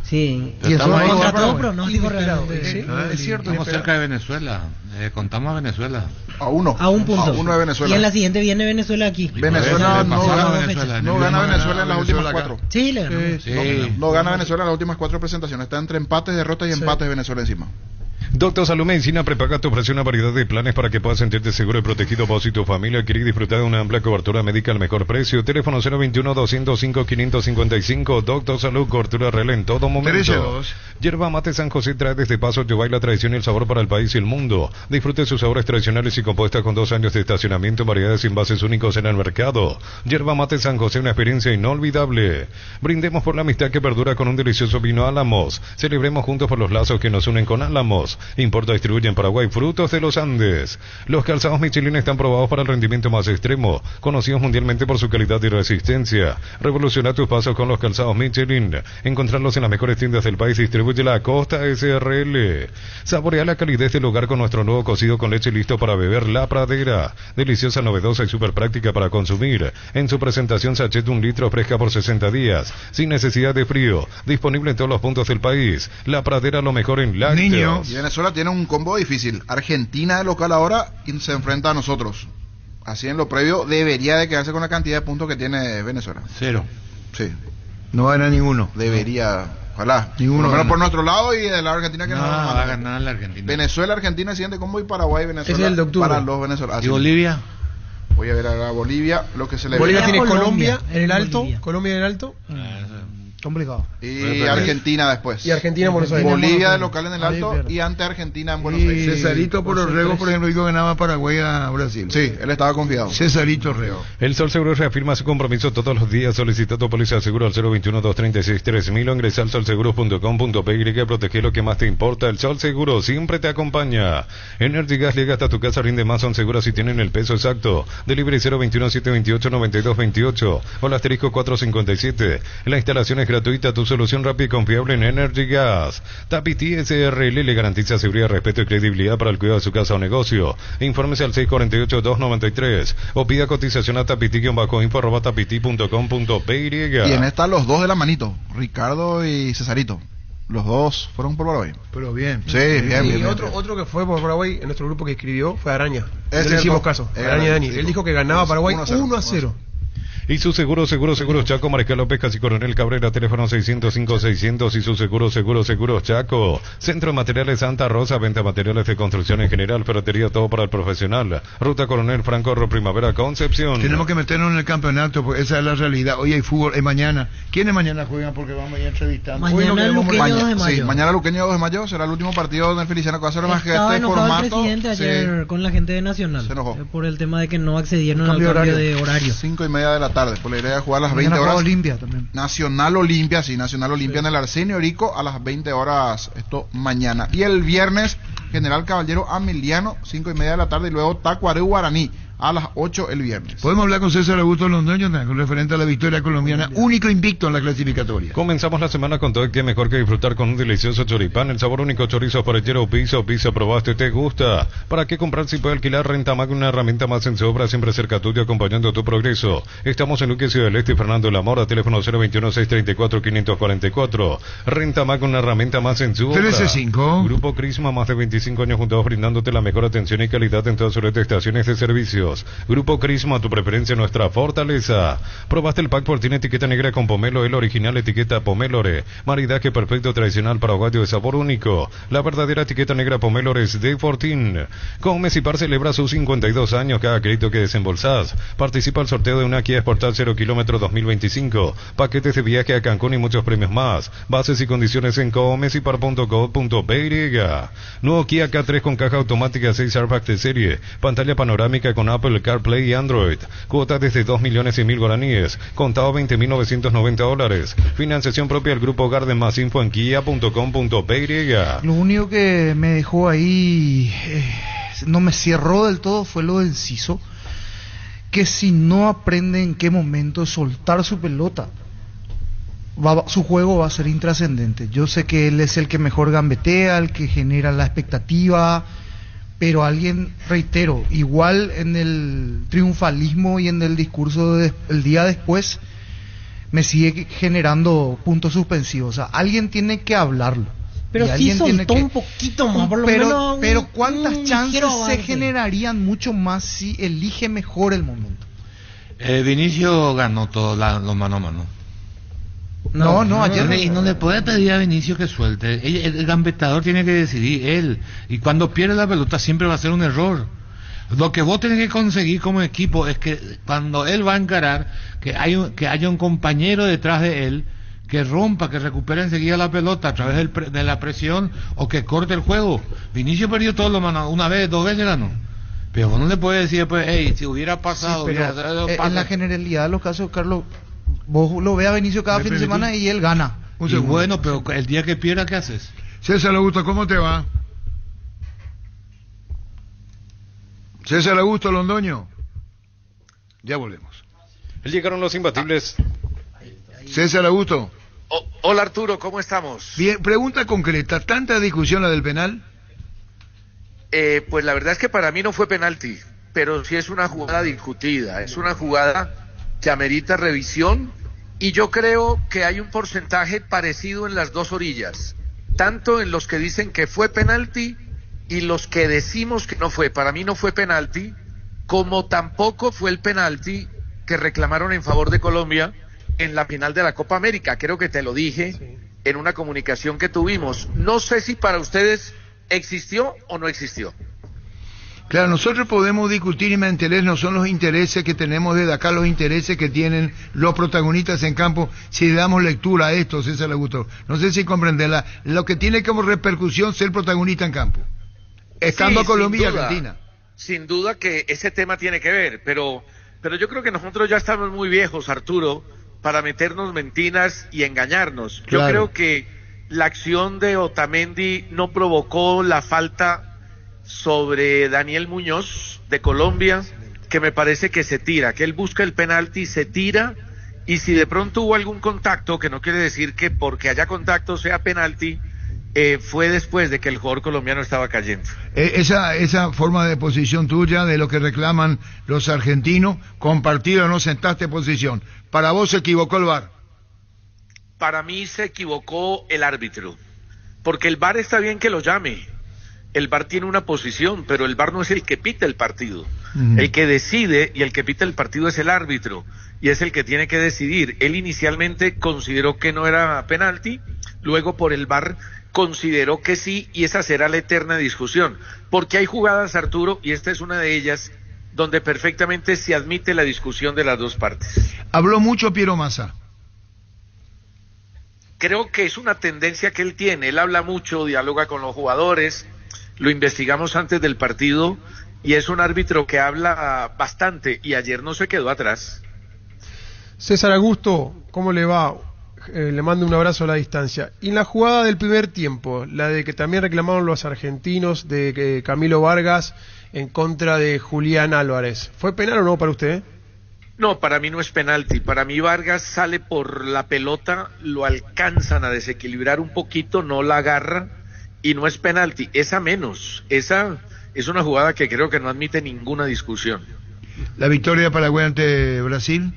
Sí, y eso es contra todo pronóstico realmente. Sí, es cierto. Estamos cerca de Venezuela. Contamos a Venezuela. A uno. A un punto. A uno de Venezuela. Y en la siguiente viene Venezuela aquí. Venezuela no gana Venezuela en las últimas 4. Sí, le ganó. No gana Venezuela en las últimas 4 presentaciones. Está entre empates, derrotas y empates de Venezuela encima. Doctor Salud Medicina Prepaga te ofrece una variedad de planes para que puedas sentirte seguro y protegido vos y tu familia. Querés disfrutar de una amplia cobertura médica al mejor precio. Teléfono 021-205-555. Doctor Salud, cobertura real en todo momento. Yerba Mate San José trae desde Paso Yobay la tradición y el sabor para el país y el mundo. Disfrute sus sabores tradicionales y compuestas con 2 años de estacionamiento, variedades y envases únicos en el mercado. Yerba Mate San José, una experiencia inolvidable. Brindemos por la amistad que perdura con un delicioso vino Álamos. Celebremos juntos por los lazos que nos unen con Álamos. Insumos. Importa, distribuye en Paraguay Frutos de los Andes. Los calzados Michelin están probados para el rendimiento más extremo, conocidos mundialmente por su calidad y resistencia. Revoluciona tus pasos con los calzados Michelin. Encontrarlos en las mejores tiendas del país. Distribuye la Costa SRL. Saborea la calidez del hogar con nuestro nuevo cocido con leche listo para beber La Pradera. Deliciosa, novedosa y súper práctica para consumir. En su presentación sachet 1 litro, fresca por 60 días, sin necesidad de frío. Disponible en todos los puntos del país. La Pradera, lo mejor en lácteos. Y Venezuela tiene un combo difícil. Argentina de local ahora y se enfrenta a nosotros. Así en lo previo debería de quedarse con la cantidad de puntos que tiene Venezuela. 0. Sí. No gana ninguno. Debería, ojalá. Ninguno. Por lo menos por nuestro lado y de la Argentina que no va a ganar la Argentina. Venezuela, Argentina, siguiente combo y Paraguay, Venezuela. Es el de octubre. Para los venezolanos. ¿Y Bolivia? Voy a ver a Bolivia, lo que se le Bolivia ve. tiene Colombia en el alto. Colombia en el alto. Complicado. Y Argentina después. Y Argentina en Buenos Aires. Bolivia de local en el alto y ante Argentina en Buenos Aires. Cesarito por Orrego, por ejemplo, dijo que ganaba Paraguay a Brasil. Sí, él estaba confiado. Cesarito Orrego. El Sol Seguro reafirma su compromiso todos los días. Solicita tu póliza de seguro al 021-236-3000 o ingresa al solseguros.com.py. Protege lo que más te importa. El Sol Seguro siempre te acompaña. Energy Gas llega hasta tu casa, rinde más, son seguras si tienen el peso exacto. Delivery 021-728-9228 o el asterisco 457. La instalación es gratuita, tu solución rápida y confiable en Energy Gas. Tapiti SRL le garantiza seguridad, respeto y credibilidad para el cuidado de su casa o negocio. Infórmese al 648-293 o pida cotización a tapiti-info@tapiti.com.py. Y en esta los dos de la manito, Ricardo y Cesarito. Los dos fueron por Paraguay. Pero bien. Sí, bien, Y bien. otro que fue por Paraguay en nuestro grupo que escribió fue Araña. Es Le hicimos cierto. caso. Araña Dani. Él dijo que ganaba Paraguay 1-0. Y su seguro Chaco, Mariscal López, Casi Coronel Cabrera, teléfono 605-600 y su seguro Chaco. Centro de Materiales Santa Rosa, venta de materiales de construcción en general, ferretería, todo para el profesional. Ruta Coronel Franco, Primavera, Concepción. Tenemos que meternos en el campeonato, porque esa es la realidad. Hoy hay fútbol, es mañana. ¿Quiénes mañana juegan? Porque vamos a ir entrevistando. Mañana Luqueño 2 de mayo. Sí, mañana Luqueño 2 de mayo será el último partido del Feliciano que va a ser más que Estaba este enojado formato. el presidente ayer con la gente de Nacional. Se enojó. Por el tema de que no accedieron al cambio de horario. 5:30 de la tarde, por la idea de jugar a las 20 Mañana horas. juega Olimpia también. Nacional Olimpia, sí, Nacional Olimpia en el Arsenio Rico a las 20 horas, esto mañana. Y el viernes, General Caballero Amiliano, 5:30 de la tarde, y luego Tacuarembó Guaraní a las 8 el viernes. Podemos hablar con César Augusto Londoño, con referente a la victoria colombiana, único invicto en la clasificatoria. Comenzamos la semana con todo, y qué mejor que disfrutar con un delicioso choripán, el sabor único, chorizo parrillero, piso, probaste, te gusta. ¿Para qué comprar si puede alquilar? Renta Mag, una herramienta más en su obra, siempre cerca tuyo, acompañando tu progreso. Estamos en Luque, Ciudad del Este, Fernando de la Mora, teléfono 021-634-544. Renta Mag, una herramienta más en su obra. 13.5. Grupo Crisma, más de 25 años juntos, brindándote la mejor atención y calidad en todas sus red de estaciones de servicios. Grupo Crisma, tu preferencia, nuestra fortaleza. Probaste el pack por tiene etiqueta negra con pomelo, el original etiqueta pomelore. Maridaje perfecto, tradicional paraguayo de sabor único. La verdadera etiqueta negra pomelore es de Fortín. Con Mesipar celebra sus 52 años. Cada crédito que desembolsás participa al sorteo de una Kia Sportage 0 kilómetros 2025. Paquetes de viaje a Cancún y muchos premios más. Bases y condiciones en comesipar.co.py. Nuevo Kia K3 con caja automática 6 airbags de serie. Pantalla panorámica con Apple CarPlay y Android. Cuota desde 2.100.000 guaraníes. Contado $20.990. Financiación propia del Grupo Garden. Más info en kia.com.py. Lo único que me dejó ahí, no me cerró del todo, fue lo del Ciso. Que si no aprende en qué momento soltar su pelota, su juego va a ser intrascendente. Yo sé que él es el que mejor gambetea, el que genera la expectativa, pero alguien, reitero, igual en el triunfalismo y en el discurso el día después, me sigue generando puntos suspensivos. O sea, alguien tiene que hablarlo. Pero sí soltó un poquito más, por lo menos. Pero ¿cuántas chances se generarían mucho más si elige mejor el momento? Vinicio ganó todo los mano a mano. No, ayer y no le puede pedir a Vinicio que suelte. El gambetador tiene que decidir él. Y cuando pierde la pelota siempre va a ser un error. Lo que vos tenés que conseguir como equipo es que cuando él va a encarar, que haya un compañero detrás de él que rompa, que recupere enseguida la pelota a través de la presión o que corte el juego. Vinicio perdió todo lo mano, una vez, 2 veces ganó. Pero vos no le puedes decir después, hey, si hubiera pasado... Sí, pero en la generalidad de los casos, Carlos, vos lo ves a Vinicio cada fin de semana y él gana. Y bueno, pero el día que pierda, ¿qué haces? César Augusto, ¿cómo te va? César Augusto Londoño. Ya volvemos. Llegaron los imbatibles. César Augusto. Hola Arturo, ¿cómo estamos? Bien, pregunta concreta. ¿Tanta discusión la del penal? Pues la verdad es que para mí no fue penalti, pero sí es una jugada discutida. Es una jugada que amerita revisión y yo creo que hay un porcentaje parecido en las dos orillas. Tanto en los que dicen que fue penalti y los que decimos que no fue. Para mí no fue penalti, como tampoco fue el penalti que reclamaron en favor de Colombia en la final de la Copa América. Creo que te lo dije en una comunicación que tuvimos. No sé si para ustedes existió o no existió. Claro, nosotros podemos discutir y me interés, no son los intereses que tenemos desde acá, los intereses que tienen los protagonistas en campo, si le damos lectura a esto, César Augusto. No sé si comprenderla, lo que tiene como repercusión ser protagonista en campo, estando Sí, Colombia y sin duda. Argentina. Sin duda que ese tema tiene que ver, pero yo creo que nosotros ya estamos muy viejos, Arturo, para meternos mentiras y engañarnos. Yo Claro. creo que la acción de Otamendi no provocó la falta sobre Daniel Muñoz de Colombia, que me parece que se tira, que él busca el penalti, se tira, y si de pronto hubo algún contacto, que no quiere decir que porque haya contacto sea penalti, fue después de que el jugador colombiano estaba cayendo. Esa forma de posición tuya, de lo que reclaman los argentinos, compartida o no sentaste posición, ¿para vos se equivocó el VAR? Para mí se equivocó el árbitro, porque el VAR está bien que lo llame, el VAR tiene una posición, pero el VAR no es el que pita el partido. El que decide y el que pita el partido es el árbitro, y es el que tiene que decidir. Él inicialmente consideró que no era penalti, luego por el VAR consideró que sí, y esa será la eterna discusión, porque hay jugadas, Arturo, y esta es una de ellas, donde perfectamente se admite la discusión de las dos partes. Habló mucho Piero Massa. Creo que es una tendencia que él tiene, él habla mucho, dialoga con los jugadores, lo investigamos antes del partido, y es un árbitro que habla bastante, y ayer no se quedó atrás. César Augusto, ¿cómo le va? Le mando un abrazo a la distancia. Y en la jugada del primer tiempo, la de que también reclamaron los argentinos, de Camilo Vargas en contra de Julián Álvarez, ¿fue penal o no para usted? No, para mí no es penalti, para mí Vargas sale por la pelota, lo alcanzan a desequilibrar un poquito, no la agarra, y no es penalti, esa menos, esa es una jugada que creo que no admite ninguna discusión. La victoria de Paraguay ante Brasil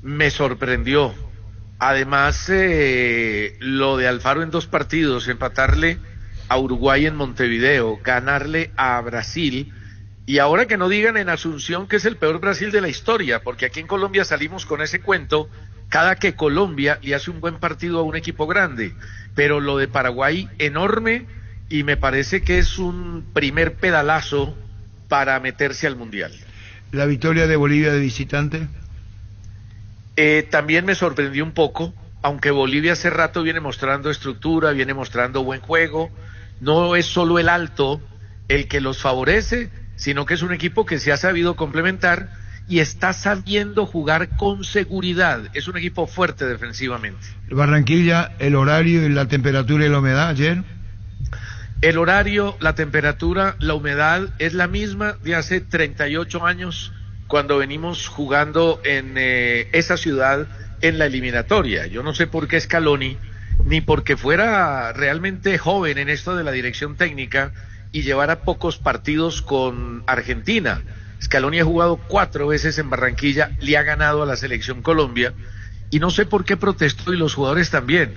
me sorprendió. Además, lo de Alfaro en 2 partidos, empatarle a Uruguay en Montevideo, ganarle a Brasil, y ahora que no digan en Asunción que es el peor Brasil de la historia, porque aquí en Colombia salimos con ese cuento cada que Colombia le hace un buen partido a un equipo grande, pero lo de Paraguay enorme, y me parece que es un primer pedalazo para meterse al Mundial. La victoria de Bolivia de visitante. También me sorprendió un poco, aunque Bolivia hace rato viene mostrando estructura, viene mostrando buen juego, no es solo el alto el que los favorece, sino que es un equipo que se ha sabido complementar y está sabiendo jugar con seguridad, es un equipo fuerte defensivamente. Barranquilla, el horario y la temperatura y la humedad ayer. El horario, la temperatura, la humedad es la misma de hace 38 años, cuando venimos jugando en esa ciudad en la eliminatoria. Yo no sé por qué Scaloni, ni porque fuera realmente joven en esto de la dirección técnica y llevara pocos partidos con Argentina. Scaloni ha jugado 4 veces en Barranquilla, le ha ganado a la selección Colombia, y no sé por qué protestó, y los jugadores también.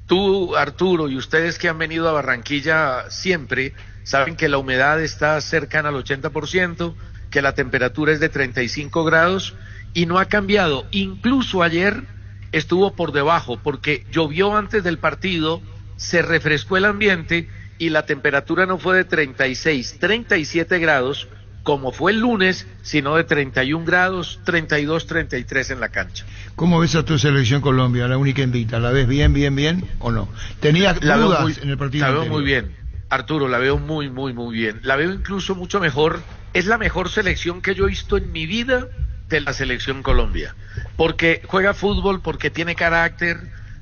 Tú, Arturo, y ustedes que han venido a Barranquilla siempre, saben que la humedad está cercana al 80%, que la temperatura es de 35 grados y no ha cambiado. Incluso ayer estuvo por debajo porque llovió antes del partido, se refrescó el ambiente y la temperatura no fue de 36, 37 grados como fue el lunes, sino de 31 grados, 32, 33 en la cancha. ¿Cómo ves a tu selección Colombia, la única invicta? ¿La ves bien o no? ¿Tenías dudas en el partido La veo anterior? muy bien, Arturo, la veo muy bien. La veo incluso mucho mejor. Es la mejor selección que yo he visto en mi vida de la selección Colombia. Porque juega fútbol, porque tiene carácter,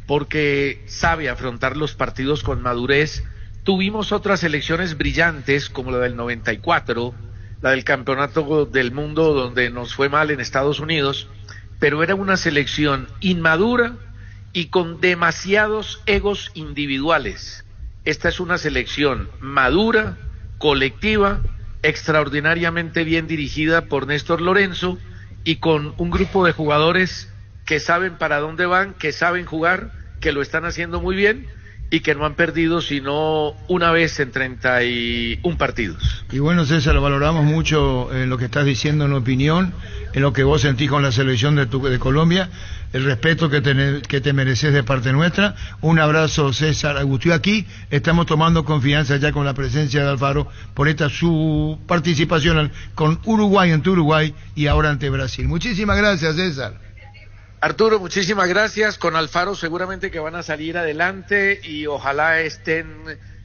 porque sabe afrontar los partidos con madurez. Tuvimos otras selecciones brillantes, como la del 94, la del campeonato del mundo donde nos fue mal en Estados Unidos, pero era una selección inmadura y con demasiados egos individuales. Esta es una selección madura, colectiva, extraordinariamente bien dirigida por Néstor Lorenzo y con un grupo de jugadores que saben para dónde van, que saben jugar, que lo están haciendo muy bien y que no han perdido sino una vez en 31 partidos. Y bueno, César, lo valoramos mucho en lo que estás diciendo, en opinión, en lo que vos sentís con la selección de Colombia, el respeto que te mereces de parte nuestra. Un abrazo, César Agustín. Aquí estamos tomando confianza ya con la presencia de Alfaro por esta su participación con Uruguay ante Uruguay y ahora ante Brasil. Muchísimas gracias, César. Arturo, muchísimas gracias. Con Alfaro seguramente que van a salir adelante y ojalá estén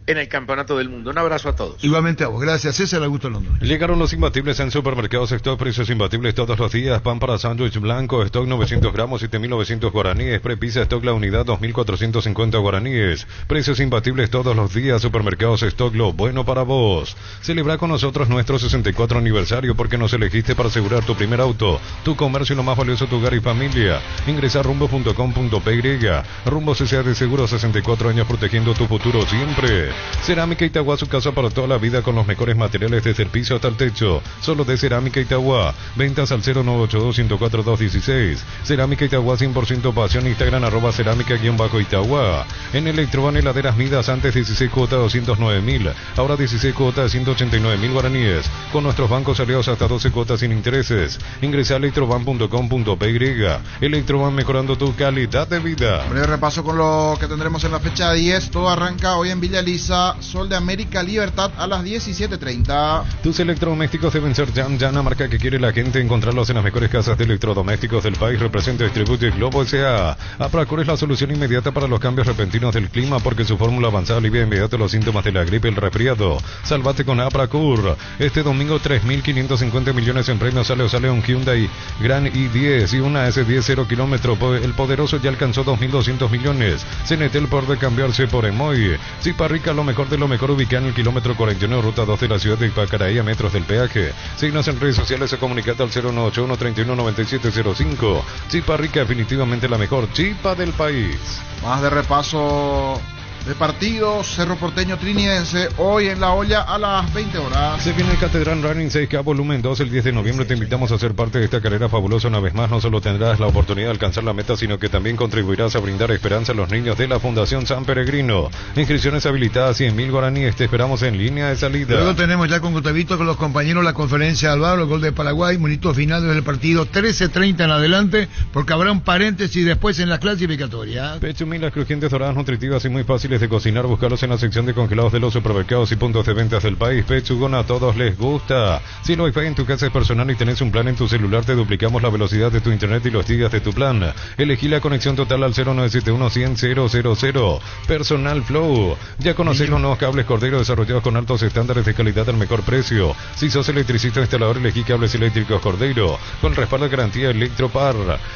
en el Campeonato del Mundo. Un abrazo a todos. Igualmente a vos. Gracias, César Augusto Londoño. Llegaron los imbatibles en Supermercados Stock, precios imbatibles todos los días. Pan para sándwich blanco, stock 900 gramos, 7.900 guaraníes. Prepizza stock la unidad, 2.450 guaraníes. Precios imbatibles todos los días. Supermercados Stock, lo bueno para vos. Celebra con nosotros nuestro 64 aniversario porque nos elegiste para asegurar tu primer auto, tu comercio y lo más valioso, tu hogar y familia. Ingresa a rumbo.com.py. Rumbo CCA de Seguro, 64 años protegiendo tu futuro siempre. Cerámica Itagua, su casa para toda la vida con los mejores materiales desde el piso hasta el techo. Solo de Cerámica Itagua. Ventas al 0982-104-216. Cerámica Itagua, 100% pasión. Instagram @cerámica_Itagua. En Electroban, heladeras Midas, antes 16 cuotas de 209.000. Ahora 16 cuotas de 189.000 guaraníes. Con nuestros bancos aliados hasta 12 cuotas sin intereses. Ingresa a electroban.com.py. Electroban, mejorando tu calidad de vida. Breve repaso con lo que tendremos en la fecha 10. Todo arranca hoy en Villa Elisa. Sol de América Libertad a las 17:30. Tus electrodomésticos deben ser Jam, la marca que quiere la gente. Encontrarlos en las mejores casas de electrodomésticos del país. Representa Distribuye Globo S.A. Apracur es la solución inmediata para los cambios repentinos del clima porque su fórmula avanzada alivia inmediato los síntomas de la gripe y el resfriado. Salvate con Apracur. Este domingo 3.550 millones en premios. Sale un Hyundai Grand i10 y una S10 0 kilómetro. El poderoso ya alcanzó 2.200 millones. Cenetel por cambiarse por Emoy. Ziparrica, lo mejor de lo mejor, ubicada en el kilómetro 49, ruta 2 de la ciudad de Ipacaraí, a metros del peaje. Síguenos en redes sociales o comunicate al 0981-319705. Ziparrica, definitivamente la mejor chipa del país. Más de repaso de partidos. Cerro Porteño Trinidense hoy en La Olla a las 20 horas. Se viene el Catedral Running 6K volumen 2 el 10 de noviembre. Te invitamos a ser parte de esta carrera fabulosa una vez más. No solo tendrás la oportunidad de alcanzar la meta, sino que también contribuirás a brindar esperanza a los niños de la Fundación San Peregrino. Inscripciones habilitadas, 100.000 guaraníes. Te esperamos en línea de salida. Luego tenemos ya con Gustavito, con los compañeros, la conferencia de Alvaro, el gol de Paraguay, monito final del partido 13:30 en adelante, porque habrá un paréntesis después en la clasificatoria. Pechumilas crujientes, doradas, nutritivas y muy fáciles de cocinar. Buscarlos en la sección de congelados de los supermercados y puntos de ventas del país. Pechugón, a todos les gusta. Si el Wi-Fi en tu casa es personal y tenés un plan en tu celular, te duplicamos la velocidad de tu internet y los gigas de tu plan. Elegí la conexión total al 0971-100-000. Personal Flow. Ya conocés los nuevos cables Cordero desarrollados con altos estándares de calidad al mejor precio. Si sos electricista o instalador, elegí cables eléctricos Cordero con respaldo de garantía Electropar.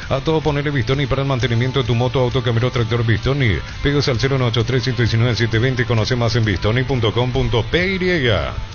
A todo ponerle Bistoni para el mantenimiento de tu moto, auto, camioneta, tractor Bistoni. Pedidos al 0983-119-720. Conoce más en bistoni.com.py.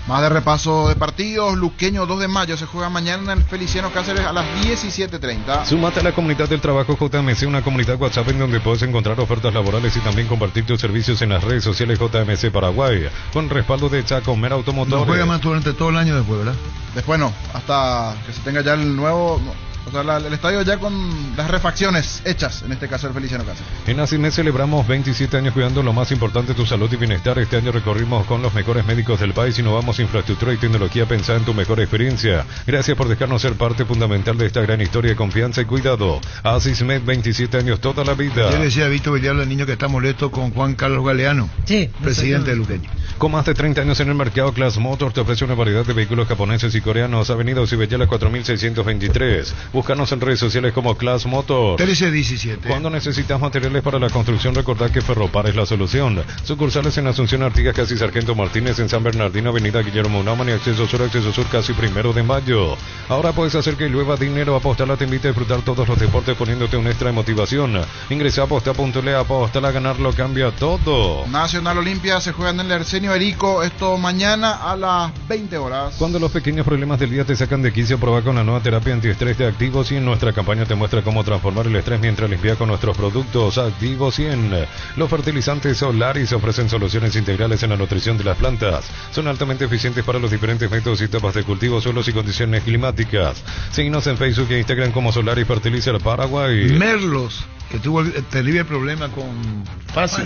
Más de repaso de partidos. Luqueño 2 de mayo se juega mañana en el Feliciano Cáceres a las 17:30. Sumate a la comunidad del trabajo JMC, una comunidad WhatsApp en donde puedes encontrar ofertas laborales y también compartir tus servicios en las redes sociales JMC Paraguay, con respaldo de Chacomer Automotores. No juega más durante todo el año después, ¿verdad? Después no, hasta que se tenga ya el nuevo... O sea, el estadio ya con las refacciones hechas, en este caso el Feliciano Cáceres. En ACIMED celebramos 27 años cuidando lo más importante, tu salud y bienestar. Este año recorrimos con los mejores médicos del país, innovamos infraestructura y tecnología pensada en tu mejor experiencia. Gracias por dejarnos ser parte fundamental de esta gran historia de confianza y cuidado. ACIMED, 27 años, toda la vida. Yo le decía a Víctor Villalba, el niño que está molesto con Juan Carlos Galeano, sí, presidente de Luqueño. Con más de 30 años en el mercado, Class Motors te ofrece una variedad de vehículos japoneses y coreanos. Avenida Ocibellala 4623. Búscanos en redes sociales como Class Motor. 1317. Cuando necesitas materiales para la construcción, recordad que Ferropar es la solución. Sucursales en Asunción, Artigas, casi Sargento Martínez, en San Bernardino, Avenida Guillermo Naumann y Acceso Sur, casi 1 de mayo. Ahora puedes hacer que llueva dinero. Apostala te invita a disfrutar todos los deportes poniéndote un extra de motivación. Ingresa a aposta.le, Apostala, a ganar lo cambia todo. Nacional Olimpia se juega en el Arsenio Erico, esto mañana a las 20 horas. Cuando los pequeños problemas del día te sacan de quicio, prueba con la nueva terapia antiestrés de Activo 100. Nuestra campaña te muestra cómo transformar el estrés mientras limpias con nuestros productos Activo 100. Los fertilizantes Solaris ofrecen soluciones integrales en la nutrición de las plantas. Son altamente eficientes para los diferentes métodos y etapas de cultivo, suelos y condiciones climáticas. Síguenos en Facebook e Instagram como Solaris Fertilizer Paraguay. Merlos, que tuvo el terrible problema con Fácil,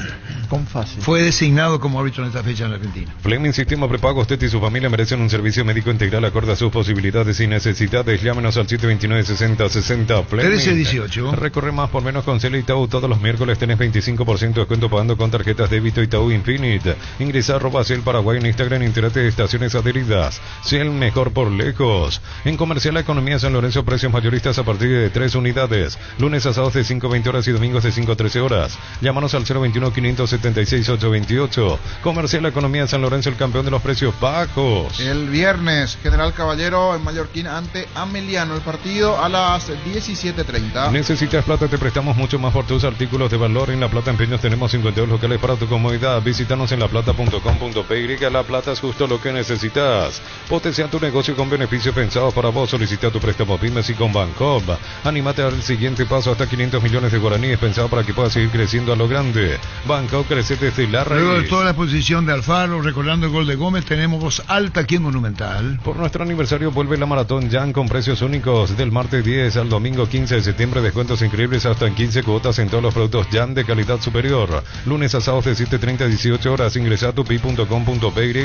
fue designado como árbitro en esta fecha en la Argentina. Fleming Sistema Prepago. Usted y su familia merecen un servicio médico integral acorde a sus posibilidades y necesidades. Llámenos al 729-6060 Fleming. 1318. Recorre más por menos con Cel Itaú. Todos los miércoles tenés 25% de descuento pagando con tarjetas débito Itaú Infinite. Ingresa a @Cel Paraguay en Instagram y entérate de estaciones adheridas. Cel, mejor por lejos. En Comercial La Economía San Lorenzo, precios mayoristas a partir de 3 unidades. Lunes a sábados de 5 a 20 horas y domingos de 5 a 13 horas. Llámanos al 021-576-828. Comercial La Economía San Lorenzo, el campeón de los precios bajos. El viernes, General Caballero en Mallorquín ante Ameliano. El partido a las 17:30. ¿Necesitas plata? Te prestamos mucho más por tus artículos de valor. En La Plata Empeños tenemos 52 locales para tu comodidad. Visítanos en laplata.com.py. La Plata es justo lo que necesitas. Potencia tu negocio con beneficios pensados para vos. Solicita tu préstamo Pymes y con Bancob. Anímate a dar el siguiente paso. Hasta 500 millones de guaraníes pensado para que puedas seguir creciendo a lo grande. Bancob crece desde la raíz. Luego de toda la posición de Alfaro, recordando el gol de Gómez, tenemos voz alta aquí en Monumental. Por nuestro aniversario vuelve la Maratón Jan con precios únicos. Del martes 10 al domingo 15 de septiembre, descuentos increíbles hasta en 15 cuotas en todos los productos Jan de calidad superior. Lunes a sábados de 7:30 a 18 horas. Ingresa a tupi.com.py.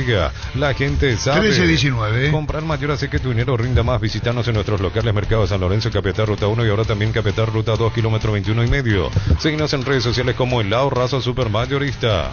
La gente sabe. 1319. Comprar mayor hace que tu dinero rinda más. Visítanos en nuestros locales Mercado San Lorenzo, Capiatá, Ruta 1 y ahora también Capiatá, Ruta 2, kilómetro 21 y medio. Síguenos en redes sociales como El Razo Supermayorista.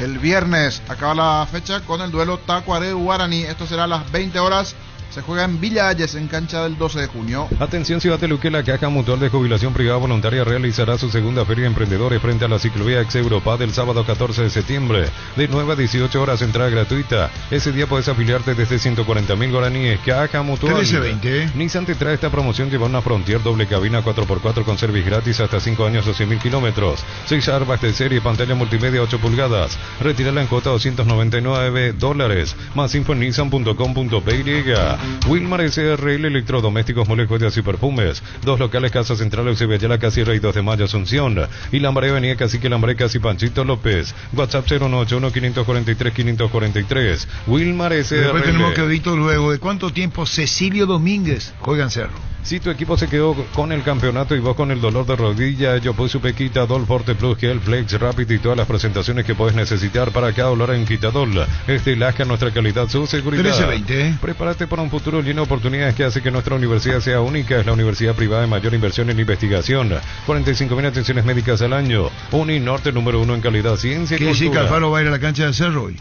El viernes acaba la fecha con el duelo Tacuarembó-Guaraní. Esto será a las 20 horas. Se juega en Villa Ayes, en cancha del 12 de junio. Atención Ciudad de Luque, la Caja Mutual de Jubilación Privada Voluntaria realizará su segunda Feria de Emprendedores frente a la ciclovía Ex Europa del sábado 14 de septiembre, de 9 a 18 horas, entrada gratuita. Ese día puedes afiliarte desde 140.000 guaraníes. Caja Mutual. 1320. Nissan te trae esta promoción, lleva una Frontier doble cabina 4x4 con service gratis hasta 5 años o 100.000 kilómetros. 6 airbags de serie, pantalla multimedia 8 pulgadas. Retírala en cuota $299. Más info en nissan.com.py. Wilmar SRL, electrodomésticos, muebles, joyas y perfumes. 2 locales, Casa Central, Eusebio Ayala, Casi Rey 2 de Mayo, Asunción. Y Lambaré, Avenida Cacique Lambaré, Casi Panchito López. WhatsApp 091-543-543. Wilmar SRL. Después tenemos que ver luego de cuánto tiempo Cecilio Domínguez juega en Cerro. Si tu equipo se quedó con el campeonato y vos con el dolor de rodilla, yo puse su Quitadol Forte Plus, Gel Flex Rapid y todas las presentaciones que puedes necesitar para cada dolor en Quitadol. Lasca, nuestra calidad, su seguridad. 1320. Prepárate para un futuro lleno de oportunidades que hace que nuestra universidad sea única. Es la universidad privada de mayor inversión en investigación. 45.000 atenciones médicas al año. Uninorte, número 1 en calidad, ciencia y cultura. ¿Quiere decir que Alfaro va a ir a la cancha de Cerro hoy?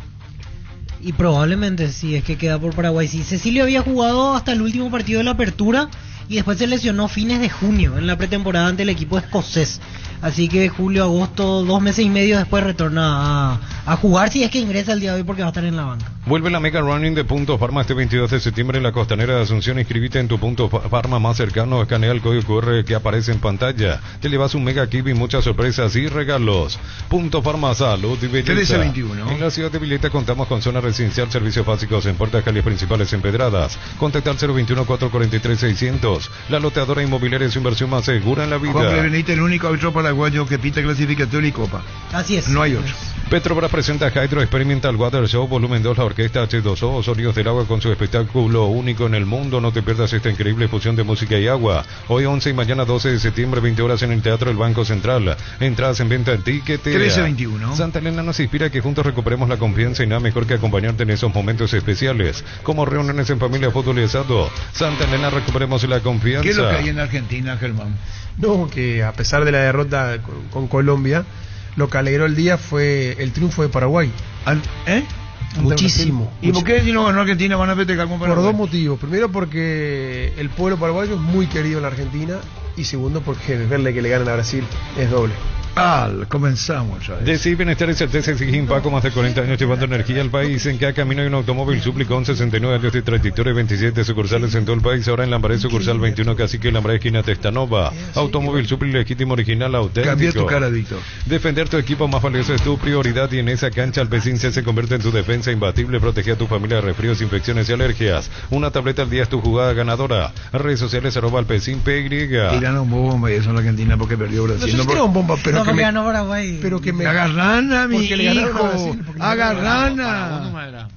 Y probablemente sí, es que queda por Paraguay. Sí, Cecilio había jugado hasta el último partido de la apertura y después se lesionó fines de junio en la pretemporada ante el equipo escocés. Así que julio, agosto, 2 meses y medio después retorna a jugar, si es que ingresa el día de hoy, porque va a estar en la banca. Vuelve la Mega Running de Punto Farma este 22 de septiembre en la Costanera de Asunción. Inscribite en tu Punto Farma más cercano, escanea el código QR que aparece en pantalla. Te llevas un Mega Kit y muchas sorpresas y regalos. Punto Farma, salud y belleza. 1321. En la ciudad de Villeta contamos con zona residencial, servicios básicos en puertas, calles principales empedradas. Contacta al 021-443-600. La loteadora inmobiliaria es su inversión más segura en la vida. Juan Benítez, el único árbitro paraguayo que pita clasificatoria y copa. Así es. No hay otro. Petrobras presenta Hydro Experimental Water Show Volumen 2, la orquesta H2O, Sonidos del Agua con su espectáculo único en el mundo. No te pierdas esta increíble fusión de música y agua. Hoy 11 y mañana 12 de septiembre, 20 horas en el Teatro del Banco Central. Entradas en venta en Tiquetera. 1321. Santa Elena nos inspira a que juntos recuperemos la confianza y nada mejor que acompañarte en esos momentos especiales, como reuniones en familia, fútbol y asado. Santa Elena, recuperemos la confianza. ¿Qué es lo que hay en Argentina, Germán? No, que a pesar de la derrota con Colombia, lo que alegró el día fue el triunfo de Paraguay. Muchísimo. ¿Y por qué si no ganó Argentina van a festejar con Paraguay? Por dos motivos. Primero, porque el pueblo paraguayo es muy querido en la Argentina. Y segundo, porque verle que le ganen a Brasil es doble. Comenzamos. Decí Bienestar y Certeza exige Paco, más de 40 años llevando energía al país. En cada camino hay un automóvil Supli con 69 años de trayectoria y 27 sucursales en todo el país. Ahora en Lambaré, sucursal 21, Cacique, Lambaré, esquina Testanova. Automóvil Supli legítimo, original, auténtico. Cambia tu cara, Víctor. Defender tu equipo más valioso es tu prioridad y en esa cancha Alpecin C se convierte en tu defensa imbatible. Protege a tu familia de resfríos, infecciones y alergias. Una tableta al día es tu jugada ganadora. Redes sociales @Alpecin PY. Tiraron un bomba y eso en la Argentina porque perdió Brasil. No sé si un bomba, pero que me... Paraguay. Pero que me agarrana, mi hijo. Agarrana.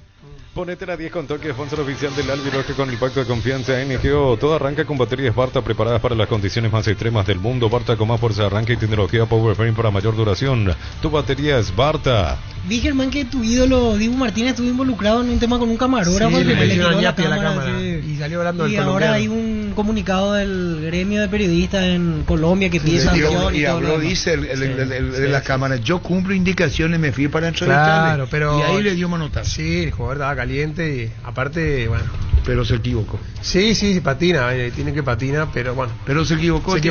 Ponete la 10 con toque, sponsor oficial del Albiroque con el pacto de confianza NGO. Todo arranca con baterías Barta preparadas para las condiciones más extremas del mundo. Barta con más fuerza de arranque y tecnología Power Frame para mayor duración. Tu batería es Barta. Vi, Germán, que tu ídolo Dibu Martínez estuvo involucrado en un tema con un camarógrafo. Sí, que le tiró tiró la cámara, sí. Y salió hablando del colombiano. Ahora hay un comunicado del gremio de periodistas en Colombia que pide sanción y todo habló, lo demás. dice de las cámaras, yo cumplo indicaciones, me fui para entrevistarle. Claro, pero... Y ahí le dio manotazo. Sí, el jugador estaba caliente y aparte, bueno... Pero se equivocó. Sí, patina, tiene que patinar, pero bueno. Pero se equivocó, sí, se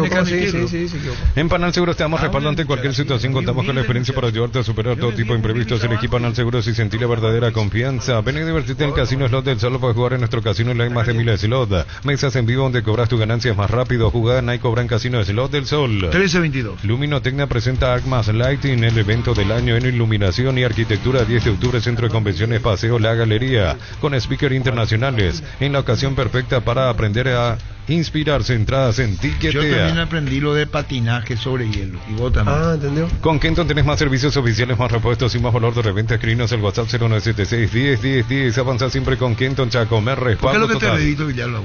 equivocó. En Panal Seguros te damos respaldo ante cualquier situación. Contamos con la experiencia para ayudarte a superar todo tipo de imprevistos. El equipo Panal Seguros y sentir la verdadera confianza. Ven y divertirte en el Casino Slot del Sol. Puedes jugar en nuestro casino y hay más de 1000 slot. Mesas en vivo donde cobras tus ganancias más rápido. Jugada en Cobra en Casino Slot del Sol. 1322. Luminotecnia presenta Armas Lighting, el evento del año en iluminación y arquitectura. 10 de octubre, Centro de Convenciones Paseo La Galería. Con speakers internacionales. En la ocasión perfecta para aprender a inspirarse. Entradas en Tiquetea. Yo también aprendí lo de patinaje sobre hielo. Y vos también. ¿entendió? Con Kenton tenés más servicios oficiales, más repuestos y más valor de reventa. Escribinos el WhatsApp 0976-10-10-10. Avanza siempre con Kenton, Chacomer, respaldo total.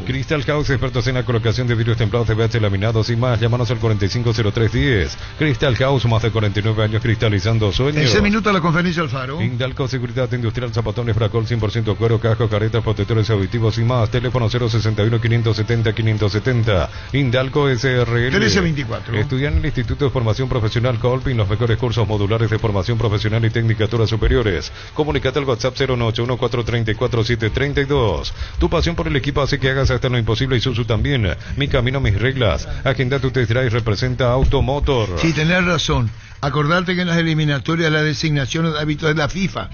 Crystal House, expertos en la colocación de vidrios templados, TVH, laminados y más. Llámanos al 450310. Crystal House, más de 49 años cristalizando sueños. En ese minuto la conferencia Alfaro. Indalco Seguridad Industrial, zapatones, Fracol, 100% cuero, casco, caretas, protectores auditivos y más. Teléfono 061-570-570. Indalco SRL. 1324. Estudia en el Instituto de Formación Profesional Colpin los mejores cursos modulares de formación profesional y tecnicaturas superiores. Comunicate al WhatsApp 091-434-732. Tu pasión por el equipo hace que hagas hasta lo imposible y Suzu también. Mi camino, mis reglas. Agenda tu test drive, representa Automotor. Sí, tenés razón. Acordarte que en las eliminatorias la designación de árbitro es la FIFA.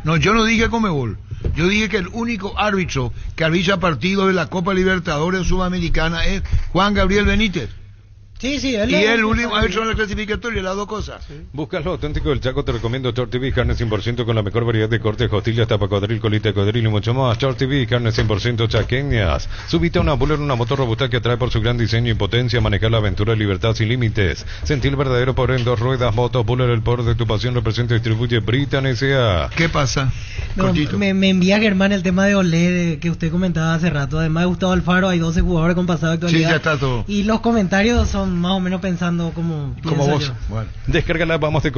No, yo no dije Conmebol. Yo dije que el único árbitro que arbitra partidos de la Copa Libertadores Sudamericana es Juan Gabriel Benítez. Sí, y el último árbitro en la clasificatoria, las dos cosas. Sí. Buscas lo auténtico del Chaco, te recomiendo Short TV, carne 100% con la mejor variedad de cortes, costillas, tapa cuadril, colita de codril y mucho más. Short TV, carne 100% chaqueñas. Subite a una Buller, una moto robusta que atrae por su gran diseño y potencia, manejar la aventura de libertad sin límites. Sentir el verdadero poder en dos ruedas, motos, Buller, el poder de tu pasión, representa y distribuye Britan S.A. ¿Qué pasa? No, me envía Germán el tema de Olé que usted comentaba hace rato. Además de Gustavo Alfaro, hay 12 jugadores con pasado actualidad. Sí, ya está todo. Y los comentarios son más o menos pensando como vos. Bueno. Descárgala, vamos de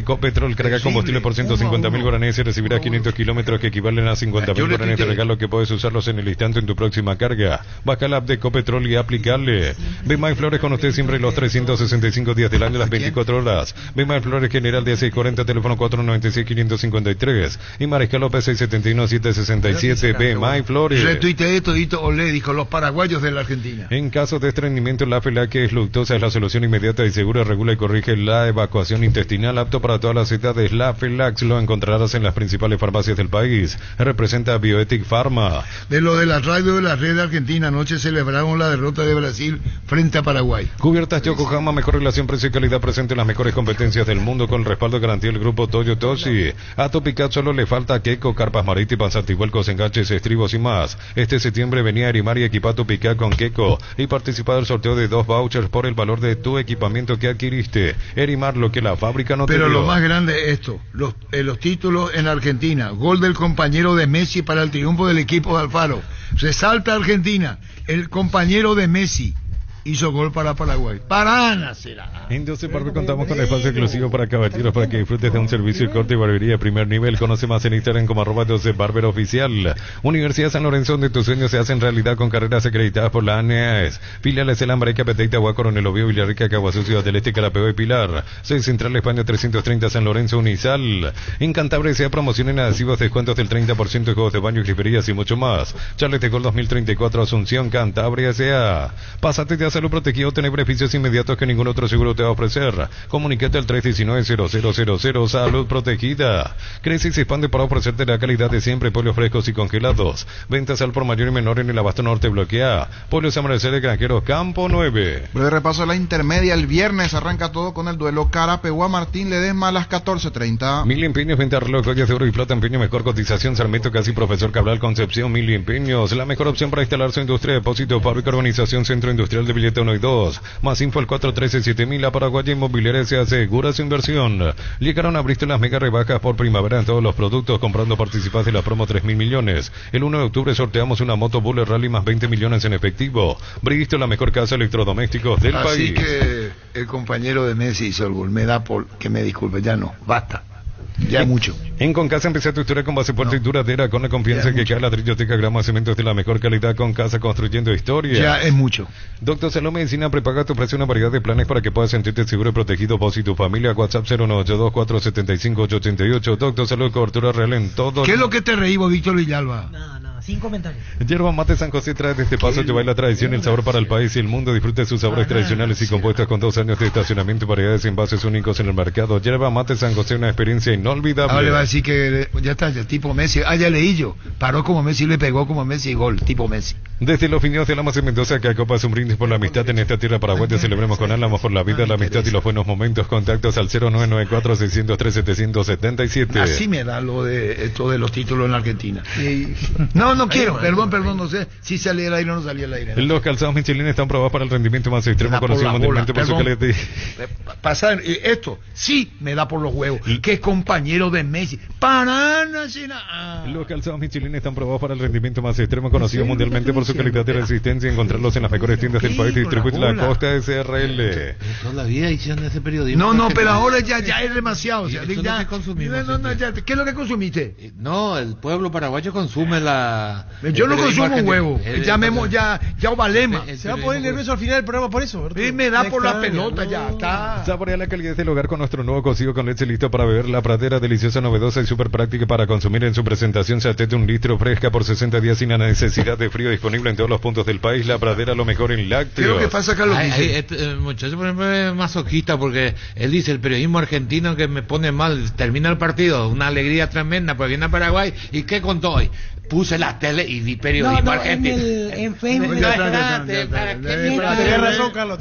Copetrol, carga combustible por 150.000 guaraníes y recibirás 500 kilómetros que equivalen a 50.000 guaraníes de regalo que puedes usarlos en el instante en tu próxima carga. Baja la app de Copetrol y aplicarle. Bemay Flores con usted siempre los 365 días del año, las 24 horas. Bemay Flores General de 640, teléfono 496-553 y Mariscal López 671-767. Bemay Flores. Retuiteé todito Olé, dijo los paraguayos de la Argentina. En caso de estreñimiento, la FELA, que es luctosa, es la solución inmediata y segura, regula y corrige la evacuación intestinal, apto para todas las edades. La FELAX lo encontrarás en las principales farmacias del país. Representa Bioetic Pharma. De lo de la radio de la red argentina, anoche celebramos la derrota de Brasil frente a Paraguay. Cubiertas Yokohama, mejor relación precio y calidad, presente en las mejores competencias del mundo con el respaldo y garantía del grupo Toyo Toshi. A Topicat solo le falta Keiko, carpas marítimas, antivuelcos, enganches, estribos y más. Este septiembre venía a Erimar y equipa Topicat con Keiko y participa del sorteo de 2 vouchers por el valor de tu equipamiento que adquiriste. Erimar, lo que la fábrica no te dio. Pero lo más grande es esto, los títulos en Argentina. Gol del compañero de Messi para el triunfo del equipo de Alfaro. Resalta Argentina, el compañero de Messi. hizo gol para Paraguay. Paraná será. En 12 Parque contamos con espacio exclusivo para caballeros para que disfrutes de un servicio de corte y barbería de primer nivel. Conoce más en Instagram como @12barberoficial. Universidad San Lorenzo, donde tus sueños se hacen realidad con carreras acreditadas por la ANEAES. Filiales El Ambareca, Peteita, Agua, Coronel Oviedo, Villarrica, Caguazú, Ciudad del Este, Carapeo y Pilar. Sede Central España 330 San Lorenzo, Unisal. En Cantabria sea promoción en adhesivos, descuentos del 30% de juegos de baño y griferías y mucho más. Charles de Gol 2034 Asunción, Cantabria S.A. Pásate de salud protegido, tener beneficios inmediatos que ningún otro seguro te va a ofrecer. Comunícate al 319-0000 Salud Protegida. Crece y se expande para ofrecerte la calidad de siempre, pollos frescos y congelados. Ventas al por mayor y menor en el Abasto Norte Bloque A. Pollos Amanecer de Granjeros Campo 9. Breve repaso de la intermedia. El viernes arranca todo con el duelo Carapegua Martín Ledesma a las 14:30. Mil empeños, venta reloj, joyas de oro y plata, empeño, mejor cotización, Sarmiento Casi, Profesor Cabral, Concepción, Mil empeños, la mejor opción para instalar su industria, depósito, fábrica, urbanización, centro industrial de billete 1 y 2. Más info al 413-7000, la Paraguaya Inmobiliaria se asegura su inversión. Llegaron a Bristol las mega rebajas por primavera en todos los productos, comprando participas de la promo 3.000 millones. El 1 de octubre sorteamos una moto Bullet Rally más 20 millones en efectivo. Bristol, la mejor casa de electrodomésticos del país. Así que el compañero de Messi hizo el gol. Me da por que me disculpe, ya no, basta. Ya es mucho. En Concasa empecé tu historia con base fuerte y duradera, con la confianza que cada ladrillo tenga grama, cementos de la mejor calidad. Concasa, construyendo historia. Ya es mucho. Doctor Salud Medicina prepaga tu precio, una variedad de planes para que puedas sentirte seguro y protegido vos y tu familia. WhatsApp 0982-475-888. Doctor Salud, cobertura real en todo. ¿Qué es lo que te reí vos, Víctor Villalba? No, sin comentarios. Yerba Mate San José trae de este paso, lleva la tradición y el sabor para el país y el mundo. Disfrute de sus sabores tradicionales y compuestos con 2 años de estacionamiento y variedades de envases únicos en el mercado. Yerba Mate San José, una experiencia inolvidable. Ahora le va a decir que ya está, el tipo Messi. Ya leí yo. Paró como Messi, le pegó como Messi y gol, tipo Messi. Desde los Fineos de Lamas en Mendoza, que Copa es un brindis por la amistad en esta tierra paraguaya. Celebremos con Álamos por la vida, la amistad y los buenos momentos. Contactos al 0994-603-777. Así me da lo de esto de los títulos en la Argentina. No quiero, perdón, no sé si salía al aire o no salía al aire. Los calzados Michelin están probados para el rendimiento más extremo, conocido mundialmente por su calidad. Pasar esto, sí me da por los huevos. Que es compañero de Messi. Los calzados Michelin están probados para el rendimiento más extremo, conocido mundialmente por su calidad y resistencia. Encontrarlos en las mejores tiendas del país. Distribuye la Costa SRL. Toda la vida hicieron ese periodismo. No, pero ahora ya es demasiado. O sea, ¿qué es lo que consumimos? ¿Qué es lo que consumiste? No, el pueblo paraguayo consume la... Yo no consumo huevo. Llamemos ya Ovalema. Se va a poner nervioso al final del programa por eso. Y me da por la pelota, ya está. Saborea la calidad del hogar con nuestro nuevo cocido con leche listo para beber. La Pradera, deliciosa, novedosa y súper práctica para consumir. En su presentación se atete 1 litro fresca por 60 días sin la necesidad de frío, disponible en todos los puntos del país. La Pradera, lo mejor en lácteos. ¿Qué es lo que pasa acá? El muchacho, por ejemplo, es masoquista porque él dice: el periodismo argentino que me pone mal, termina el partido, una alegría tremenda, pues viene a Paraguay. ¿Y qué contó hoy? Puse la tele y vi periodismo argentino. En Facebook. Tenía razón, Carlos.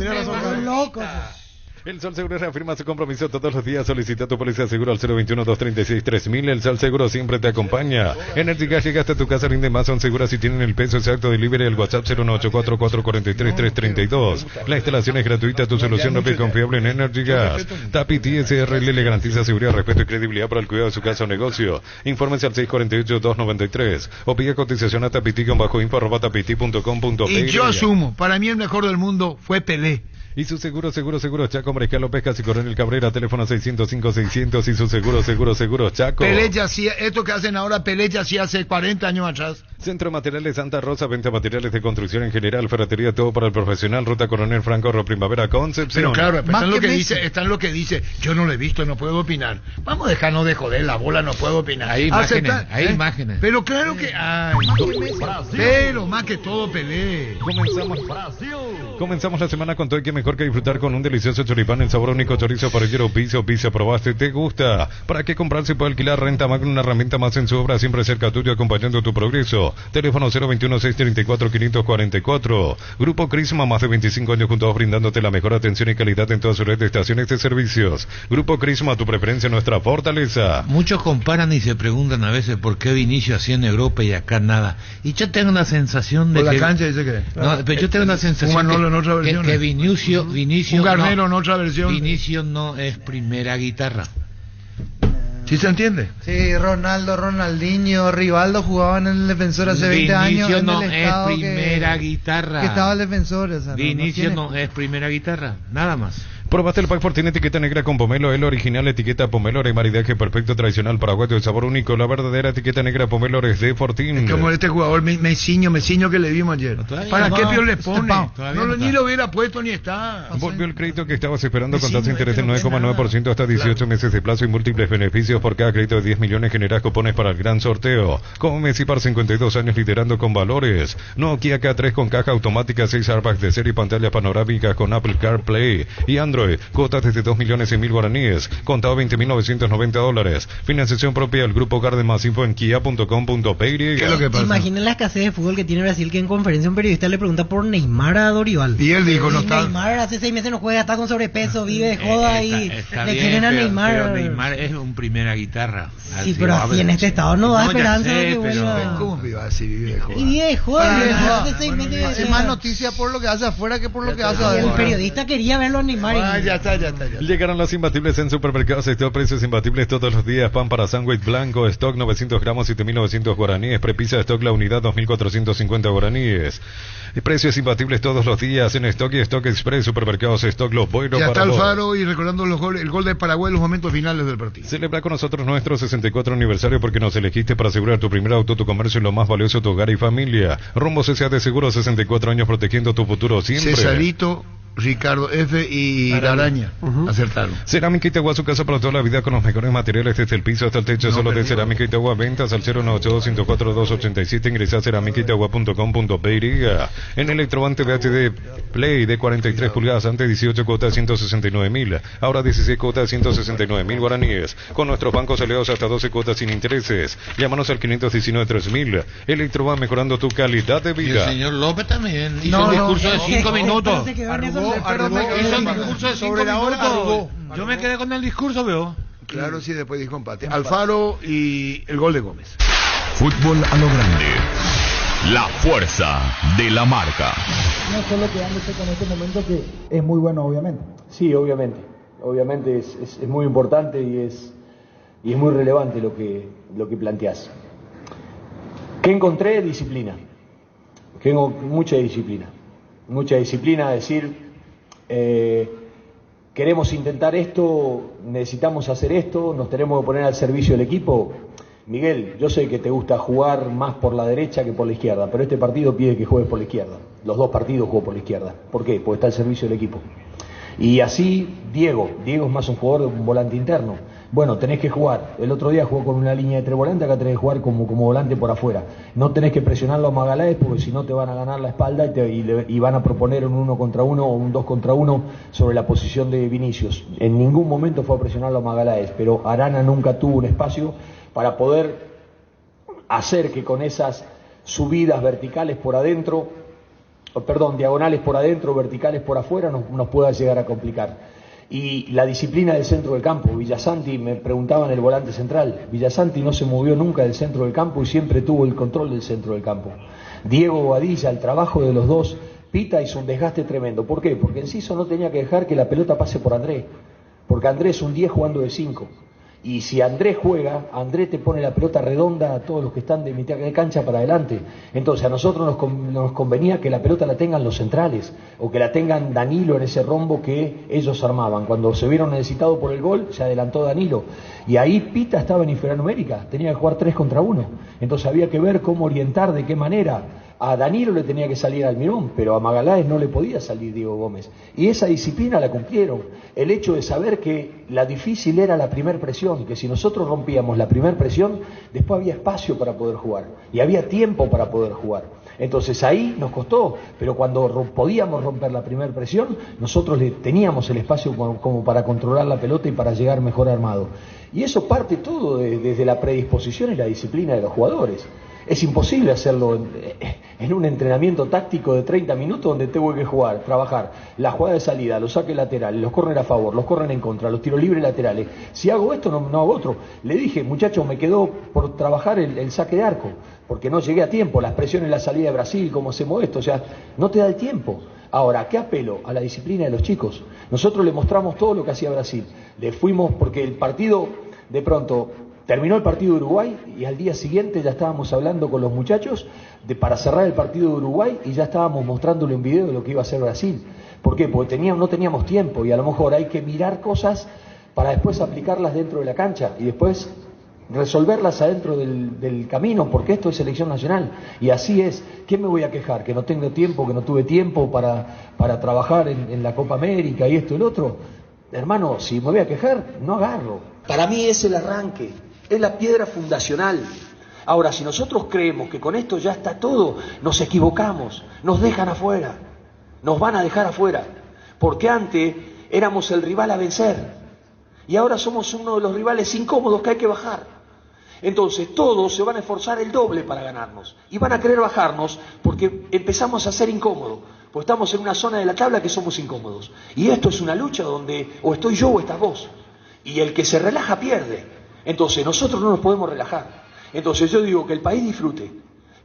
Loco. El Sol Seguro reafirma su compromiso todos los días. Solicita tu póliza de seguro al 021-236-3000. El Sol Seguro siempre te acompaña. Energy Gas llega hasta tu casa, rinde más, son seguras y tienen el peso exacto. Delivery al WhatsApp 0984-443-332. La instalación es gratuita, tu solución rápida y confiable en Energy Gas. Tapiti SRL le garantiza seguridad, respeto y credibilidad para el cuidado de su casa o negocio. Infórmense al 648-293 o pide cotización a tapiti-info@tapiti.com.pe. Y yo asumo, para mí el mejor del mundo fue Pelé. Y su seguro Chaco, Mariscal López, Casi Coronel Cabrera, teléfono 605-600 y su seguro Chaco. Pelé ya hacía, esto que hacen ahora, Pelé ya hacía hace 40 años atrás. Centro Materiales Santa Rosa, venta materiales de construcción en general, ferretería, todo para el profesional, Ruta Coronel Franco, Primavera, Concepción. Pero claro, está en lo que dice, yo no lo he visto, no puedo opinar. Vamos a dejarnos de joder, la bola no puedo opinar. Hay imágenes. Pero claro que pero más que todo Pelé. Comenzamos la semana con todo y que mejor que disfrutar con un delicioso choripán, el sabor único chorizo parrillero Pizza, probaste, te gusta. ¿Para qué comprar? Se puede alquilar Renta Magna, una herramienta más en su obra, siempre cerca tuyo, acompañando tu progreso. Teléfono 021-634-544. Grupo Crisma, más de 25 años juntos brindándote la mejor atención y calidad en toda su red de estaciones de servicios. Grupo Crisma, tu preferencia, nuestra fortaleza. Muchos comparan y se preguntan a veces por qué Vinicio hacía en Europa y acá nada. Y yo tengo una sensación de por que... la cancha dice que... No, pero yo tengo una sensación que Vinicio un Garnero en otra versión. Vinicio no es primera guitarra. ¿Sí se entiende? Sí, Ronaldo, Ronaldinho, Rivaldo jugaban en el Defensor hace 20 años. Vinicio en no el es estado primera guitarra. Que estaba el Defensor. O sea, Vinicio no no es primera guitarra, nada más. Probaste el pack Fortín etiqueta negra con pomelo, el original etiqueta pomelo, de maridaje perfecto, tradicional, paraguayo, de sabor único. La verdadera etiqueta negra pomelo es de Fortín. Es como este jugador Mesiño que le vimos ayer. ¿Para qué Pío le pone? Ni lo hubiera puesto ni está. Volvió el crédito que estabas esperando con tasa de interés del 9,9% hasta 18 meses de plazo y múltiples beneficios. Por cada crédito de 10 millones generás cupones para el gran sorteo. Como Messi par 52 años liderando con valores. Nokia K3 con caja automática, 6 airbags de serie y pantallas panorámicas con Apple CarPlay y Android. Cuotas desde 2.100.000 guaraníes. Contado $20.990. Financiación propia del Grupo Garden. Más info en kia.com.py. ¿Qué es lo que pasa? Imaginen la escasez de fútbol que tiene Brasil, que en conferencia un periodista le pregunta por Neymar a Dorival. Y él dijo, no está. Neymar hace 6 meses no juega, está con sobrepeso, vive de joda y está le bien, quieren a pero Neymar. Neymar es un primera guitarra. Sí, pero así en este estado no da esperanza de que vuelva. ¿Cómo vive así? Vive de joda. Y vive de joda, hace 6 meses. Es más noticia por lo que hace afuera que por lo que hace adentro. El periodista quería verlo a Neymar. Ya está. Llegaron los imbatibles en Supermercados Stock, precios imbatibles todos los días. Pan para sándwich blanco, stock 900 gramos, 7.900 guaraníes. Prepizza stock la unidad, 2.450 guaraníes. Y precios imbatibles todos los días en Stock y Stock Express. Supermercados Stock, los buenos Ya para está vos. Alfaro y recordando el gol de Paraguay en los momentos finales del partido. Celebra con nosotros nuestro 64 aniversario porque nos elegiste para asegurar tu primer auto, tu comercio y lo más valioso, tu hogar y familia. Rumbo CSA de Seguro, 64 años protegiendo tu futuro siempre. Cesarito, Ricardo F. y Araña. Acertaron. Cerámica Itagua, su casa para toda la vida con los mejores materiales desde el piso hasta el techo. Solo de Cerámica Itagua. Ventas al 098-104-287. Ingresa a cerámicaitagua.com.py. En Electrobante VHD Play de 43 pulgadas, antes 18 cuotas 169.000, ahora 16 cuotas 169.000 guaraníes. Con nuestros bancos aliados hasta 12 cuotas sin intereses. Llámanos al 519-3000. Electroban, mejorando tu calidad de Y el vida. señor López también hizo un discurso de 5 minutos. Hizo un discurso de 5 minutos. Yo me quedé con el discurso, veo. Claro, sí, después dijo empate. Alfaro y el gol de Gómez. Fútbol a lo grande. La fuerza de la marca. No solo quedándose con este momento que es muy bueno, obviamente. Sí, obviamente. Obviamente es muy importante y es muy relevante lo que planteás. ¿Qué encontré? Disciplina. Tengo mucha disciplina. Mucha disciplina, decir, queremos intentar esto, necesitamos hacer esto, nos tenemos que poner al servicio del equipo. Miguel, yo sé que te gusta jugar más por la derecha que por la izquierda, pero este partido pide que juegues por la izquierda. Los dos partidos juego por la izquierda. ¿Por qué? Porque está al servicio del equipo. Y así Diego es más un jugador, un volante interno. Bueno, tenés que jugar. El otro día jugó con una línea de 3 volantes, acá tenés que jugar como volante por afuera. No tenés que presionarlo a Magaláes porque si no te van a ganar la espalda y van a proponer un 1 contra 1 o un 2 contra 1 sobre la posición de Vinicius. En ningún momento fue a presionarlo a Magaláes, pero Arana nunca tuvo un espacio para poder hacer que con esas subidas verticales por adentro, diagonales por adentro, verticales por afuera, nos pueda llegar a complicar. Y la disciplina del centro del campo. Villasanti, me preguntaban el volante central, Villasanti no se movió nunca del centro del campo y siempre tuvo el control del centro del campo. Diego Bobadilla, el trabajo de los dos, Pita hizo un desgaste tremendo. ¿Por qué? Porque Enciso no tenía que dejar que la pelota pase por Andrés, porque Andrés es un 10 jugando de 5. Y si Andrés juega, Andrés te pone la pelota redonda a todos los que están de mitad de cancha para adelante. Entonces a nosotros nos convenía que la pelota la tengan los centrales, o que la tengan Danilo en ese rombo que ellos armaban. Cuando se vieron necesitados por el gol, se adelantó Danilo. Y ahí Pita estaba en inferior numérica, tenía que jugar 3 contra 1. Entonces había que ver cómo orientar, de qué manera. A Danilo le tenía que salir Almirón, pero a Magaláes no le podía salir Diego Gómez. Y esa disciplina la cumplieron. El hecho de saber que la difícil era la primer presión, que si nosotros rompíamos la primer presión, después había espacio para poder jugar. Y había tiempo para poder jugar. Entonces ahí nos costó, pero cuando podíamos romper la primer presión, nosotros teníamos el espacio como para controlar la pelota y para llegar mejor armado. Y eso parte todo desde la predisposición y la disciplina de los jugadores. Es imposible hacerlo en un entrenamiento táctico de 30 minutos donde tengo que jugar, trabajar la jugada de salida, los saques laterales, los córner a favor, los córner en contra, los tiros libres laterales. Si hago esto, no hago otro. Le dije, muchachos, me quedó por trabajar el saque de arco, porque no llegué a tiempo, las presiones en la salida de Brasil, cómo hacemos esto, o sea, no te da el tiempo. Ahora, ¿a qué apelo? A la disciplina de los chicos. Nosotros le mostramos todo lo que hacía Brasil. Le fuimos, porque el partido de pronto terminó el partido de Uruguay y al día siguiente ya estábamos hablando con los muchachos para cerrar el partido de Uruguay y ya estábamos mostrándole un video de lo que iba a hacer Brasil. ¿Por qué? Porque no teníamos tiempo y a lo mejor hay que mirar cosas para después aplicarlas dentro de la cancha y después resolverlas adentro del camino, porque esto es selección nacional y así es. ¿Qué me voy a quejar? ¿Que no tengo tiempo, que no tuve tiempo para trabajar en la Copa América y esto y lo otro? Hermano, si me voy a quejar, no agarro. Para mí es el arranque, es la piedra fundacional. Ahora, si nosotros creemos que con esto ya está todo, nos equivocamos, nos dejan afuera, nos van a dejar afuera, porque antes éramos el rival a vencer y ahora somos uno de los rivales incómodos que hay que bajar. Entonces todos se van a esforzar el doble para ganarnos y van a querer bajarnos porque empezamos a ser incómodos, pues estamos en una zona de la tabla que somos incómodos y esto es una lucha donde o estoy yo o estás vos y el que se relaja pierde. Entonces nosotros no nos podemos relajar. Entonces yo digo que el país disfrute,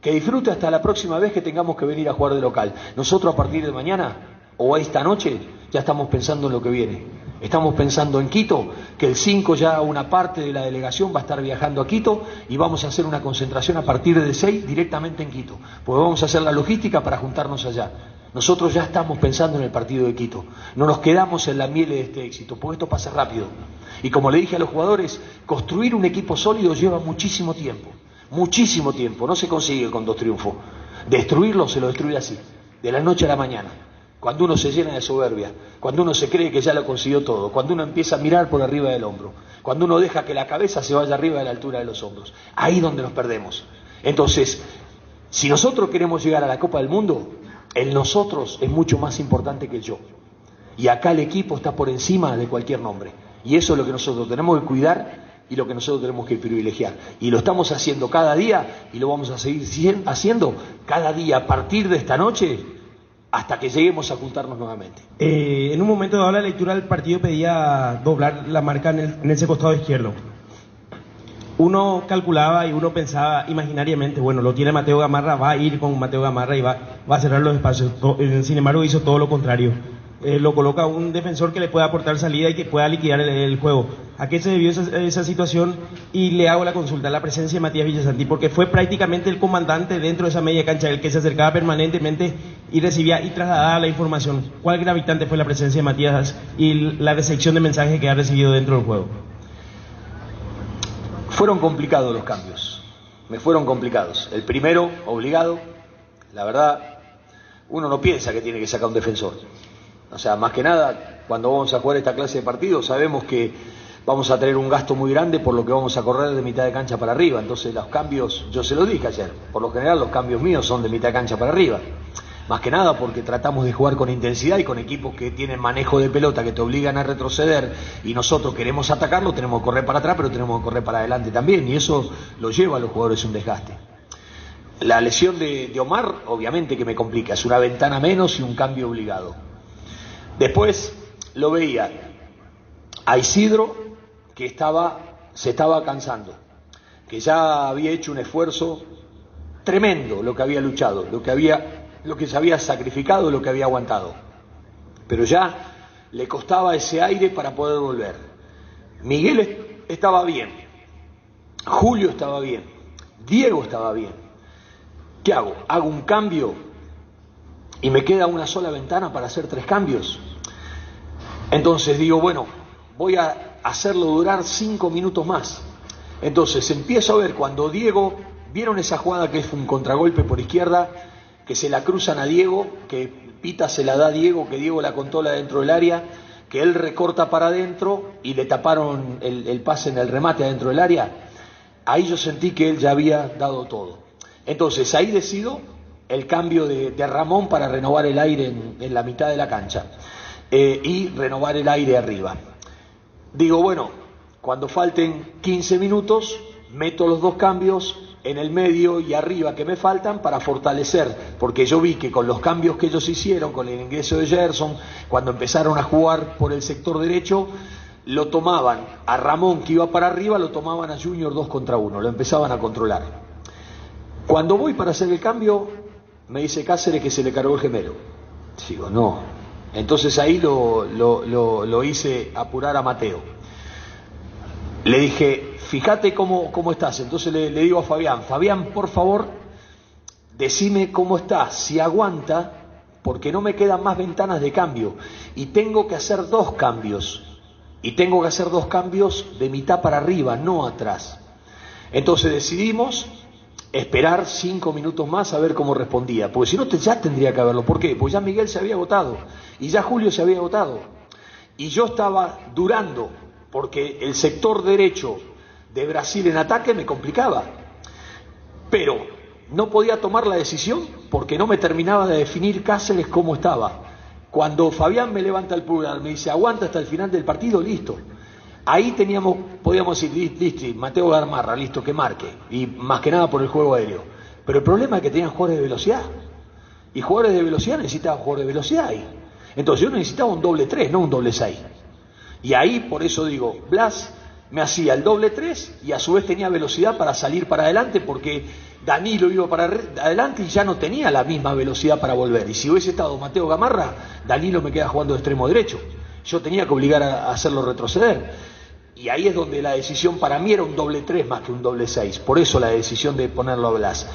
que disfrute hasta la próxima vez que tengamos que venir a jugar de local. Nosotros a partir de mañana o esta noche ya estamos pensando en lo que viene. Estamos pensando en Quito, que el 5 ya una parte de la delegación va a estar viajando a Quito y vamos a hacer una concentración a partir de 6 directamente en Quito, porque vamos a hacer la logística para juntarnos allá. Nosotros ya estamos pensando en el partido de Quito, no nos quedamos en la miel de este éxito, porque esto pasa rápido. Y como le dije a los jugadores, construir un equipo sólido lleva muchísimo tiempo, no se consigue con 2 triunfos. Destruirlo se lo destruye así, de la noche a la mañana. Cuando uno se llena de soberbia, cuando uno se cree que ya lo consiguió todo, cuando uno empieza a mirar por arriba del hombro, cuando uno deja que la cabeza se vaya arriba de la altura de los hombros, ahí es donde nos perdemos. Entonces, si nosotros queremos llegar a la Copa del Mundo, el nosotros es mucho más importante que el yo. Y acá el equipo está por encima de cualquier nombre. Y eso es lo que nosotros tenemos que cuidar y lo que nosotros tenemos que privilegiar. Y lo estamos haciendo cada día y lo vamos a seguir haciendo cada día a partir de esta noche, hasta que lleguemos a juntarnos nuevamente. En un momento dado la lectura del partido pedía doblar la marca en ese costado izquierdo. Uno calculaba y uno pensaba imaginariamente, bueno, lo tiene Mateo Gamarra, va a ir con Mateo Gamarra y va a cerrar los espacios. Sin embargo hizo todo lo contrario. Lo coloca un defensor que le pueda aportar salida y que pueda liquidar el juego. ¿A qué se debió esa situación? Y le hago la consulta, la presencia de Matías Villasanti, porque fue prácticamente el comandante dentro de esa media cancha, el que se acercaba permanentemente y recibía y trasladaba la información. ¿Cuál gravitante fue la presencia de Matías y la recepción de mensajes que ha recibido dentro del juego? Fueron complicados los cambios, me fueron complicados. El primero, obligado, la verdad, uno no piensa que tiene que sacar un defensor. O sea, más que nada, cuando vamos a jugar esta clase de partidos, sabemos que vamos a tener un gasto muy grande por lo que vamos a correr de mitad de cancha para arriba. Entonces los cambios, yo se lo dije ayer, por lo general los cambios míos son de mitad de cancha para arriba. Más que nada porque tratamos de jugar con intensidad y con equipos que tienen manejo de pelota, que te obligan a retroceder y nosotros queremos atacarlo, tenemos que correr para atrás, pero tenemos que correr para adelante también y eso lo lleva a los jugadores un desgaste. La lesión de Omar, obviamente que me complica, es una ventana menos y un cambio obligado. Después lo veía a Isidro que se estaba cansando, que ya había hecho un esfuerzo tremendo, lo que había luchado, lo que se había sacrificado, lo que había aguantado, pero ya le costaba ese aire para poder volver. Miguel estaba bien, Julio estaba bien, Diego estaba bien. ¿Qué hago? ¿Hago un cambio y me queda una sola ventana para hacer 3 cambios? Entonces digo, bueno, voy a hacerlo durar 5 minutos más. Entonces empiezo a ver cuando Diego, ¿vieron esa jugada que es un contragolpe por izquierda? Que se la cruzan a Diego, que Pita se la da a Diego, que Diego la controla dentro del área, que él recorta para adentro y le taparon el pase en el remate adentro del área. Ahí yo sentí que él ya había dado todo. Entonces ahí decido el cambio de Ramón para renovar el aire en la mitad de la cancha y renovar el aire arriba. Digo, bueno, cuando falten 15 minutos, meto los 2 cambios en el medio y arriba que me faltan para fortalecer, porque yo vi que con los cambios que ellos hicieron, con el ingreso de Gerson, cuando empezaron a jugar por el sector derecho, lo tomaban a Ramón que iba para arriba, lo tomaban a Junior 2 contra 1, lo empezaban a controlar. Cuando voy para hacer el cambio, me dice Cáceres que se le cargó el gemelo. Digo, no. Entonces ahí lo hice apurar a Mateo. le dije, fíjate cómo estás. Entonces le digo a Fabián, por favor, decime cómo estás, si aguanta, porque no me quedan más ventanas de cambio y tengo que hacer 2 cambios. Y tengo que hacer 2 cambios de mitad para arriba, no atrás. Entonces decidimos esperar 5 minutos más a ver cómo respondía, porque si no ya tendría que haberlo. ¿Por qué? Pues ya Miguel se había agotado y ya Julio se había agotado y yo estaba durando, porque el sector derecho de Brasil en ataque me complicaba, pero no podía tomar la decisión porque no me terminaba de definir Cáceres cómo estaba. Cuando Fabián me levanta el pulgar, me dice aguanta hasta el final del partido, listo. Ahí podíamos decir, listo, Mateo Gamarra, listo, que marque, y más que nada por el juego aéreo. Pero el problema es que tenían jugadores de velocidad, y jugadores de velocidad necesitaban jugadores de velocidad ahí. Entonces yo necesitaba un doble 3, no un doble 6. Y ahí, por eso digo, Blas me hacía el doble 3 y a su vez tenía velocidad para salir para adelante, porque Danilo iba para adelante y ya no tenía la misma velocidad para volver. Y si hubiese estado Mateo Gamarra, Danilo me queda jugando de extremo derecho. Yo tenía que obligar a hacerlo retroceder. Y ahí es donde la decisión para mí era un doble 3 más que un doble 6. Por eso la decisión de ponerlo a Blas.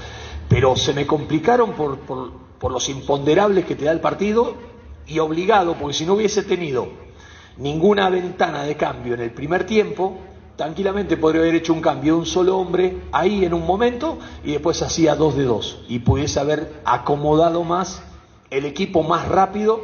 Pero se me complicaron por los imponderables que te da el partido, y obligado, porque si no hubiese tenido ninguna ventana de cambio en el primer tiempo, tranquilamente podría haber hecho un cambio de un solo hombre ahí en un momento y después hacía 2 de 2 y pudiese haber acomodado más el equipo más rápido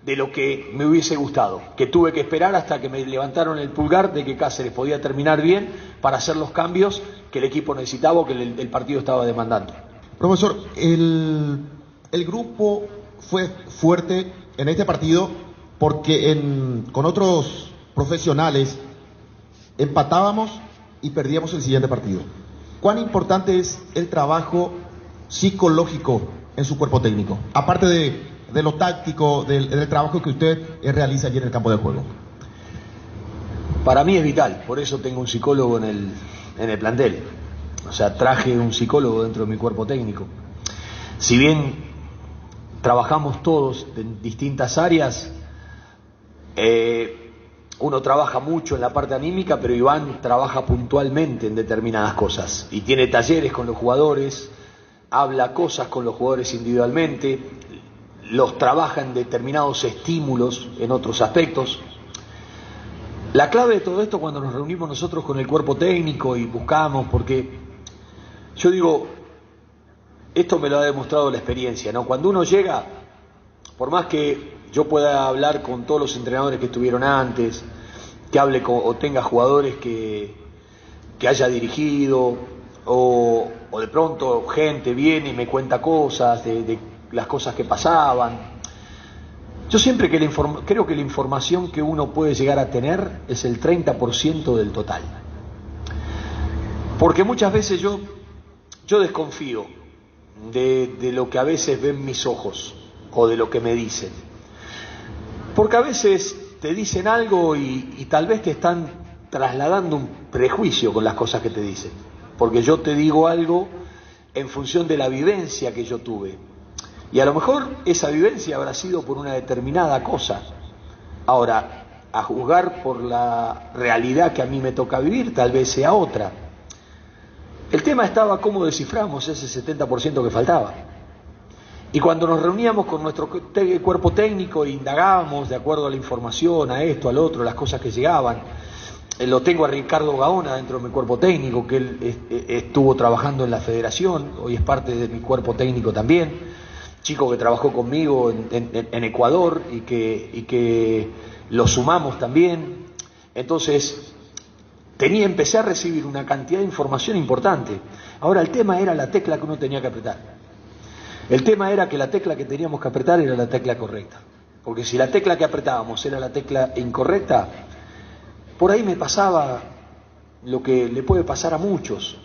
de lo que me hubiese gustado, que tuve que esperar hasta que me levantaron el pulgar de que Cáceres podía terminar bien para hacer los cambios que el equipo necesitaba o que el partido estaba demandando. Profesor, el grupo fue fuerte en este partido porque con otros profesionales empatábamos y perdíamos el siguiente partido. ¿Cuán importante es el trabajo psicológico en su cuerpo técnico? Aparte de lo táctico, del trabajo que usted realiza allí en el campo de juego. Para mí es vital, por eso tengo un psicólogo en el plantel. O sea, traje un psicólogo dentro de mi cuerpo técnico. Si bien trabajamos todos en distintas áreas, uno trabaja mucho en la parte anímica, pero Iván trabaja puntualmente en determinadas cosas y tiene talleres con los jugadores, habla cosas con los jugadores individualmente, los trabaja en determinados estímulos en otros aspectos. La clave de todo esto, cuando nos reunimos nosotros con el cuerpo técnico y buscamos, porque yo digo, esto me lo ha demostrado la experiencia, ¿no? Cuando uno llega, por más que yo pueda hablar con todos los entrenadores que estuvieron antes, que hable o tenga jugadores que haya dirigido, o de pronto gente viene y me cuenta cosas de las cosas que pasaban. Yo siempre creo que la información que uno puede llegar a tener es el 30% del total. Porque muchas veces yo desconfío de lo que a veces ven mis ojos o de lo que me dicen. Porque a veces te dicen algo y tal vez te están trasladando un prejuicio con las cosas que te dicen. Porque yo te digo algo en función de la vivencia que yo tuve. Y a lo mejor esa vivencia habrá sido por una determinada cosa. Ahora, a juzgar por la realidad que a mí me toca vivir, tal vez sea otra. El tema estaba cómo desciframos ese 70% que faltaba. Y cuando nos reuníamos con nuestro cuerpo técnico e indagábamos de acuerdo a la información, a esto, al otro, las cosas que llegaban, lo tengo a Ricardo Gaona dentro de mi cuerpo técnico, que él estuvo trabajando en la federación, hoy es parte de mi cuerpo técnico también, chico que trabajó conmigo en Ecuador y que lo sumamos también. Entonces empecé a recibir una cantidad de información importante. Ahora el tema era la tecla que uno tenía que apretar. El tema era que la tecla que teníamos que apretar era la tecla correcta. Porque si la tecla que apretábamos era la tecla incorrecta, por ahí me pasaba lo que le puede pasar a muchos.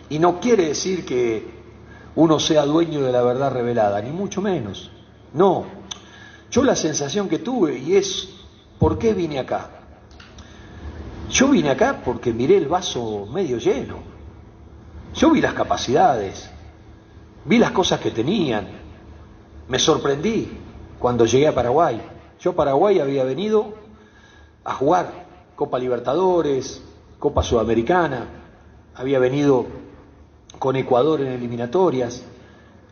Y no quiere decir que uno sea dueño de la verdad revelada, ni mucho menos. No. Yo la sensación que tuve, y es, ¿por qué vine acá? Yo vine acá porque miré el vaso medio lleno. Yo vi las capacidades. Vi las cosas que tenían, me sorprendí cuando llegué a Paraguay. Yo a Paraguay había venido a jugar Copa Libertadores, Copa Sudamericana, había venido con Ecuador en eliminatorias.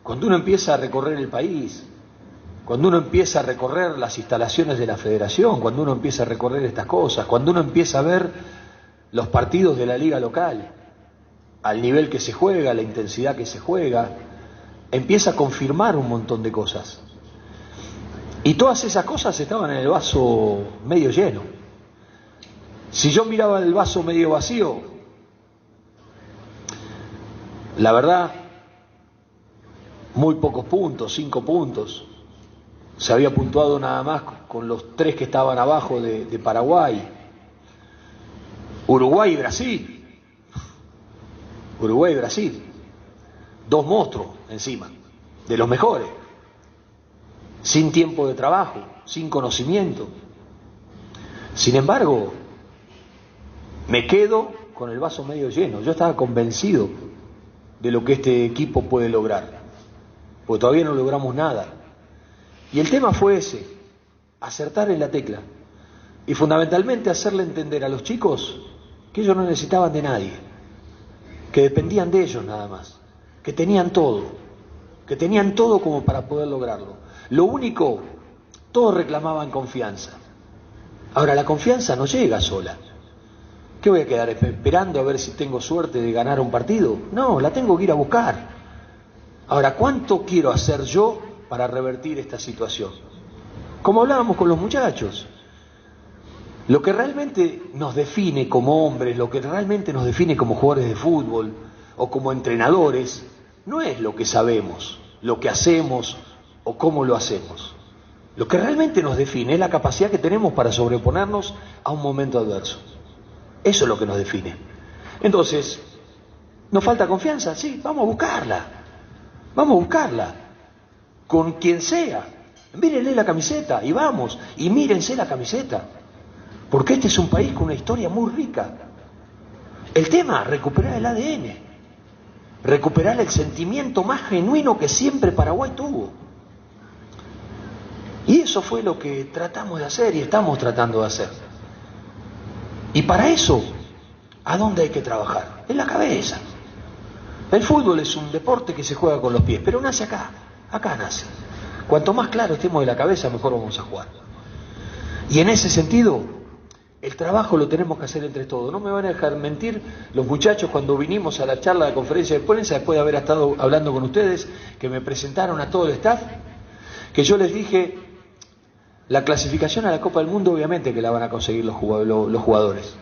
Cuando uno empieza a recorrer el país, cuando uno empieza a recorrer las instalaciones de la federación, cuando uno empieza a recorrer estas cosas, cuando uno empieza a ver los partidos de la liga local, al nivel que se juega, la intensidad que se juega, empieza a confirmar un montón de cosas. Y todas esas cosas estaban en el vaso medio lleno. Si yo miraba el vaso medio vacío, la verdad, muy pocos puntos, 5 puntos. Se había puntuado nada más con los 3 que estaban abajo de Paraguay. Uruguay y Brasil. Uruguay y Brasil. 2 monstruos encima, de los mejores. Sin tiempo de trabajo, sin conocimiento. Sin embargo, me quedo con el vaso medio lleno. Yo estaba convencido de lo que este equipo puede lograr, porque todavía no logramos nada. Y el tema fue ese, acertar en la tecla y fundamentalmente hacerle entender a los chicos que ellos no necesitaban de nadie, que dependían de ellos nada más, que tenían todo como para poder lograrlo. Lo único, todos reclamaban confianza. Ahora, la confianza no llega sola. ¿Qué voy a quedar esperando a ver si tengo suerte de ganar un partido? No, la tengo que ir a buscar. Ahora, ¿cuánto quiero hacer yo para revertir esta situación? Como hablábamos con los muchachos, lo que realmente nos define como hombres, lo que realmente nos define como jugadores de fútbol o como entrenadores, no es lo que sabemos, lo que hacemos o cómo lo hacemos. Lo que realmente nos define es la capacidad que tenemos para sobreponernos a un momento adverso. Eso es lo que nos define. Entonces, ¿nos falta confianza? Sí, vamos a buscarla. Vamos a buscarla. Con quien sea. Mírenle la camiseta y vamos. Y mírense la camiseta. Porque este es un país con una historia muy rica. El tema, recuperar el ADN. Recuperar el sentimiento más genuino que siempre Paraguay tuvo. Y eso fue lo que tratamos de hacer y estamos tratando de hacer. Y para eso, ¿a dónde hay que trabajar? En la cabeza. El fútbol es un deporte que se juega con los pies, pero nace acá nace. Cuanto más claro estemos de la cabeza, mejor vamos a jugar. Y en ese sentido, el trabajo lo tenemos que hacer entre todos. No me van a dejar mentir los muchachos cuando vinimos a la charla de conferencia de prensa, después de haber estado hablando con ustedes, que me presentaron a todo el staff, que yo les dije... La clasificación a la Copa del Mundo obviamente que la van a conseguir los jugadores.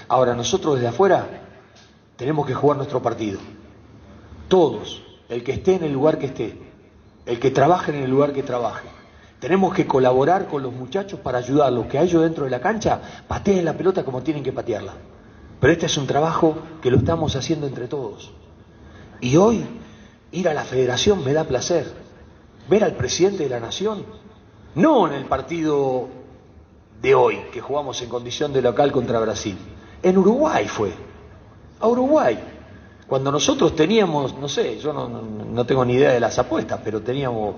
Ahora nosotros desde afuera tenemos que jugar nuestro partido. Todos, el que esté en el lugar que esté, el que trabaje en el lugar que trabaje. Tenemos que colaborar con los muchachos para ayudarlos, que a ellos dentro de la cancha pateen la pelota como tienen que patearla. Pero este es un trabajo que lo estamos haciendo entre todos. Y hoy ir a la federación me da placer. Ver al presidente de la Nación. No en el partido de hoy, que jugamos en condición de local contra Brasil. En Uruguay fue. A Uruguay. Cuando nosotros teníamos, no sé, yo no tengo ni idea de las apuestas, pero teníamos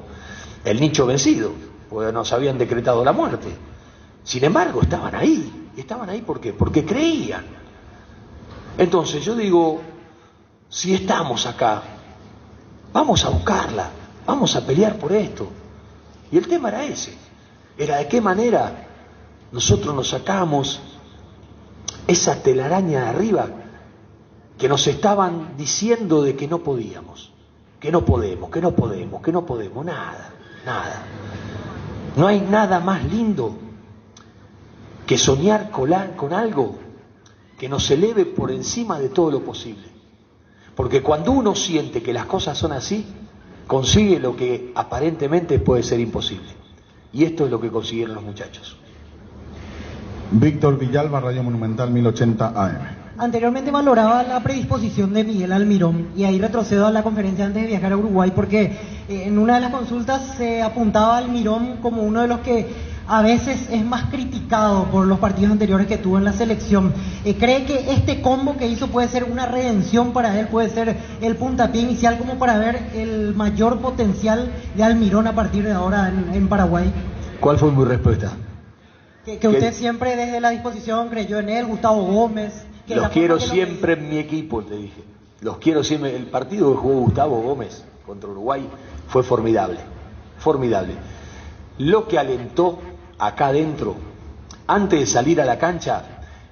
el nicho vencido, porque nos habían decretado la muerte. Sin embargo, estaban ahí. ¿Y estaban ahí por qué? Porque creían. Entonces yo digo, si estamos acá, vamos a buscarla, vamos a pelear por esto. Y el tema era ese, era de qué manera nosotros nos sacamos esa telaraña de arriba que nos estaban diciendo de que no podíamos, que no podemos, nada. No hay nada más lindo que soñar con algo que nos eleve por encima de todo lo posible. Porque cuando uno siente que las cosas son así, consigue lo que aparentemente puede ser imposible. Y esto es lo que consiguieron los muchachos. Víctor Villalba, Radio Monumental 1080 AM. Anteriormente valoraba la predisposición de Miguel Almirón y ahí retrocedo a la conferencia antes de viajar a Uruguay porque en una de las consultas se apuntaba a Almirón como uno de los que a veces es más criticado por los partidos anteriores que tuvo en la selección. ¿Cree que este combo que hizo puede ser una redención para él, puede ser el puntapié inicial como para ver el mayor potencial de Almirón a partir de ahora en Paraguay? ¿Cuál fue mi respuesta? Que usted siempre desde la disposición creyó en él, Gustavo Gómez, Los quiero siempre en mi equipo, te dije. Los quiero siempre. El partido que jugó Gustavo Gómez contra Uruguay fue formidable. Formidable. Lo que alentó acá adentro, antes de salir a la cancha,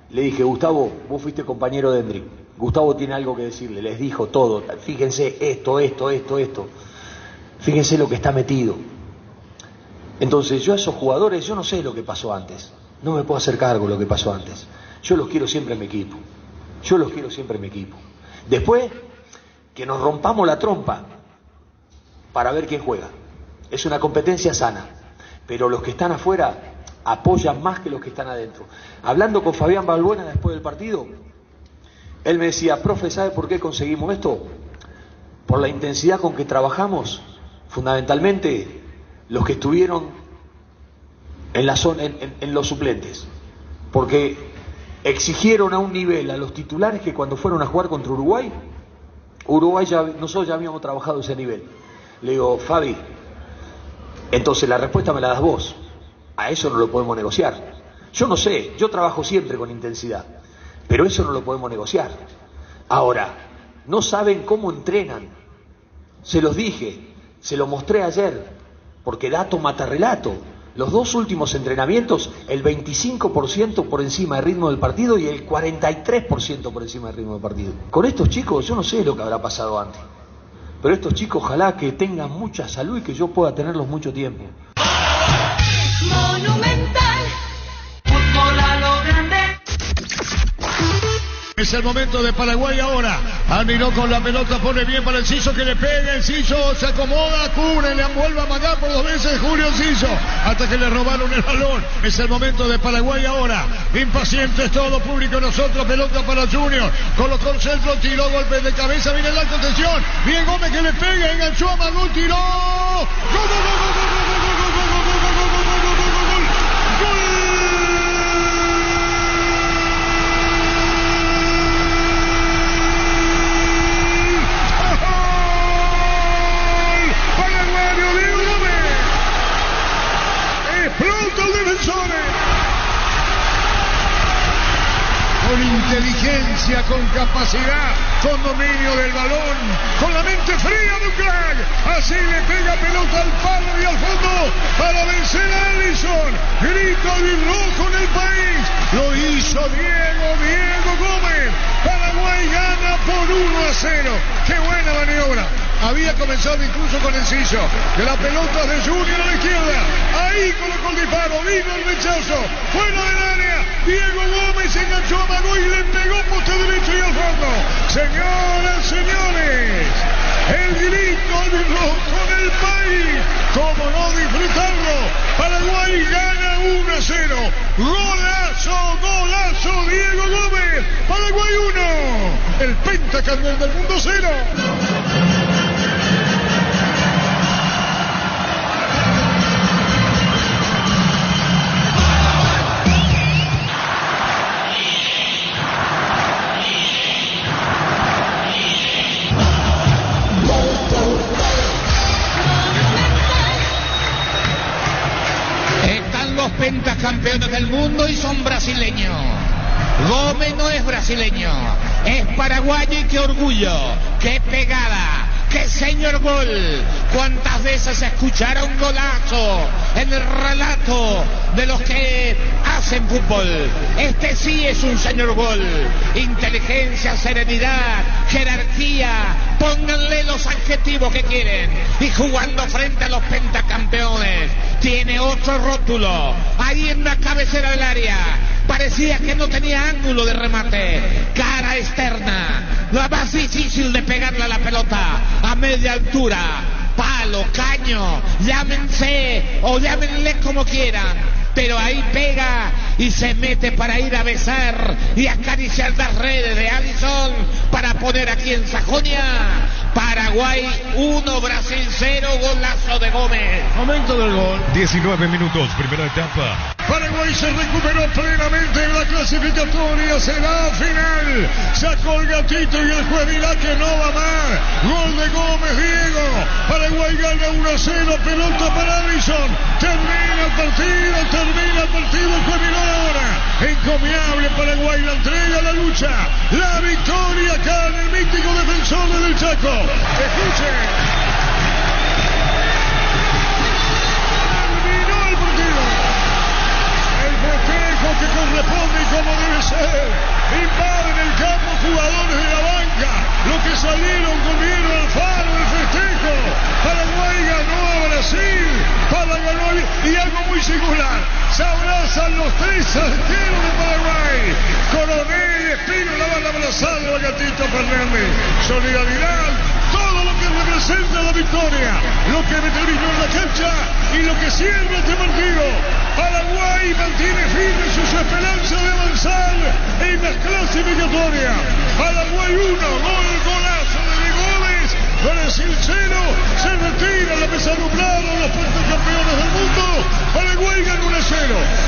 le dije, Gustavo, vos fuiste compañero de Hendrik. Gustavo tiene algo que decirle. Les dijo todo. Fíjense esto. Fíjense lo que está metido. Entonces yo a esos jugadores, yo no sé lo que pasó antes. No me puedo hacer cargo de lo que pasó antes. Yo los quiero siempre en mi equipo. Después, que nos rompamos la trompa para ver quién juega. Es una competencia sana. Pero los que están afuera apoyan más que los que están adentro. Hablando con Fabián Balbuena después del partido, él me decía, profe, ¿sabe por qué conseguimos esto? Por la intensidad con que trabajamos, fundamentalmente los que estuvieron en la zona, en los suplentes, porque exigieron a un nivel a los titulares que cuando fueron a jugar contra Uruguay, nosotros ya habíamos trabajado ese nivel. Le digo, Fabi, entonces la respuesta me la das vos. A eso no lo podemos negociar. Yo no sé, yo trabajo siempre con intensidad, pero eso no lo podemos negociar. Ahora, no saben cómo entrenan. Se los dije, se lo mostré ayer, porque dato mata relato. Los 2 últimos entrenamientos, el 25% por encima del ritmo del partido y el 43% por encima del ritmo del partido. Con estos chicos, yo no sé lo que habrá pasado antes, pero estos chicos ojalá que tengan mucha salud y que yo pueda tenerlos mucho tiempo. Monumental, fútbol a lo grande. Es el momento de Paraguay ahora. Almiró con la pelota, pone bien para Enciso, que le pega. Enciso se acomoda, cubre, le vuelve a mandar por 2 veces Julio Enciso, hasta que le robaron el balón. Es el momento de Paraguay ahora. Impacientes todo público, nosotros, pelota para Junior. Colocó el centro, tiró, golpe de cabeza, viene la contención. Bien Gómez que le pega, enganchó a Manuel, tiró. ¡Gol, gol, gol, gol, gol, gol, gol, gol, gol, gol, gol, gol, gol, gol, gol, gol! Con inteligencia, con capacidad, con dominio del balón, con la mente fría de un crack. Así le pega pelota al palo y al fondo para vencer a Alisson. Grito de rojo en el país. Lo hizo Diego Gómez. Paraguay gana por 1-0. ¡Qué buena maniobra! Había comenzado incluso con Enciso, que la pelota de Junior a la izquierda. Ahí colocó el disparo, vino el rechazo, fuera del área. Diego Gómez enganchó a Manuel y le pegó poste derecho y al fondo. Señoras, señores, el grito de rojo en el país. ¿Cómo no disfrutarlo? Paraguay gana 1-0. Golazo, Diego Gómez. Paraguay 1. El pentacampeón del mundo 0. Pentacampeones del mundo y son brasileños. Gómez no es brasileño, es paraguayo y qué orgullo, qué pegada, qué señor gol. ¿Cuántas veces escucharon golazo en el relato de los que hacen fútbol? Este sí es un señor gol. Inteligencia, serenidad, jerarquía, pónganle los adjetivos que quieren. Y jugando frente a los pentacampeones, tiene otro rótulo, ahí en la cabecera del área. Parecía que no tenía ángulo de remate, cara externa, la más difícil de pegarle a la pelota, a media altura, palo, caño, llámense o llámenle como quieran, pero ahí pega y se mete para ir a besar y acariciar las redes de Alisson para poner aquí en Sajonia. Paraguay 1, Brasil 0, golazo de Gómez. Momento del gol. 19 minutos, primera etapa. Paraguay se recuperó plenamente en la clasificatoria, será final. Sacó el gatito y el juez dirá que no va más. Gol de Gómez, Diego. Paraguay gana 1-0, pelota para Alisson. Termina el partido, el juez dirá ahora. encomiable Paraguay, la entrega, la lucha, la victoria acá en el mítico Defensores del Chaco. Escuchen. Terminó el partido. El festejo que corresponde y como debe ser. Invaden el campo jugadores de la banca. Los que salieron corrieron al faro del festejo. Paraguay ganó a Brasil. Y algo muy singular. Se abrazan los tres arqueros de Paraguay. Coronel, Espino, la van a abrazar de Gatito Fernández. Solidaridad, todo lo que representa la victoria, lo que determinó en la cancha y lo que cierra este partido. Paraguay mantiene firme sus esperanzas de avanzar en las clasificatorias. Paraguay 1, golazo de Gómez. Brasil 0, se retira la pesadumbrada de los campeones del mundo. Paraguay gana 1-0.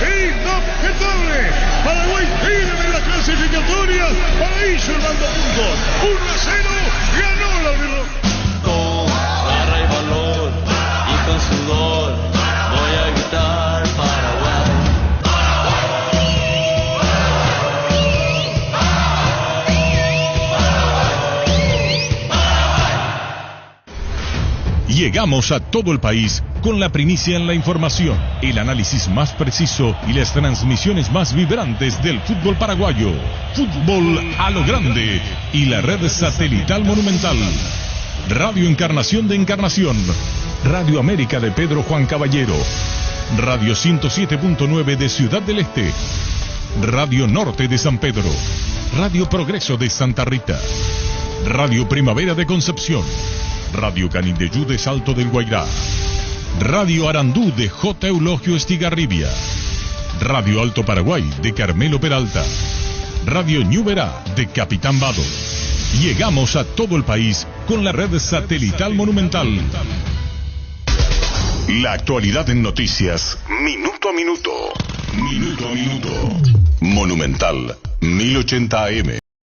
Inobjetable. Paraguay firme en las clasificatorias. Paraíso hermano puntos. 1-0. Ganó la Unión. Con garra y valor y con sudor voy a gritar Paraguay. Llegamos a todo el país con la primicia en la información, el análisis más preciso y las transmisiones más vibrantes del fútbol paraguayo. Fútbol a lo grande y la red satelital Monumental. Radio Encarnación de Encarnación, Radio América de Pedro Juan Caballero, Radio 107.9 de Ciudad del Este, Radio Norte de San Pedro, Radio Progreso de Santa Rita, Radio Primavera de Concepción, Radio Canindeyú de Salto del Guairá, Radio Arandú de J. Eulogio Estigarribia, Radio Alto Paraguay de Carmelo Peralta, Radio Ñuberá de Capitán Vado. Llegamos a todo el país con la red satelital Monumental. La actualidad en noticias, minuto a minuto. Minuto a minuto. Monumental, 1080 AM.